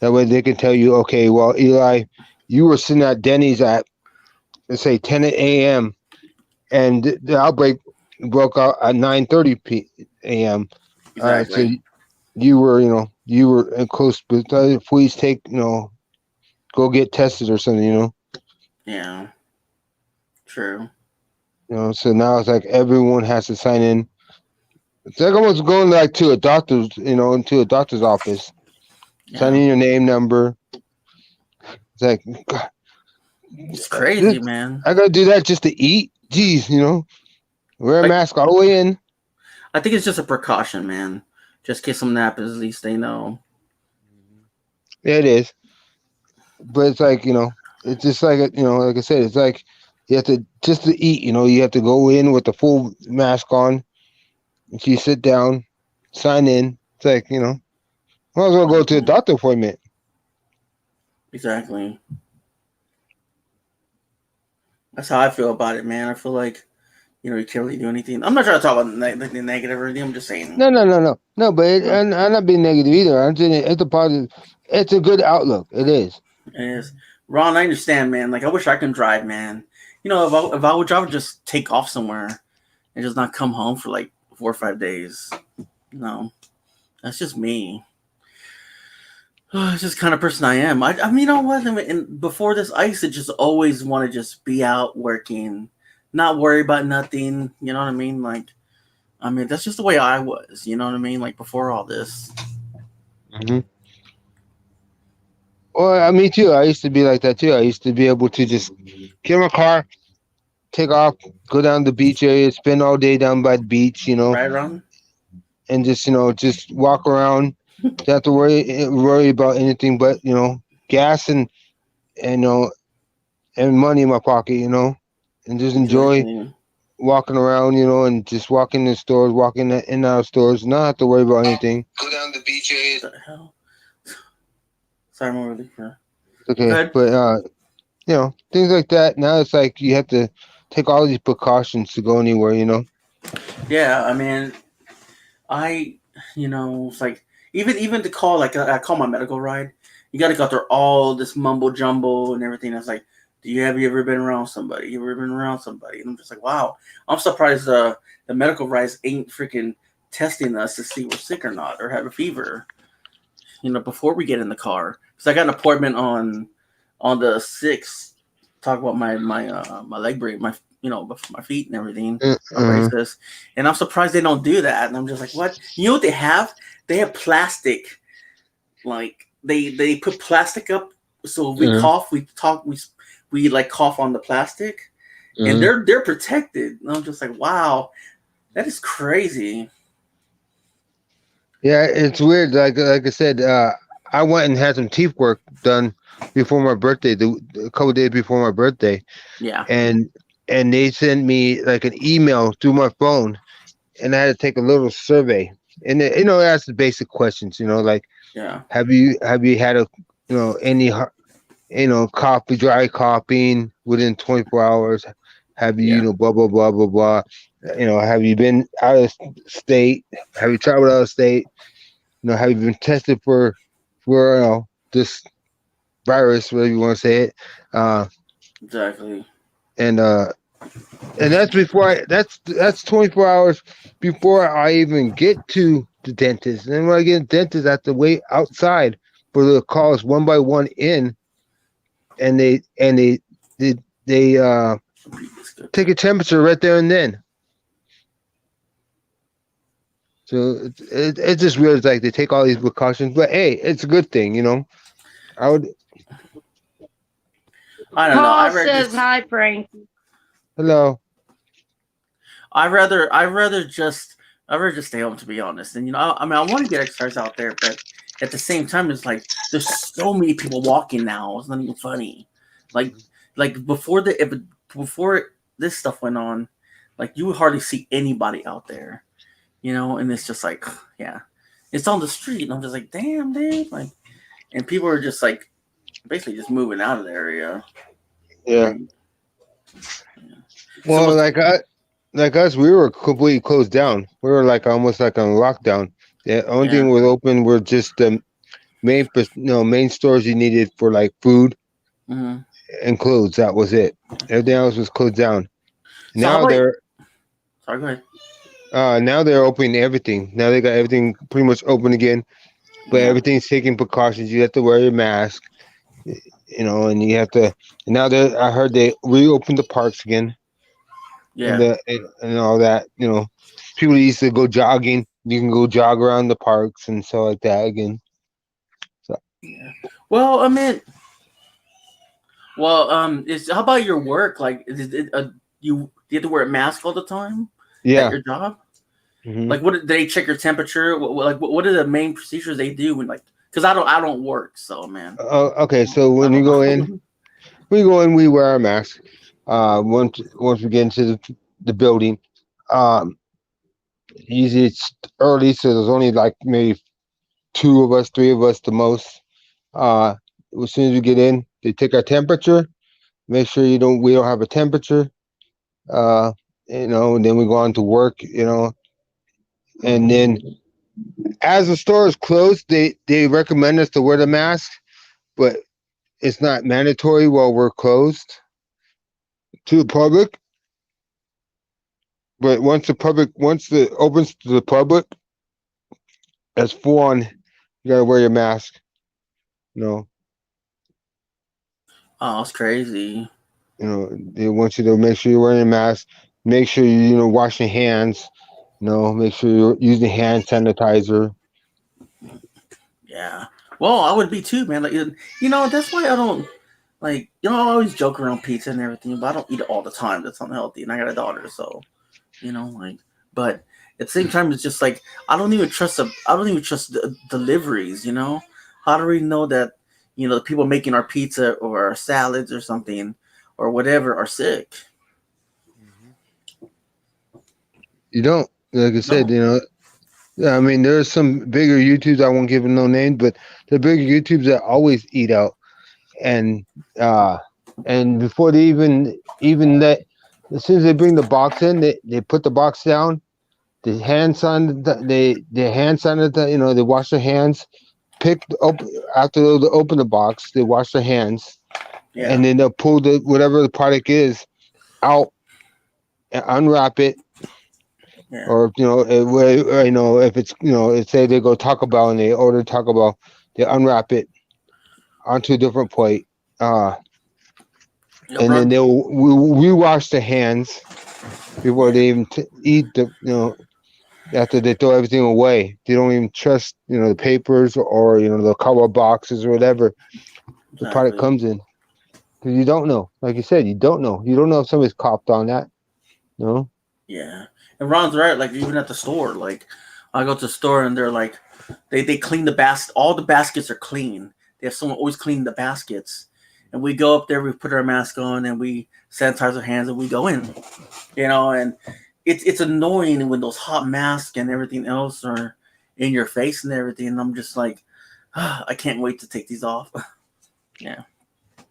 way they can tell you, okay, well, Eli, you were sitting at Denny's at, let's say, 10 a.m. and the outbreak broke out at 9:30 a.m. Exactly. All right, so you were in close, but please take, go get tested or something, Yeah. True. So now it's like everyone has to sign in. It's like almost going like to a doctor's, into a doctor's office, signing your name, number, It's like, God, It's crazy, man. I gotta do that just to eat. Jeez, wear a Like- mask all the way in. I think it's just a precaution, man. Just get some naps, at least they know. Yeah, it is. But it's like, it's just like, like I said, it's like you have to, just to eat, you have to go in with the full mask on. And you sit down, sign in. It's like, might as well go to a doctor appointment. Exactly. That's how I feel about it, man. I feel like, you can't really do anything. I'm not trying to talk about the negative or anything. I'm just saying. No. But I'm not being negative either. I'm saying it's a positive. It's a good outlook. It is. It is. Ron, I understand, man. Like, I wish I could drive, man. If I would drive, I would just take off somewhere and just not come home for like 4 or 5 days. No, that's just me. It's just the kind of person I am. I mean, you know what? And before this, I used to just always want to just be out working, not worry about nothing. You know what I mean? Like, that's just the way I was. You know what I mean? Like, before all this. Mm-hmm. Well, me too. I used to be like that too. I used to be able to just get in my car, take off, go down to the beach area, spend all day down by the beach, Right, Ron? and just just walk around. Don't have to worry about anything but gas and and money in my pocket, and just enjoy Exactly. walking around, and just walking in stores, walking in and out of stores, not have to worry about anything. Go down the beach area. What the hell? Sorry, I'm really for. Okay, Good. but things like that. Now it's like you have to take all these precautions to go anywhere, Yeah, I mean, it's like even to call, like, I call my medical ride. You got to go through all this mumbo jumbo and everything. It's like, have you ever been around somebody? You ever been around somebody? And I'm just like, wow. I'm surprised the medical rides ain't freaking testing us to see we're sick or not or have a fever. Before we get in the car, because I got an appointment on the 6th. Talk about my leg brace, my feet and everything, my braces, and I'm surprised they don't do that. And I'm just like, what? You know what they have? They have plastic, like they put plastic up, so if we cough, we like cough on the plastic, and they're protected. And I'm just like, wow, that is crazy. Yeah, it's weird. Like I said, I went and had some teeth work done before my birthday, a couple days before my birthday. Yeah. And they sent me like an email through my phone, and I had to take a little survey. And it asks the basic questions, like, yeah, have you had a any dry coughing within 24 hours? Have you blah blah blah blah blah? Have you been out of state? Have you traveled out of state? Have you been tested for this virus, whatever you want to say it? Exactly. And that's that's 24 hours before I even get to the dentist. And then when I get to the dentist, I have to wait outside for the calls one by one in, and they take a temperature right there and then. So it's just weird. It's like they take all these precautions, but hey, it's a good thing, I don't know. Paul says hi, Frankie. Hello. I'd rather just stay home, to be honest. And I want to get exercise out there, but at the same time, it's like there's so many people walking now. It's not even funny. Like before this stuff went on, like you would hardly see anybody out there. And it's just like, yeah, it's on the street, and I'm just like, damn, dude, like, and people are just like, basically just moving out of the area. Yeah. Well, so like us, we were completely closed down. We were like almost like on lockdown. The only thing was open were just the main stores you needed for like food and clothes. That was it. Everything else was closed down. So now they're. Sorry, go ahead. Now they're opening everything. Now they got everything pretty much open again, but everything's taking precautions. You have to wear your mask, and you have to. And now I heard they reopened the parks again. Yeah. And all that. People used to go jogging. You can go jog around the parks and stuff like that again. So. Yeah. Well, Well, is how about your work? Like, is it you have to wear a mask all the time at Yeah. your job? Hmm. Like, what do they check your temperature? What are the main procedures they do when like? Because I don't work, so man, Okay, so I when you go in, don't. we wear our mask. Once we get into the building, um, usually it's early, so there's only like maybe two of us, three of us, the most. Uh, as soon as we get in, they take our temperature, make sure we don't have a temperature. Uh, and then we go on to work. And then as the store is closed, they recommend us to wear the mask, but it's not mandatory while we're closed to the public. But once it opens to the public, as full on, you gotta wear your mask. You know, Oh, it's crazy. they want you to make sure you're wearing a mask. Make sure wash your hands. Make sure you're using hand sanitizer. Yeah. Well, I would be too, man. Like, that's why I don't like. I always joke around pizza and everything, but I don't eat it all the time. That's unhealthy, and I got a daughter, so like. But at the same time, it's just like I don't even trust deliveries. How do we know that the people making our pizza or our salads or something or whatever are sick? You don't, like I said, No. I mean, there's some bigger YouTubes. I won't give them no names, but the bigger YouTubes that always eat out, and uh, and before they even let, as soon as they bring the box in, they put the box down. The hand sign, they hand sanitize. They wash their hands. Open after they open the box, they wash their hands, Yeah. and then they'll pull whatever the product is out and unwrap it. Yeah. Or if it's let's say they go Taco Bell and they order Taco Bell, they unwrap it onto a different plate, Yeah, and then bro. they'll wash their hands before Yeah. they even eat after they throw everything away. They don't even trust the papers or the cover boxes or whatever the product Exactly. comes in, because you don't know. Like you said, you don't know if somebody's copped on that. No. Yeah. And Ron's right. Like even at the store, like I go to the store and they're like, they clean the basket. All the baskets are clean. They have someone always clean the baskets. And we go up there, we put our mask on, and we sanitize our hands, and we go in. And it's annoying when those hot masks and everything else are in your face and everything. And I'm just like, I can't wait to take these off. Yeah.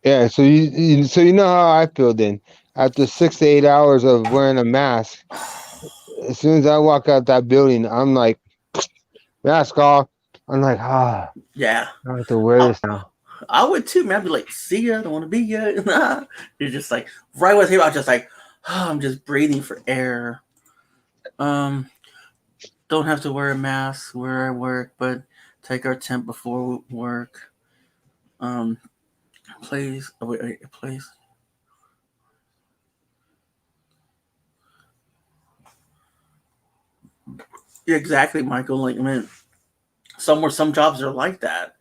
Yeah, so you know how I feel then. After 6 to 8 hours of wearing a mask, as soon as I walk out that building, I'm like, mask off. I'm like, Yeah. I don't have to wear I, this now. I would too, man. I'd be like, see ya, don't want to be ya. You're just like, right with here, I was just like, I'm just breathing for air. Um, don't have to wear a mask where I work, but take our temp before work. Um, please, please. Yeah, exactly, Michael. Like, I mean, some jobs are like that.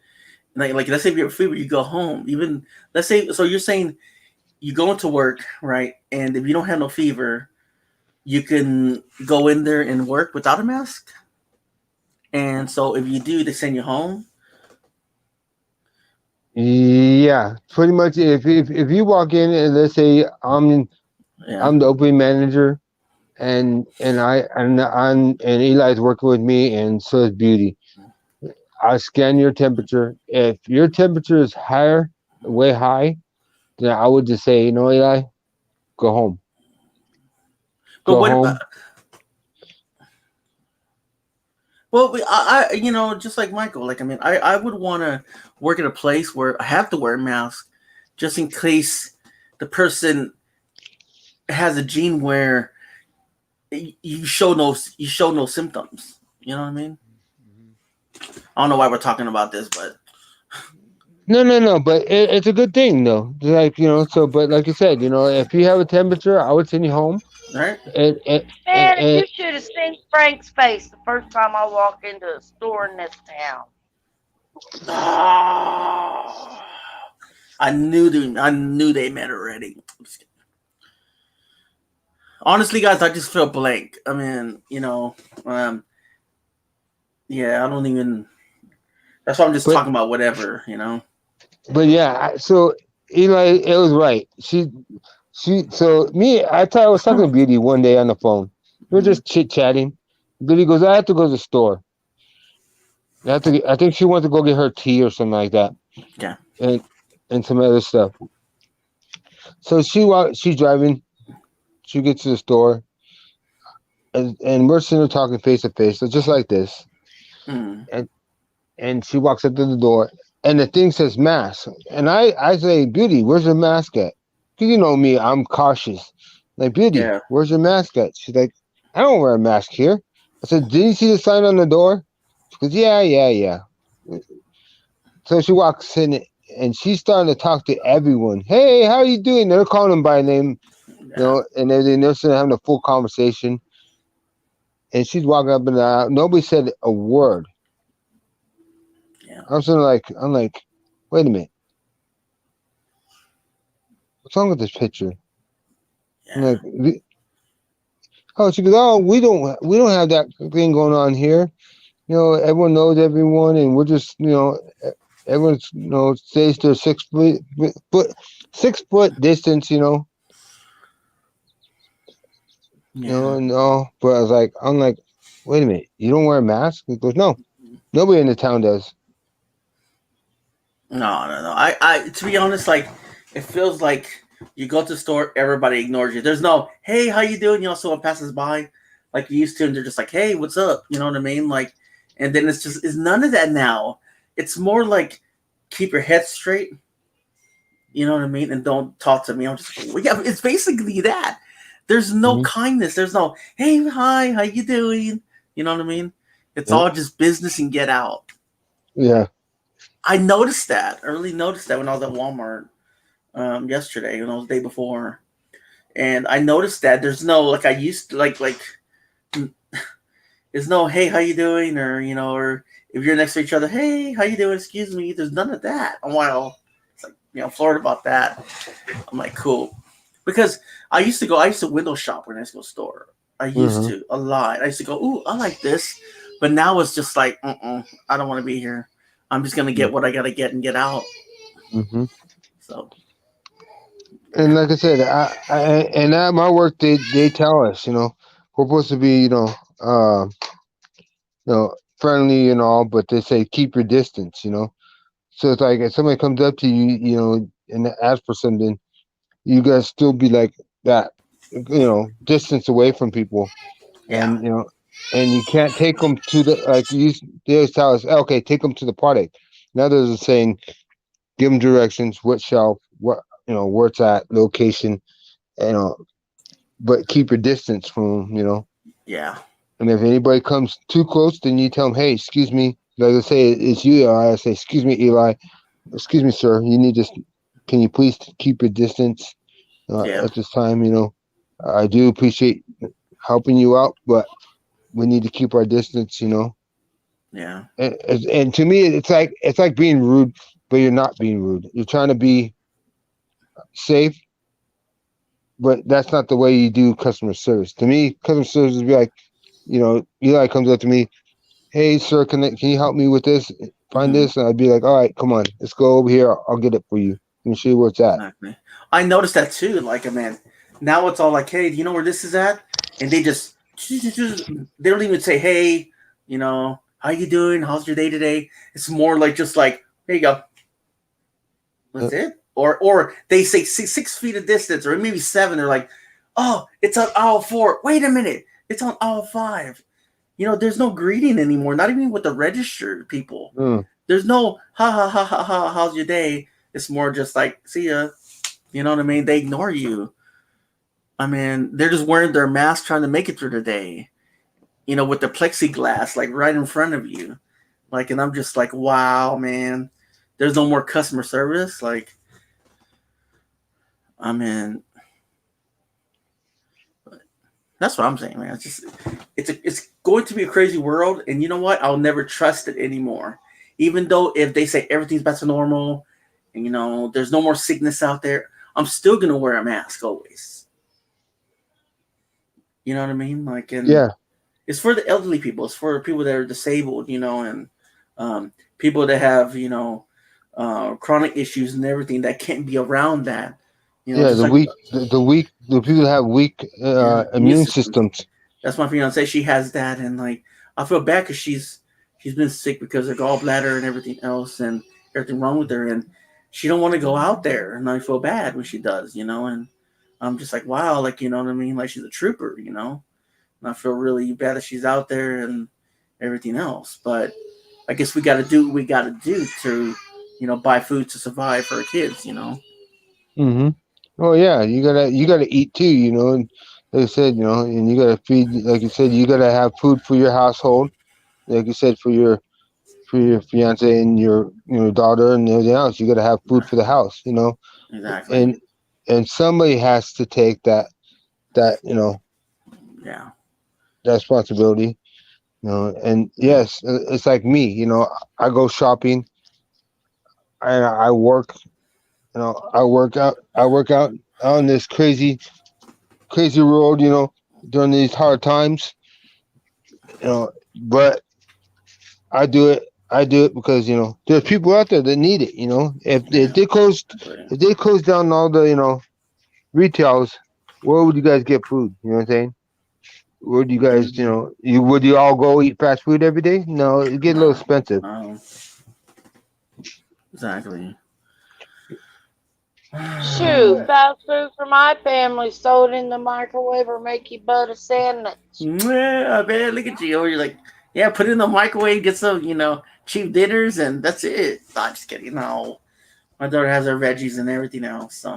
Like let's say if you're free, you go home. Even let's say, so you're saying you go into work, right? And if you don't have no fever, you can go in there and work without a mask. And so if you do, they send you home. Yeah, pretty much. If you walk in and let's say Yeah. I'm the opening manager, and Eli's working with me, and so is Beauty. I scan your temperature. If your temperature is higher, way high, then I would just say, Eli, go home. But Go what? home. Well, just like Michael, like I mean, I would want to work at a place where I have to wear a mask, just in case the person has a gene where you show no symptoms. You know what I mean? I don't know why we're talking about this, but No. But it's a good thing, though. Like so. But like you said, if you have a temperature, I would send you home. right? Man, And you should have seen Frank's face the first time I walked into a store in this town. I I knew they met already. Honestly, guys, I just feel blank. I mean, yeah, I don't even. That's why I'm just talking about whatever, But yeah, so Eli, it was right. So me, I was talking to Beauty one day on the phone. We were just chit chatting. Beauty goes, I have to go to the store. I think she wanted to go get her tea or something like that. Yeah. And some other stuff. So she's driving. She gets to the store, and we're sitting there talking face to face, so just like this. Mm. And she walks up to the door, and the thing says mask. And I say, Beauty, where's your mask at? Because you know me, I'm cautious. Like, Beauty, where's your mask at? She's like, I don't wear a mask here. I said, did you see the sign on the door? She goes, yeah. So she walks in, and she's starting to talk to everyone. Hey, how are you doing? They're calling them by name, and they're having a full conversation. And she's walking up and down. Nobody said a word. Yeah. I'm like, wait a minute. What's wrong with this picture? Yeah. I'm like, she goes, oh, we don't have that thing going on here. Everyone knows everyone, and we're just, everyone's, stays to 6 foot distance, Yeah. and all. But I'm like, wait a minute, you don't wear a mask? He goes, no, nobody in the town does. No. I to be honest, like, it feels like you go to the store, everybody ignores you. There's no, hey, how you doing? Someone passes by, like you used to, and they're just like, hey, what's up? You know what I mean? Like, and then it's none of that now. It's more like, keep your head straight. You know what I mean? And don't talk to me. I'm just, well, yeah, it's basically that. There's no kindness. There's no, hey, hi, how you doing? You know what I mean? It's all just business and get out. Yeah. I noticed that. I really noticed that when I was at Walmart yesterday, when I was the day before. And I noticed that there's no, like I used to, like there's no, hey, how you doing? Or, or if you're next to each other, hey, how you doing? Excuse me. There's none of that. Well, it's like, Florida about that. I'm like, cool. Because I used to window shop when I used to go to the store. I used to a lot. I used to go, ooh, I like this. But now it's just like, I don't want to be here. I'm just going to get what I got to get and get out. Mm-hmm. So. And like I said, and at my work, they tell us, we're supposed to be, friendly and all, but they say keep your distance, So it's like if somebody comes up to you, and asks for something, you gotta still be like that, distance away from people, and and you can't take them to the they always tell us, okay, take them to the product. Now there's saying, give them directions, what shelf, what where it's at, location, but keep your distance from them, Yeah. And if anybody comes too close, then you tell them, hey, excuse me. Like I say, it's you, Eli. I say, excuse me, Eli. Excuse me, sir. Can you please keep your distance at this time? I do appreciate helping you out, but we need to keep our distance, Yeah. And to me, it's like being rude, but you're not being rude. You're trying to be safe, but that's not the way you do customer service. To me, customer service would be like, Eli comes up to me, hey, sir, can you help me with this? Find this? And I'd be like, all right, come on, let's go over here. I'll get it for you. Let me show you where it's at. Exactly. I noticed that too. Like, man, now it's all like, hey, do you know where this is at? And they don't even say, hey, how you doing? How's your day today? It's more like just like, here you go. That's it. Or they say 6 feet of distance, or maybe 7. They're like, oh, it's on aisle 4. Wait a minute, it's on aisle 5. There's no greeting anymore. Not even with the registered people. There's no ha ha ha ha ha. How's your day? It's more just like, see ya. You know what I mean? They ignore you. I mean, they're just wearing their mask, trying to make it through the day. With the plexiglass, like right in front of you. Like, and I'm just like, wow, man. There's no more customer service. Like, I mean, that's what I'm saying, man. It's going to be a crazy world, and you know what? I'll never trust it anymore. Even though if they say everything's back to normal, and there's no more sickness out there, I'm still gonna wear a mask always. You know what I mean? Like, and Yeah. it's for the elderly people. It's for people that are disabled, and people that have chronic issues and everything that can't be around that. Yeah, Just the like weak, the people that have weak immune systems. That's my fiance. She has that, and like I feel bad because she's been sick because of gallbladder and everything else, and everything wrong with her, and she don't want to go out there, and I feel bad when she does, and I'm just like, wow, like what I mean, like she's a trooper, and I feel really bad that she's out there and everything else, but I guess we got to do what we got to do to, buy food to survive for our kids, Mm-hmm. Oh yeah, you gotta eat too, and like I said, and you gotta feed. Like you said, you gotta have food for your household. Like you said, for your fiance and your daughter and everything else, you gotta have food for the house, Exactly. and somebody has to take that Yeah. that responsibility, and yes, it's like me, I go shopping and I work, I work out on this crazy road, during these hard times, but I do it because there's people out there that need it. If they close down all the retails, where would you guys get food? You know what I'm saying? Would you guys would you all go eat fast food every day? No, it get a little expensive. Exactly. Shoot, fast food for my family, throw it in the microwave or make you butter sandwich. Yeah, man, look at you. You're like, yeah, put it in the microwave, get some, cheap dinners, and that's it. No, I'm just kidding. No, my daughter has her veggies and everything else. So,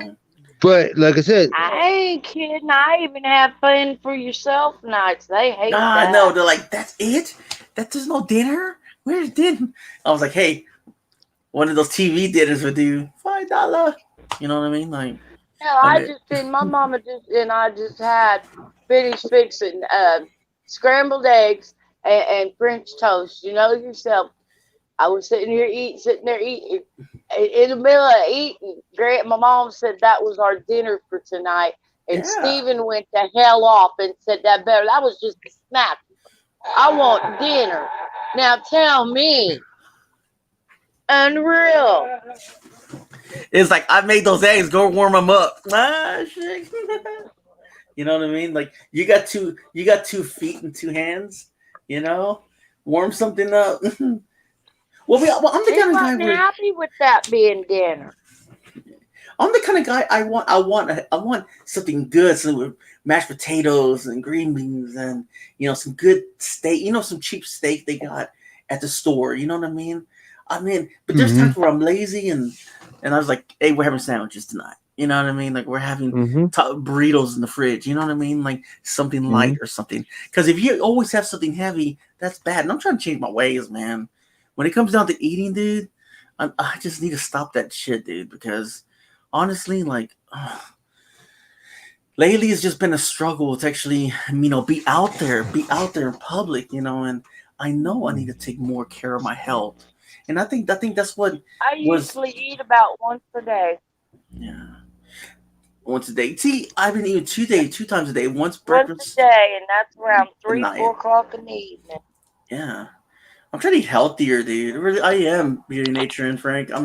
but like I said, I ain't kidding. I even have fun for yourself nights. They hate that. no, they're like, that's it. There's no dinner. Where's dinner? I was like, hey, one of those TV dinners would do $5. You know what I mean? Like, no, I just did. My mama I just had finished fixing scrambled eggs and French toast. You know yourself. I was sitting there eating. In the middle of eating, my mom said that was our dinner for tonight. And Stephen went the hell off and said that was just a snack. I want dinner. Now tell me. Unreal. It's like, I made those eggs, go warm them up. Shit. You know what I mean? Like, you got 2 feet and 2 hands, warm something up. I'm the kind of guy happy with that being dinner. I'm the kind of guy I want something good, something with mashed potatoes and green beans and some good steak, some cheap steak they got at the store. You know what I mean? But there's times where I'm lazy and I was like, hey, we're having sandwiches tonight. You know what I mean? Like, we're having burritos in the fridge. You know what I mean? Like something light or something. Because if you always have something heavy, that's bad. And I'm trying to change my ways, man. When it comes down to eating, dude, I just need to stop that shit, dude. Because honestly, like, lately it's just been a struggle to actually, be out there in public, and I know I need to take more care of my health. And I think that's what I usually eat about once a day. Yeah. Once a day. See, I've been eating 2 times a day. Once breakfast. Once a day, and that's around 3-4 o'clock in the evening. Yeah. I'm trying to eat healthier, dude. Really, I am, Beauty Nature and Frank. I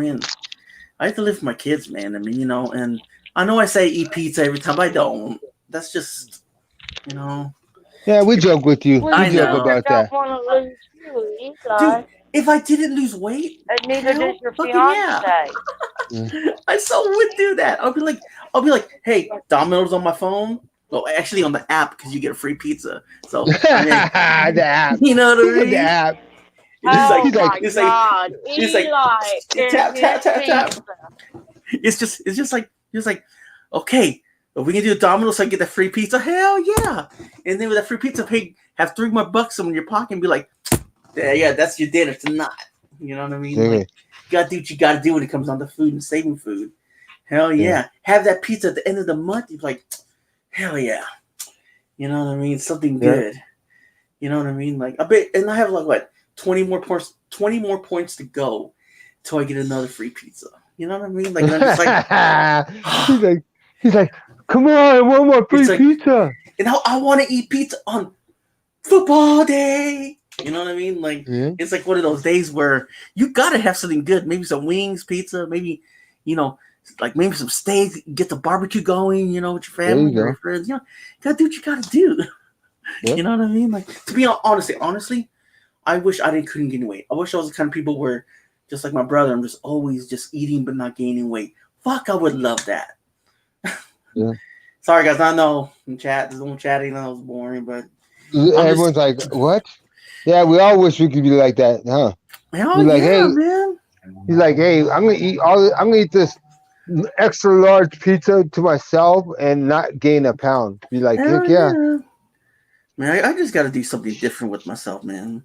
have to live for my kids, man. And I know I say eat pizza every time. I don't. That's just, Yeah, we joke with you. Well, we joke about that. Want to lose you, dude, if I didn't lose weight, and neither does your fiance. Yeah. I so would do that. I'll be like, hey, Domino's on my phone. Well, actually on the app because you get a free pizza. So the app. You know what I mean? The app. It's God. like tap. It's just like, okay, if we can do a Domino's so I can get that free pizza, hell yeah. And then with that free pizza, have $3 more in your pocket and be like, yeah, that's your dinner tonight. You know what I mean? Okay. Like, you gotta do what you gotta do when it comes down to food and saving food. Hell yeah. Have that pizza at the end of the month. You're like, hell yeah. You know what I mean? Something good. You know what I mean? Like, I bet, and I have 20 more points to go till I get another free pizza. You know what I mean? Like, and I'm just like, he's like, come on, one more free like, pizza. And I want to eat pizza on football day. You know what I mean? Like, it's like one of those days where you gotta have something good. Maybe some wings, pizza, maybe, like maybe some steak. Get the barbecue going. With your family, your friends. You gotta do what you gotta do. Yep. You know what I mean? Like, to be honestly, I wish couldn't gain weight. I wish I was the kind of people where, just like my brother, I'm just always just eating but not gaining weight. Fuck, I would love that. Yeah. Sorry, guys. I know in chat, there's no chatting. I know it's boring, but everyone's like, "What?" Yeah, we all wish we could be like that, huh? Hell yeah, hey, man. He's like, "Hey, I'm gonna eat this extra large pizza to myself and not gain a pound." Be like, hell "Heck yeah." Man, I just got to do something different with myself, man.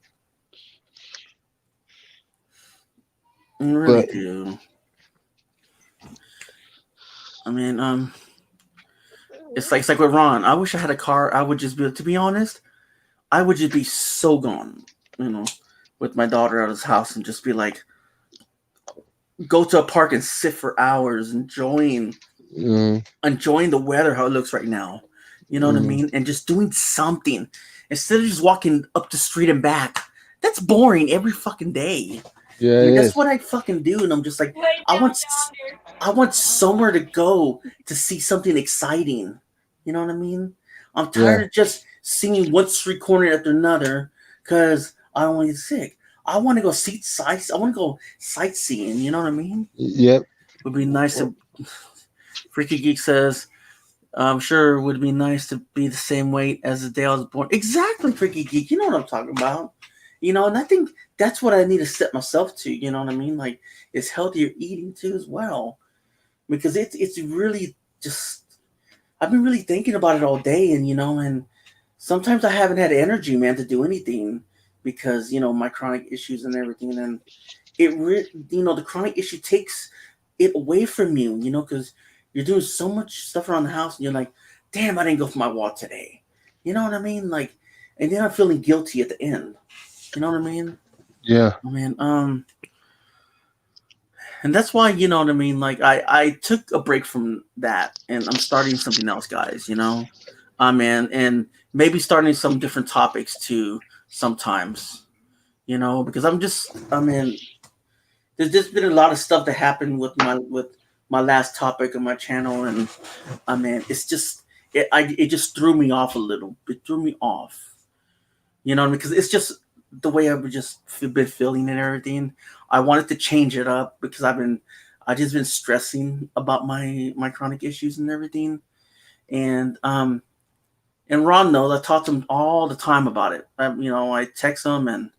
I really do. I mean, it's like with Ron. I wish I had a car. I would just be, to be honest, I would just be so gone, with my daughter out of his house and just be like, go to a park and sit for hours, enjoying the weather, how it looks right now. You know what I mean? And just doing something instead of just walking up the street and back. That's boring every fucking day. Yeah, that's what I fucking do, and I'm just like, I want somewhere to go to see something exciting. You know what I mean? I'm tired of just seeing one street corner after another because I don't want to get sick. I want to go I want to go sightseeing. You know what I mean? Yep. It would be nice to. Freaky Geek says, I'm sure it would be nice to be the same weight as the day I was born. Exactly, Freaky Geek. You know what I'm talking about. And I think that's what I need to set myself to. You know what I mean? Like, it's healthier eating too as well. Because it's really just, I've been really thinking about it all day, and sometimes I haven't had energy, man, to do anything because my chronic issues and everything, and the chronic issue takes it away from you, because you're doing so much stuff around the house, and you're like, damn, I didn't go for my walk today. You know what I mean? Like, and then I'm feeling guilty at the end. You know what I mean? Yeah. I mean, and that's why, you know what I mean? Like, I took a break from that, and I'm starting something else, guys, and maybe starting some different topics too sometimes, because there's just been a lot of stuff that happened with my last topic of my channel, and it's just, it just threw me off a little. It threw me off, because it's just the way I've just been feeling and everything. I wanted to change it up because I just been stressing about my chronic issues and everything. And Ron knows I talk to him all the time about it. I text him and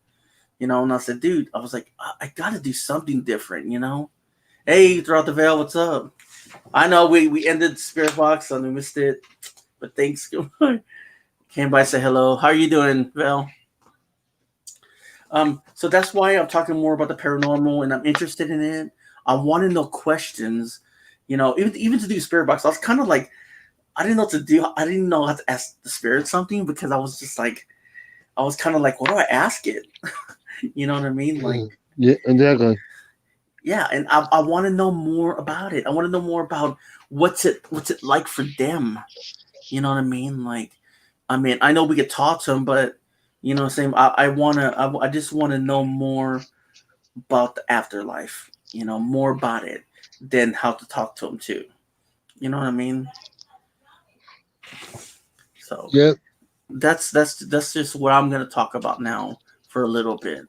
I said, dude, I was like, I got to do something different, Hey, throughout the veil, what's up? I know we ended Spirit Box and we missed it, but thanks. Came by, say hello. How are you doing, Val? So that's why I'm talking more about the paranormal, and I'm interested in it. I want to know questions, even to do Spirit Box. I was kind of like, I didn't know what to do. I didn't know how to ask the spirit something because I was just like, I was kind of like, what do I ask it? You know what I mean? Like, yeah, exactly. Yeah, and I want to know more about it. I want to know more about what's it like for them. You know what I mean? Like, I know we could talk to them, but same. I just want to know more about the afterlife. More about it than how to talk to them too. You know what I mean? So yeah, that's just what I'm gonna talk about now for a little bit.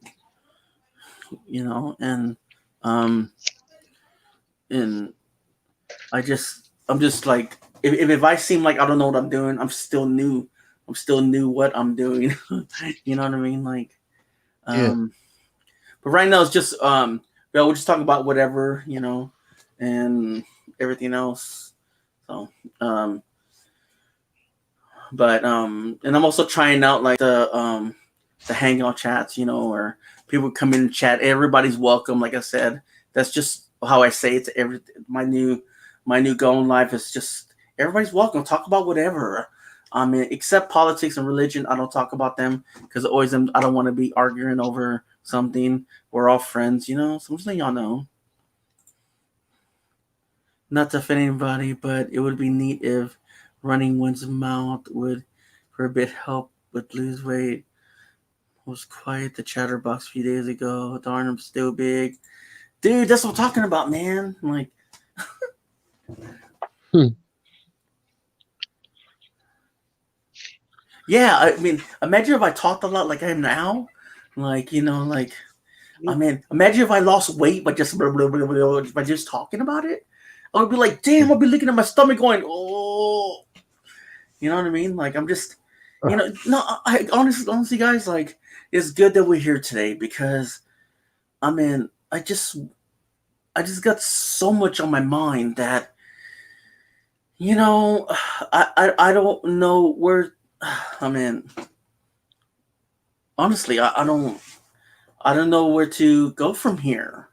And and I'm just like, if I seem like I don't know what I'm doing, I'm still new. I'm still new what I'm doing. You know what I mean? Like, but right now it's just we're just talking about whatever, and everything else. So but and I'm also trying out like the hangout chats, or people come in and chat. Everybody's welcome. Like I said, that's just how I say it to every my new goal in life is just everybody's welcome. Talk about whatever. Except politics and religion, I don't talk about them because always I don't want to be arguing over something. We're all friends, Something y'all know. not to offend anybody, but it would be neat if running one's mouth would for a bit help with lose weight. Was quiet the chatterbox a few days ago. Darn, I'm still big. Dude, that's what I'm talking about, man. Like, Hmm. yeah, I mean, imagine if I talked a lot like I am now. Like, like, I mean, imagine if I lost weight by just by just talking about it. I would be like, damn, I'll be looking at my stomach going, oh, you know what I mean? Like, I'm just, no, I honestly, guys, like, it's good that we're here today because, I mean, I just got so much on my mind that, you know, I don't know where, I mean, honestly, I don't know where to go from here.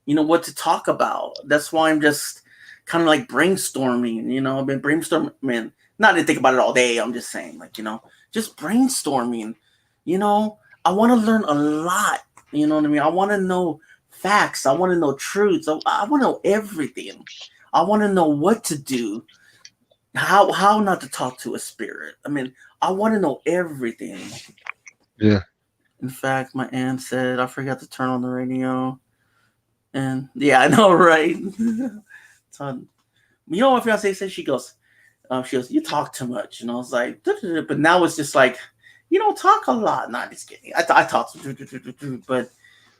What to talk about. That's why I'm just kind of like brainstorming. I've been brainstorming. Not to think about it all day. I'm just saying, like, just brainstorming. I want to learn a lot. You know what I mean? I want to know facts. I want to know truths. I want to know everything. I want to know what to do. How not to talk to a spirit. I mean, I want to know everything. Yeah. In fact, my aunt said I forgot to turn on the radio. And yeah, I know, right? So, my fiance said she goes, you talk too much, and I was like, "Duh-duh-duh," but now it's just like, you don't talk a lot. Not just kidding. I talk, but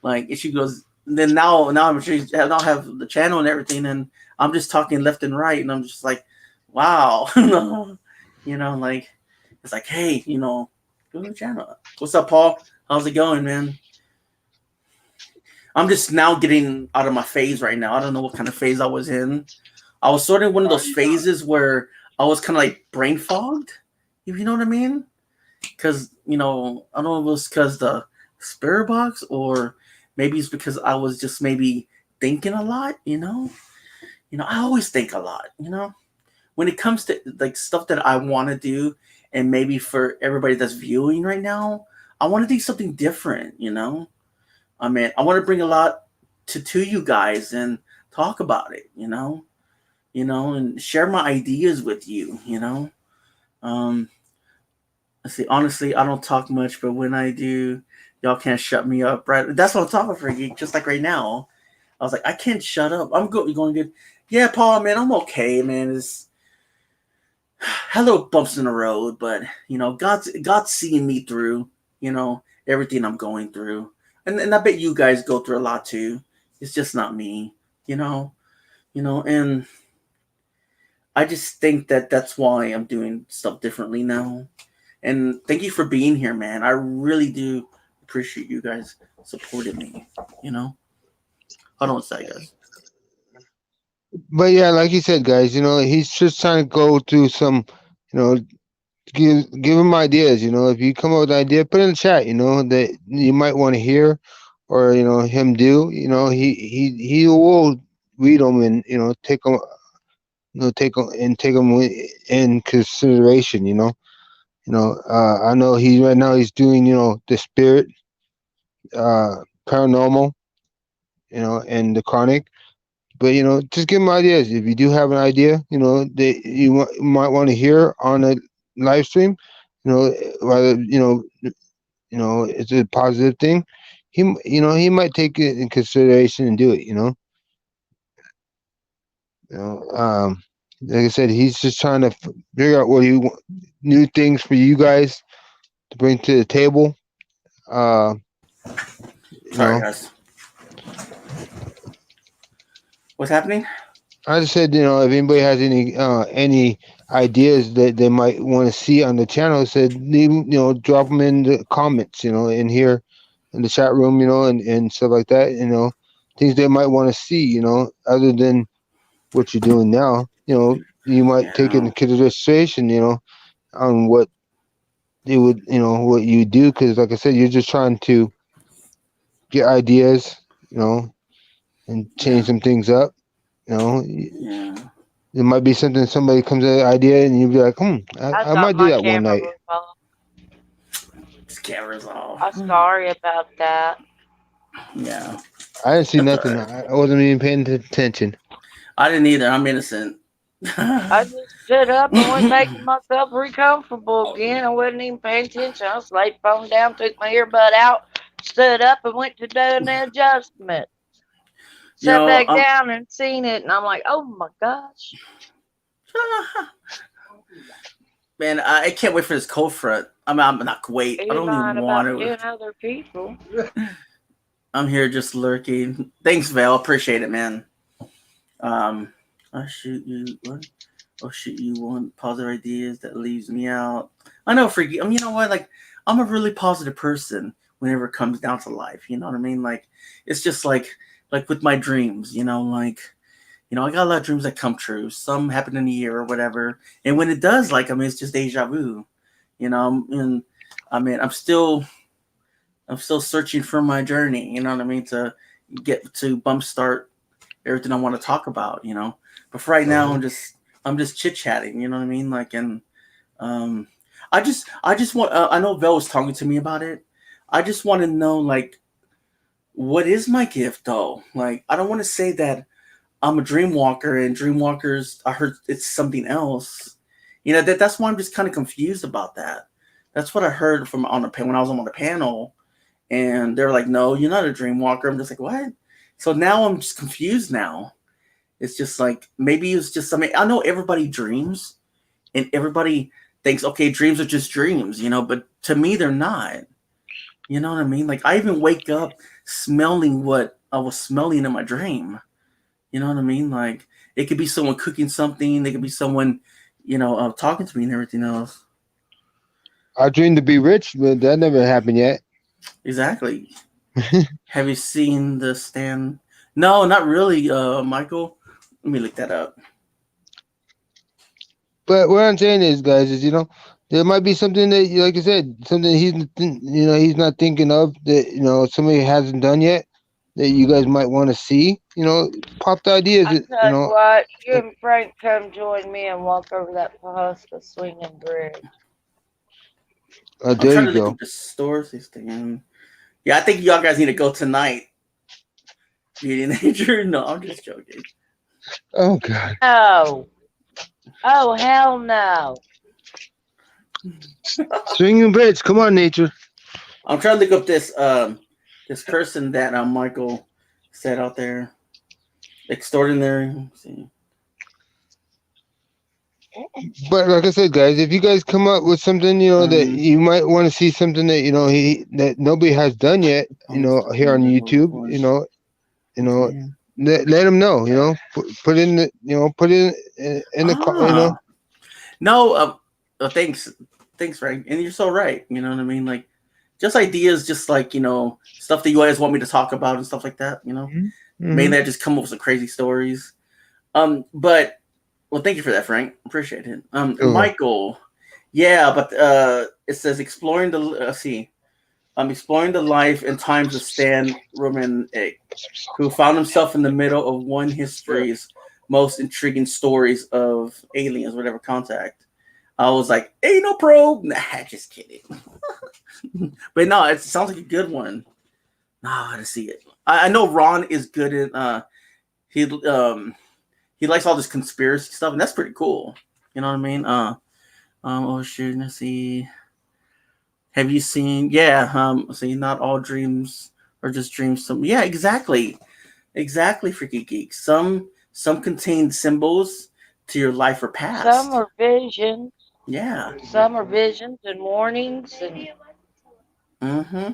like, if she goes, then now I'm sure I now have the channel and everything, and I'm just talking left and right, and I'm just like, wow, like it's like, hey, go to the channel. What's up, Paul? How's it going, man? I'm just now getting out of my phase right now. I don't know what kind of phase I was in. I was sort of one of those phases where I was kind of like brain fogged, if you know what I mean. Because, I don't know if it was because the spirit box or maybe it's because I was just maybe thinking a lot. I always think a lot. When it comes to like stuff that I want to do, and maybe for everybody that's viewing right now, I want to do something different. I mean, I want to bring a lot to you guys and talk about it, and share my ideas with you. Um, let's see. Honestly, I don't talk much, but when I do, y'all can't shut me up, right? That's what I'm talking for, you. Just like right now, I was like, I can't shut up. I'm going good. Yeah, Paul, man, I'm okay, man. It's hello bumps in the road, but God's seeing me through. Everything I'm going through, and I bet you guys go through a lot too. It's just not me, you know. And I just think that that's why I'm doing stuff differently now. And thank you for being here, man. I really do appreciate you guys supporting me. Hold on a second, guys. But yeah, like you said, guys, he's just trying to go through some, you know, give him ideas. If you come up with an idea, put it in the chat. That you might want to hear, or him do. He will read them and take them, take them in consideration. I know he right now he's doing the spirit, paranormal, and the chronic. But just give them ideas. If you do have an idea, that might want to hear on a live stream, whether it's a positive thing. He might take it in consideration and do it. Like I said, he's just trying to figure out what new things for you guys to bring to the table. Sorry, guys. What's happening? I just said, if anybody has any ideas that they might want to see on the channel, said drop them in the comments, in here in the chat room, and stuff like that, things they might want to see, other than what you're doing now, you might take it into consideration, on what they would, what you do, because like I said, you're just trying to get ideas, and change some things up, Yeah. It might be something somebody comes with an idea and you'll be like, I might do that one night. This camera's off. I'm sorry about that. Yeah. I didn't see That's nothing. all right. I wasn't even paying attention. I didn't either. I'm innocent. I just stood up and went making myself comfortable again. I wasn't even paying attention. I just laid the phone down, took my earbud out, stood up, and went to do an adjustment. You Sat know, back down and seen it, and I'm like, oh my gosh. man, I can't wait for this cold front. I'm not wait. I You're don't lying even want about to. 10 other people. I'm here just lurking. Thanks, Val. Appreciate it, man. I shoot you one. I'll shoot you one positive ideas that leaves me out. I know, freaky. You know what? Like, I'm a really positive person whenever it comes down to life. You know what I mean? Like, it's just like with my dreams. You know, like, I got a lot of dreams that come true. Some happen in a year or whatever, and when it does, like, it's just deja vu. You know, and I'm still searching for my journey. You know what I mean? To get to bump start everything I want to talk about. You know, but for right now, I'm just chit chatting. You know what I mean? Like, and I just want. I know Vel was talking to me about it. I just want to know, like, what is my gift though? Like, I don't want to say that I'm a dream walker and dream walkers, I heard it's something else. You know, that's why I'm just kind of confused about that. That's what I heard from when I was on the panel, and they're like, "No, you're not a dream walker." I'm just like, "What?" So now I'm just confused. Now it's just like maybe it's just something. I know everybody dreams, and everybody thinks, okay, dreams are just dreams, you know. But to me, they're not. You know what I mean? Like I even wake up smelling what I was smelling in my dream. You know what I mean? Like it could be someone cooking something. It could be someone, talking to me and everything else. I dreamed to be rich, but that never happened yet. Exactly. Have you seen the stand? No, not really, Michael. Let me look that up. But what I'm saying is, guys, is there might be something that, like I said, something he's not thinking of that somebody hasn't done yet that you guys might want to see. Pop the ideas. I tell you what, you and Frank come join me and walk over that Pahuska swinging bridge. I'm there trying you to go. look at the stores. Yeah, I think y'all guys need to go tonight. Beauty and Nature. No, I'm just joking. Oh God. No. Oh hell no. Swinging bridge. Come on, Nature. I'm trying to look up this person that Michael said out there. Extraordinary. Let's see. But like I said, guys, if you guys come up with something, that you might want to see something that that nobody has done yet, here on YouTube, let them know, put in the No, thanks, Frank, and you're so right. You know what I mean? Like, just ideas, just like stuff that you always want me to talk about and stuff like that. Mainly I just come up with some crazy stories. But well, thank you for that, Frank. Appreciate it. Michael, yeah, but it says exploring the exploring the life and times of Stan Romanek, who found himself in the middle of one history's most intriguing stories of aliens, whatever contact. I was like, "Hey, no probe." Nah, just kidding. But no, it sounds like a good one. Nah, to see it. I know Ron is good at. He likes all this conspiracy stuff, and that's pretty cool. You know what I mean? Oh shoot, let's see. Have you seen? Yeah. See, not all dreams are just dreams. Yeah, exactly. Freaky geek. Some contain symbols to your life or past. Some are visions. Yeah. Some are visions and warnings and. Mm-hmm.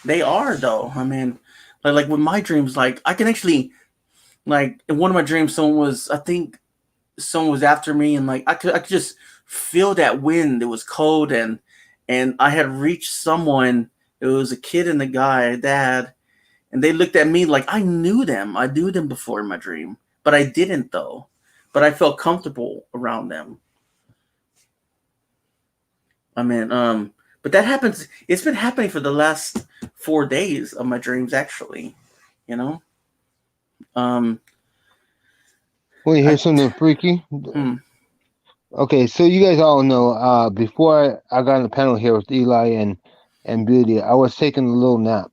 They are though. I mean, like with my dreams, like I can actually, like in one of my dreams, someone was after me, and like I could just feel that wind. It was cold, and I had reached someone. It was a kid and a guy, dad, and they looked at me like I knew them. I knew them before in my dream, but I didn't though. But I felt comfortable around them. I mean, but that happens. It's been happening for the last 4 days of my dreams, actually. Want to hear something freaky? Okay, so you guys all know, before I got on the panel here with Eli and Beauty, I was taking a little nap.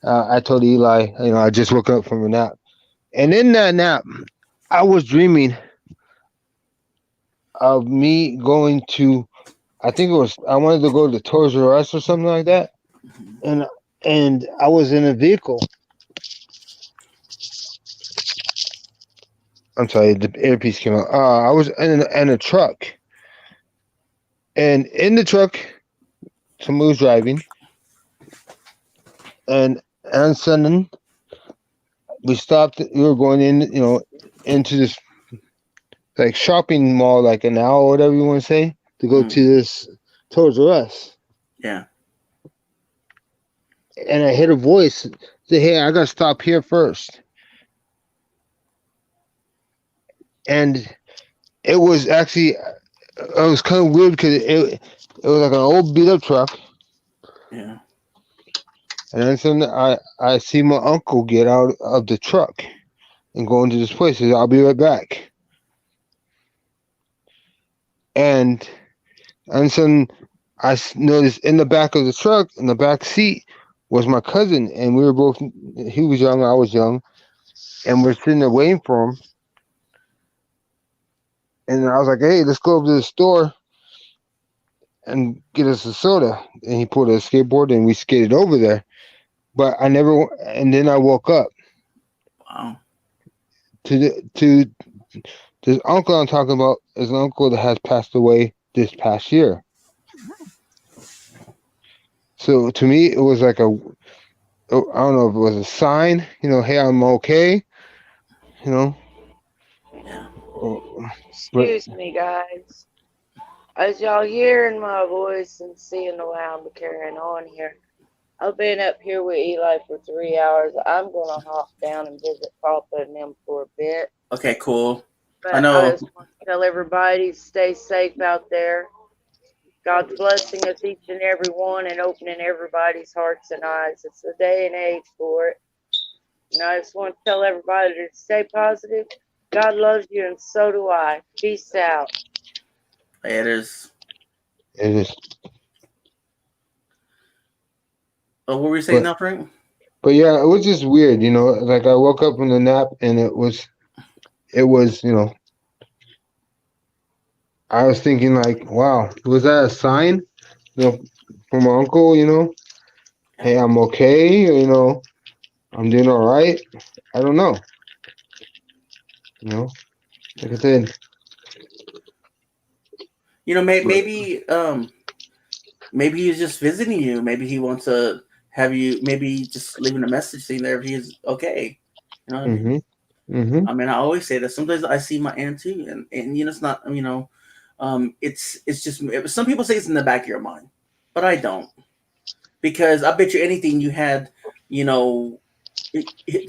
I told Eli, I just woke up from a nap, And in that nap, I was dreaming of me going to, I think it was, I wanted to go to Toys R Us or something like that. And I was in a vehicle. I'm sorry, the earpiece came out. I was in a truck. And in the truck, somebody was driving. And sudden, we stopped. We were going in, into this like shopping mall, like an hour, or whatever you want to say, to go to this Toys R Us. Yeah. And I heard a voice say, "Hey, I gotta stop here first." And it was actually, it was kind of weird because it was like an old beat up truck. Yeah. And then suddenly I see my uncle get out of the truck and go into this place. He said, "I'll be right back." And sudden I noticed in the back of the truck, in the back seat, was my cousin, and we were both. He was young, I was young, and we're sitting there waiting for him. And I was like, "Hey, let's go over to the store and get us a soda." And he pulled a skateboard, and we skated over there. But I never. And then I woke up. Wow. To this uncle I'm talking about is an uncle that has passed away this past year. So to me, it was like I don't know if it was a sign, hey, I'm okay, Yeah. Excuse me, guys. As y'all hearing my voice and seeing the way I'm carrying on here, I've been up here with Eli for 3 hours. I'm gonna hop down and visit Papa and them for a bit. Okay, cool. But I know. I just want to tell everybody, stay safe out there. God's blessing us each and every one and opening everybody's hearts and eyes. It's the day and age for it. And I just want to tell everybody to stay positive. God loves you, and so do I. Peace out. It is. It is. What were we saying now, Frank? But yeah, it was just weird, like I woke up from the nap and it was, I was thinking like, wow, was that a sign, from my uncle, hey, I'm okay, I'm doing all right. I don't know, like I said. Maybe he's just visiting you. Maybe he wants to have you. Maybe just leaving a message saying that he's okay. You know what I mean? I mean, I always say that. Sometimes I see my aunt too, and it's not. It's just. Some people say it's in the back of your mind, but I don't, because I bet you anything you had, the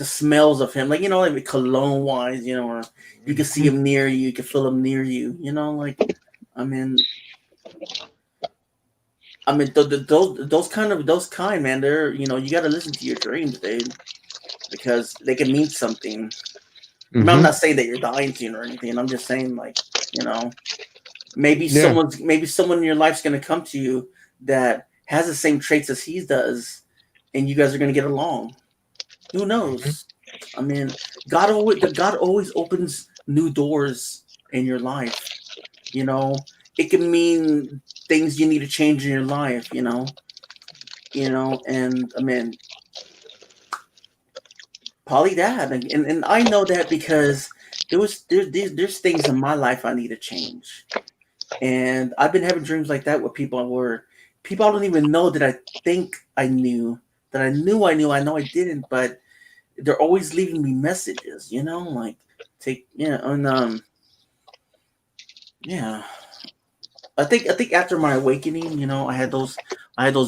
smells of him, like cologne wise, or you can see him near you can feel him near you, like, I mean, those kind, man, they're, you got to listen to your dreams, dude, because they can mean something. I mean, I'm not saying that you're dying soon or anything. I'm just saying, like, maybe someone in your life's gonna come to you that has the same traits as he does, and you guys are gonna get along. Who knows? I mean, God always opens new doors in your life. It can mean things you need to change in your life. And I mean, probably that, and I know that because there's things in my life I need to change, and I've been having dreams like that with people where people I don't even know that I think I knew that I knew I know I didn't, but they're always leaving me messages, like and yeah. I think after my awakening, I had those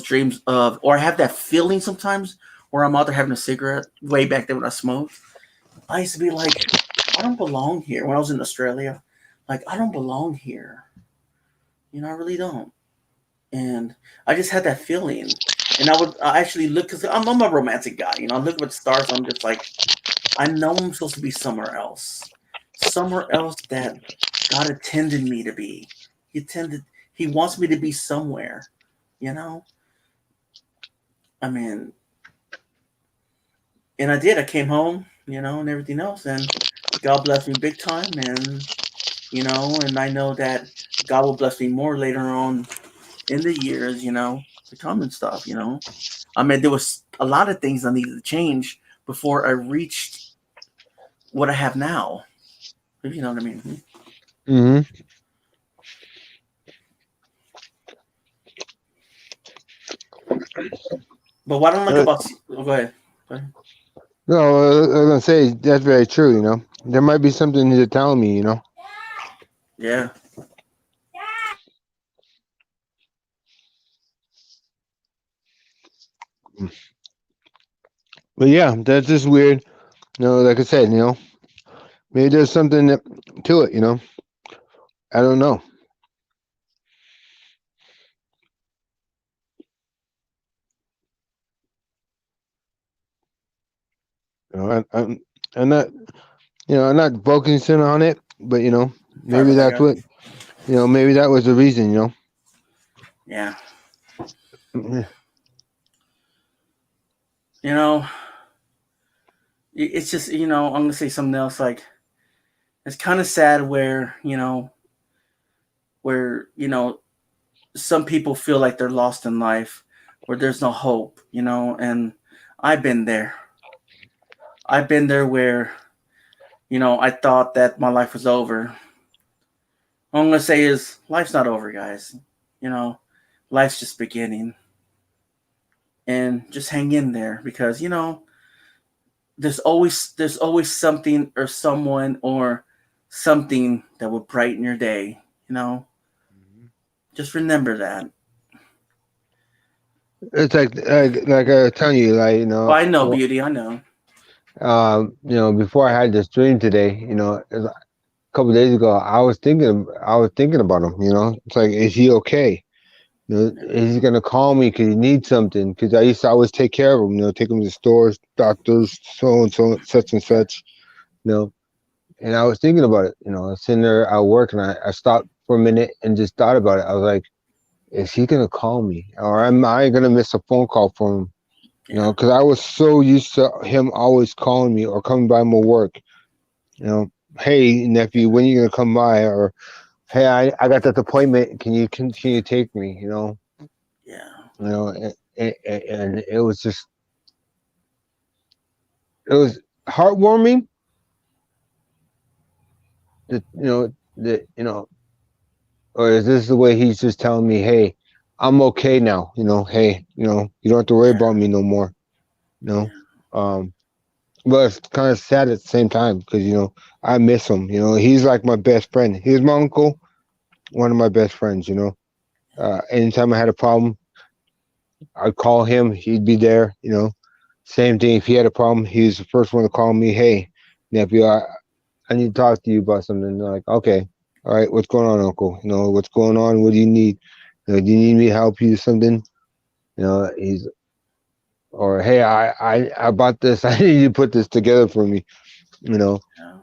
dreams or I have that feeling sometimes where I'm out there having a cigarette way back then when I smoked. I used to be like, I don't belong here when I was in Australia. Like, I don't belong here. I really don't. And I just had that feeling. And I actually look, because I'm a romantic guy. I look at the stars, and I'm just like, I know I'm supposed to be somewhere else. Somewhere else that God intended me to be. He wants me to be somewhere. I mean, and I did. I came home, and everything else. And God blessed me big time, and and I know that God will bless me more later on in the years, to come and stuff. I mean, there was a lot of things I needed to change before I reached what I have now. If you know what I mean. Mm-hmm. But what I don't like about go ahead. No, I was gonna say that's very true. There might be something you're telling me. Yeah. But yeah, that's just weird. Like I said, maybe there's something to it. I don't know. I'm not, I'm not focusing on it, but Sorry maybe about that, that's guys. what, maybe that was the reason. Yeah. Mhm. It's just I'm gonna say something else. Like, it's kind of sad where some people feel like they're lost in life, where there's no hope. And I've been there. I've been there where I thought that my life was over. All I'm gonna say is life's not over, guys. Life's just beginning, and just hang in there because there's always something or someone or something that will brighten your day. Just remember that. It's like I was telling you, like Well, I know, beauty. I know. before I had this dream today, it was a couple of days ago, I was thinking about him. It's like, is he okay? Is he gonna call me because he needs something? Because I used to always take care of him. Take him to stores, doctors, so and so, such and such. You know, and I was thinking about it. I was sitting there at work, and I stopped for a minute and just thought about it. I was like, is he gonna call me, or am I gonna miss a phone call from him? Yeah. Because I was so used to him always calling me or coming by my work. Hey nephew, when are you gonna come by? Or hey, I got that appointment. Can you take me? Yeah. And it was just, it was heartwarming. That or is this the way he's just telling me, hey, I'm okay now. Hey, you don't have to worry Yeah. about me no more. You know, Yeah. um, but it's kind of sad at the same time because I miss him. He's like my best friend. He's my uncle, one of my best friends. Anytime I had a problem, I'd call him. He'd be there. Same thing. If he had a problem, he was the first one to call me. Hey, nephew, I need to talk to you about something. They're like, okay, all right, what's going on, uncle? What's going on? What do you need? Do you need me to help you with something? He's, or hey, I bought this. I need you to put this together for me. You know, Yeah.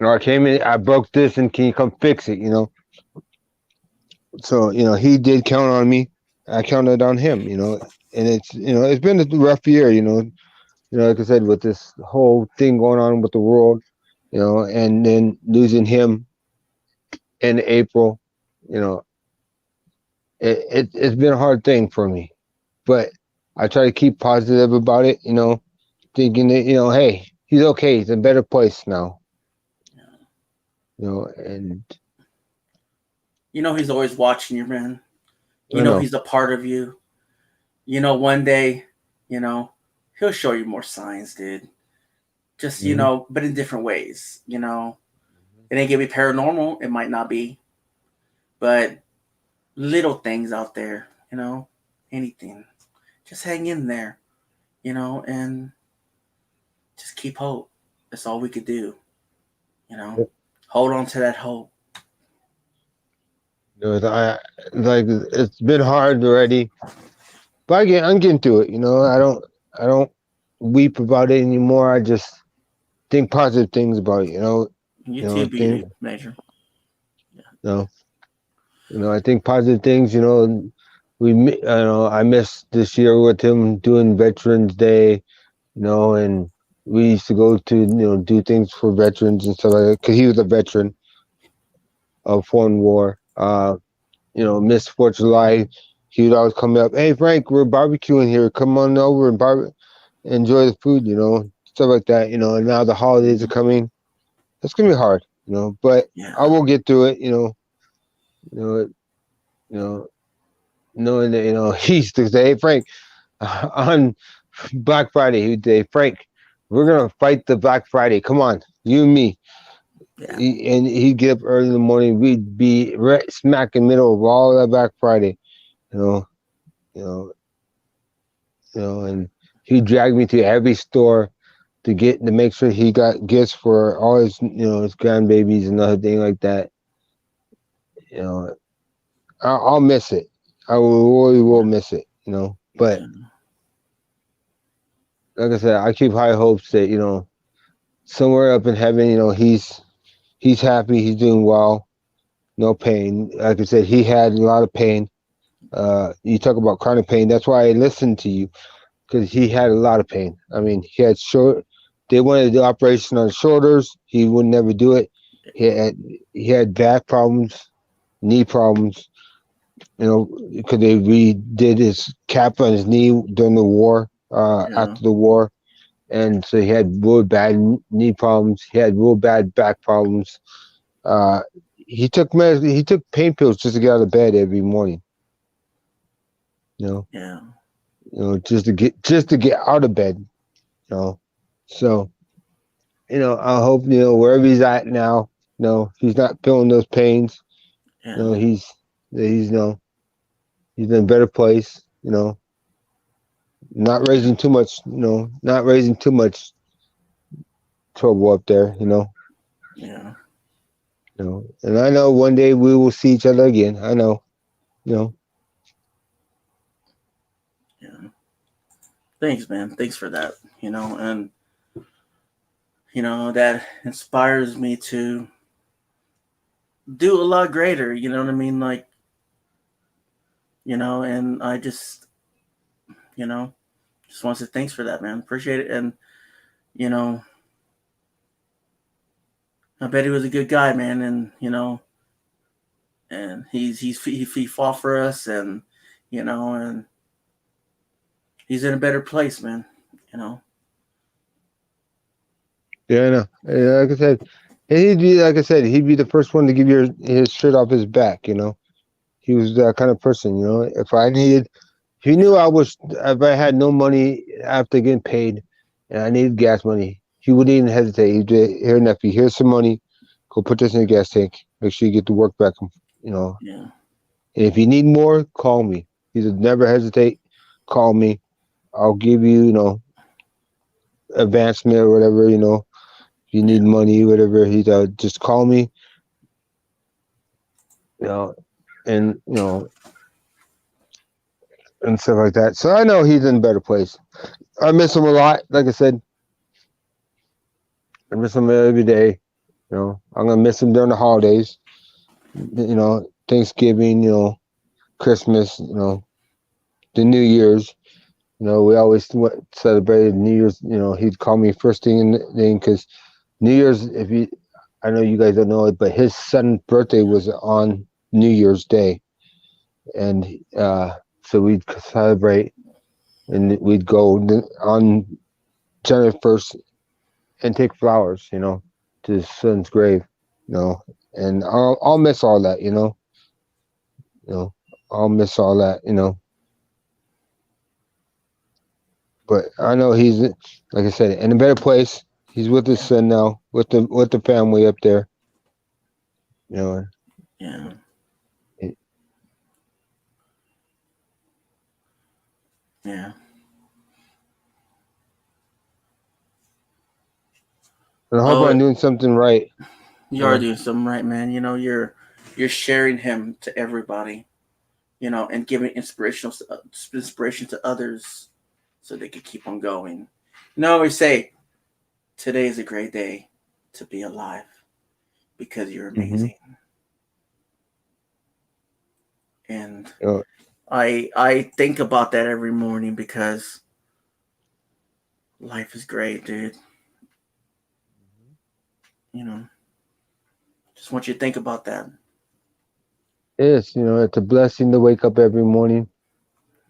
or I came in, I broke this, and can you come fix it? So he did count on me. I counted on him. And it's been a rough year. Like I said, with this whole thing going on with the world. And then losing him in April. You know, it's been a hard thing for me, but I try to keep positive about it. Thinking that hey, he's okay. He's in a better place now. And He's always watching you, man. I know. He's a part of you. One day, he'll show you more signs, dude. Just but in different ways. It ain't gonna be paranormal. It might not be, but little things out there. Anything. Just hang in there. And just keep hope. That's all we could do. Hold on to that hope. I like it's been hard already, but I'm getting through it. I don't weep about it anymore. I just think positive things about it. You too, Think beauty major. you I think positive things. I missed this year with him doing Veterans Day. And we used to go to do things for veterans and stuff like that because he was a veteran of foreign war. Miss 4th of July, he would always come up. Hey Frank, we're barbecuing here. Come on over and enjoy the food. Stuff like that. And now the holidays are coming. It's gonna be hard. But Yeah. I will get through it. You know, knowing that he used to say, "Hey Frank," on Black Friday, he would say, "Frank, we're gonna fight the Black Friday. Come on, you and me." Yeah. And he'd get up early in the morning. We'd be right smack in the middle of all that Black Friday. You know, you know, and he'd drag me to every store to make sure he got gifts for all his grandbabies and other thing like that. I'll miss it. I really will miss it. But Yeah. like I said, I keep high hopes that somewhere up in heaven, he's happy, he's doing well, no pain. Like I said, he had a lot of pain. You talk about chronic pain. That's why I listened to you because he had a lot of pain. I mean, he had They wanted to do operation on his shoulders. He would never do it. He had back problems, knee problems. Because they redid his cap on his knee during the war. Yeah. After the war, and so he had real bad knee problems. He had real bad back problems. He took He took pain pills just to get out of bed every morning. Yeah. Just to get out of bed. So I hope wherever he's at now, he's not feeling those pains. Yeah. He's in a better place. Not raising too much. Not raising too much trouble up there. Yeah. And I know one day we will see each other again. I know. Yeah. Thanks, man. Thanks for that. And that inspires me to do a lot greater. You know what I mean? Like, and I just want to say thanks for that, man. Appreciate it. And you know, I bet he was a good guy, man. And he fought for us, and and he's in a better place, man. You know. Yeah, I know. Like I said, he'd be the first one to give his shirt off his back. He was that kind of person. If he knew if I had no money after getting paid, and I needed gas money, he wouldn't even hesitate. He'd say, "Here, nephew, here's some money. Go put this in the gas tank. Make sure you get to work back." Yeah. And if you need more, call me. He said, "Never hesitate. Call me. I'll give you, advancement or whatever. If you need money, whatever. He just call me. You know, and and stuff like that. So I know he's in a better place. I miss him a lot. Like I said, I miss him every day. I'm gonna miss him during the holidays. Thanksgiving. Christmas. The New Year's. We always celebrated New Year's. He'd call me first thing in the thing because New Year's. I know you guys don't know it, but his son's birthday was on New Year's Day, and so we'd celebrate, and we'd go on January 1st and take flowers, to his son's grave, and I'll miss all that, I'll miss all that, but I know he's, like I said, in a better place. He's with his son now, with the family up there, Yeah. Yeah. and I hope I'm doing something right. You are doing something right, man. You're sharing him to everybody, and giving inspiration to others so they could keep on going. I always say, today is a great day to be alive because you're amazing. And I think about that every morning because life is great, dude. just want you to think about that. It's it's a blessing to wake up every morning.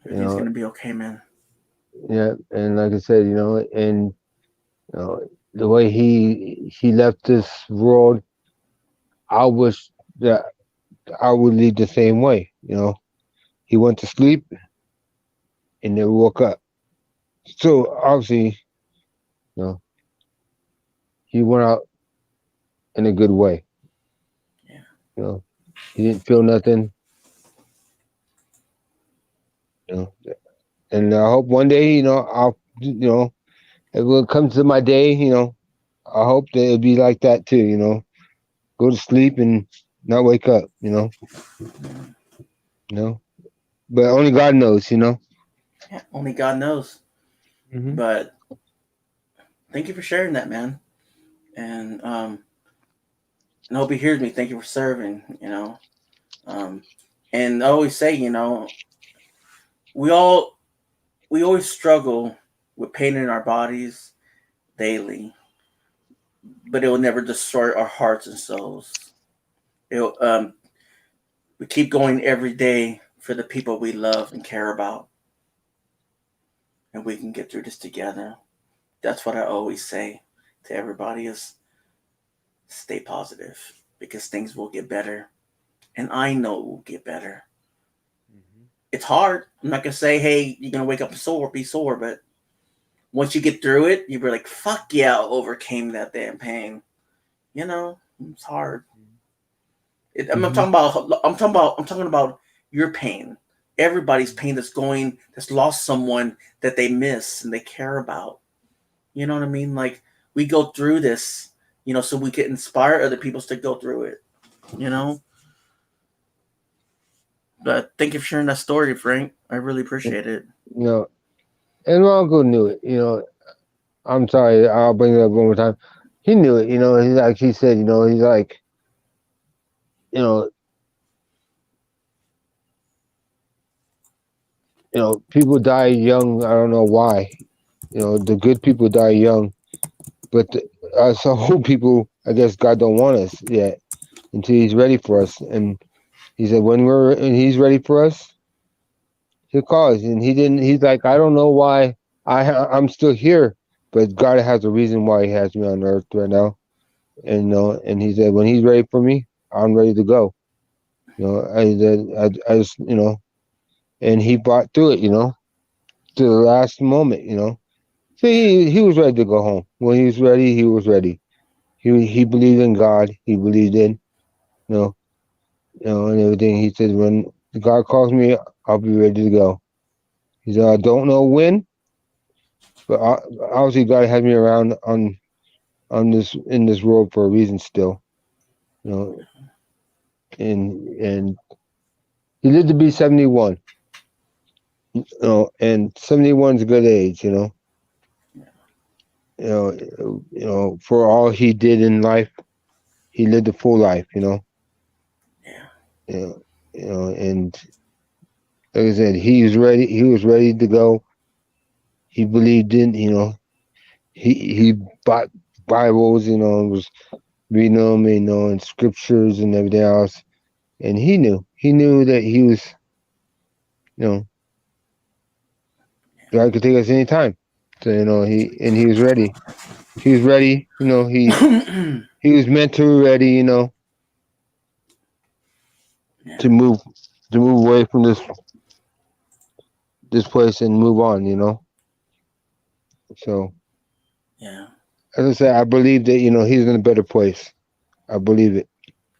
Everything's gonna be okay, man. Yeah, and like I said, and the way he left this world, I wish that I would lead the same way. He went to sleep and then woke up. So obviously, you know, he went out in a good way. Yeah. He didn't feel nothing. And I hope one day, I'll, it will come to my day. I hope that it'll be like that too. Go to sleep and not wake up. But only God knows. Yeah, only God knows. Mm-hmm. But thank you for sharing that, man. And I hope he hears me. Thank you for serving. And I always say, we always struggle with pain in our bodies daily, but it will never destroy our hearts and souls. We keep going every day for the people we love and care about, and we can get through this together. That's what I always say to everybody: is stay positive, because things will get better, and I know it will get better. It's hard. I'm not gonna say, hey, you're gonna wake up sore, be sore, but once you get through it, you'll be like, fuck yeah, I overcame that damn pain. It's hard. I'm not talking about. I'm talking about your pain. Everybody's pain that's lost someone that they miss and they care about. You know what I mean? Like, we go through this, so we can inspire other people to go through it. But thank you for sharing that story, Frank. I really appreciate it. And Ronco knew it. I'm sorry. I'll bring it up one more time. He knew it. He's like he said. He's like, people die young. I don't know why. The good people die young, but us old people, I guess God don't want us yet until He's ready for us. And He said and He's ready for us, He'll call us. And He didn't. He's like, I don't know why I'm still here, but God has a reason why He has me on earth right now. And and He said when He's ready for me, I'm ready to go. I just and He brought through it. To the last moment. So he was ready to go home. When he was ready, he was ready. He believed in God. He believed in you know and everything. He said when God calls me, I'll be ready to go. He said I don't know when, but obviously God had me around on this in this world for a reason still. And he lived to be 71. And 71 is a good age. For all he did in life, he lived a full life. Yeah. And like I said, he was ready. He was ready to go. He believed in. He bought Bibles. And was reading them. And scriptures and everything else. And he knew. He knew that he was. God could take us anytime. So he was ready. He was ready. He was mentally ready. Yeah. To move away from this place and move on. So. Yeah. As I said, I believe that he's in a better place. I believe it.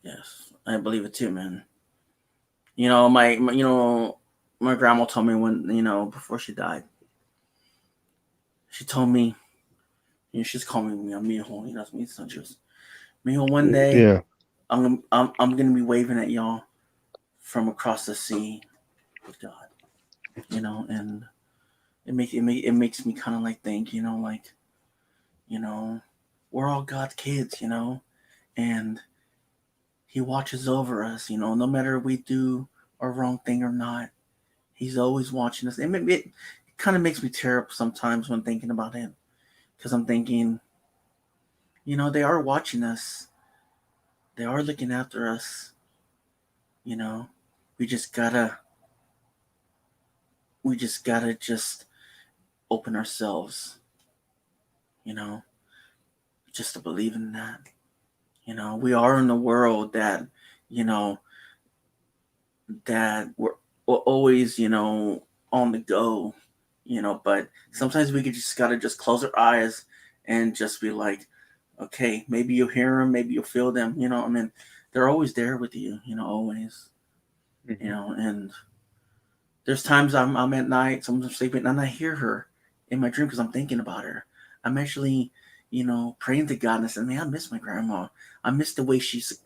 Yes, I believe it too, man. My grandma told me when before she died. She told me, she's calling me on Mijo. That's me, son. She was, Mijo, one day, Yeah. I'm gonna be waving at y'all from across the sea with God. And it makes me kind of like think, we're all God's kids, and He watches over us, no matter if we do a wrong thing or not. He's always watching us. It kind of makes me tear up sometimes when thinking about Him, because I'm thinking, you know, they are watching us. They are looking after us. You know, we just gotta just open ourselves, you know, just to believe in that. You know, we are in a world that, you know, that we're always, you know, on the go, you know, but sometimes we just gotta just close our eyes and just be like, okay, maybe you'll hear them, maybe you'll feel them, you know. I mean, they're always there with you, you know, always, you know. And there's times I'm at night, sometimes sleeping, and I hear her in my dream because I'm thinking about her. I'm actually, you know, praying to God and I said, man, I miss my grandma. I miss the way she used to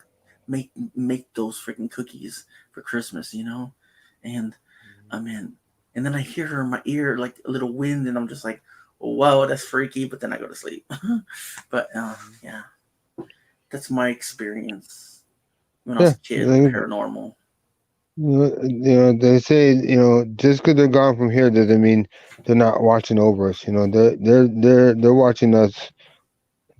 make those freaking cookies for Christmas, you know. And I mean, and then I hear her in my ear like a little wind, and I'm just like, whoa, that's freaky. But then I go to sleep. But yeah, that's my experience when I was Yeah, a kid with paranormal. they say, just because they're gone from here doesn't mean they're not watching over us. You know, they're watching us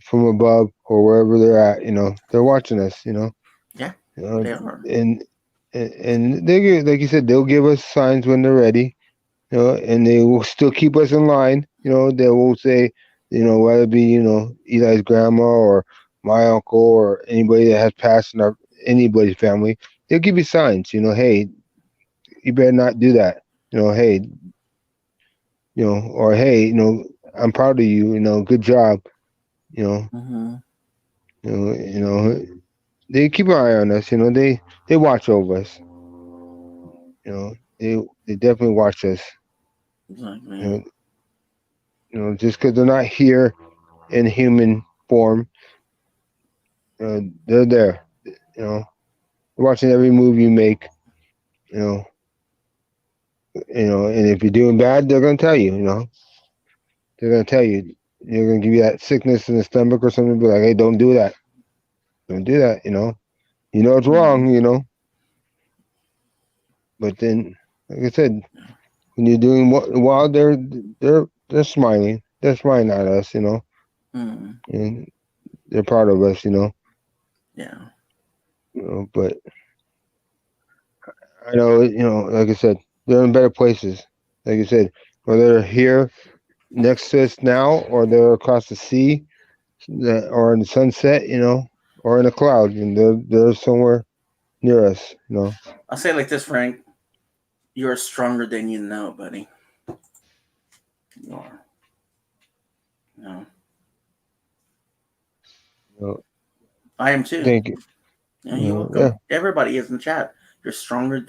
from above or wherever they're at. You know, they're watching us. Yeah, they are. And they give, like you said, they'll give us signs when they're ready. And they will still keep us in line. They won't say, whether it be Eli's grandma or my uncle or anybody that has passed in anybody's family, they'll give you signs. Hey, you better not do that. Hey, or hey, I'm proud of you. Good job. You know, Mm-hmm. They keep an eye on us. They watch over us. They definitely watch us. Exactly. Just because they're not here in human form, they're there. Watching every move you make. You know, and if you're doing bad, they're gonna tell you. They're gonna tell you. They're gonna give you that sickness in the stomach or something. Be like, hey, don't do that. Don't do that. It's wrong. But then, like I said, when you're doing while they're smiling. They're smiling at us. Mm. And they're proud of us. Yeah. But I know. Like I said, they're in better places. Like I said, whether they're here next to us now or they're across the sea or in the sunset, or in a cloud, and they're somewhere near us. I'll say it like this, Frank. You're stronger than you know, buddy. You are. No. I am too. Thank you. Yeah, you're welcome. Yeah. Everybody is in the chat. You're stronger,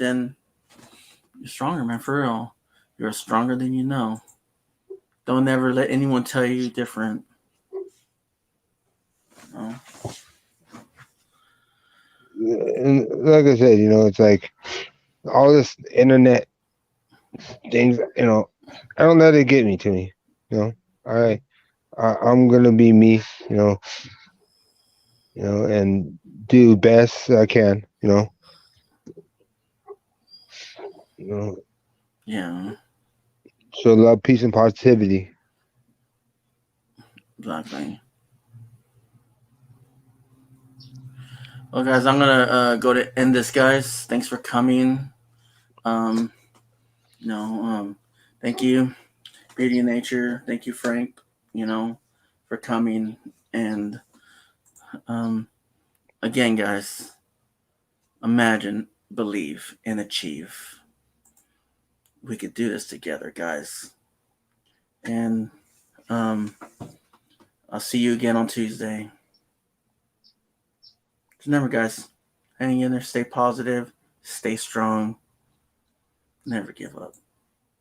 man, for real. You're stronger than you know. Don't ever let anyone tell you different. No. And like I said, it's like all this internet things. I don't let it get me to me. I'm gonna be me. And do best I can. Yeah. So love, peace, and positivity. Exactly. Well, guys, I'm gonna go to end this, guys. Thanks for coming. Um, thank you, Beauty in Nature. Thank you, Frank. For coming. And again, guys, imagine, believe, and achieve. We could do this together, guys. And I'll see you again on Tuesday. Remember, guys, hang in there, stay positive, stay strong, never give up.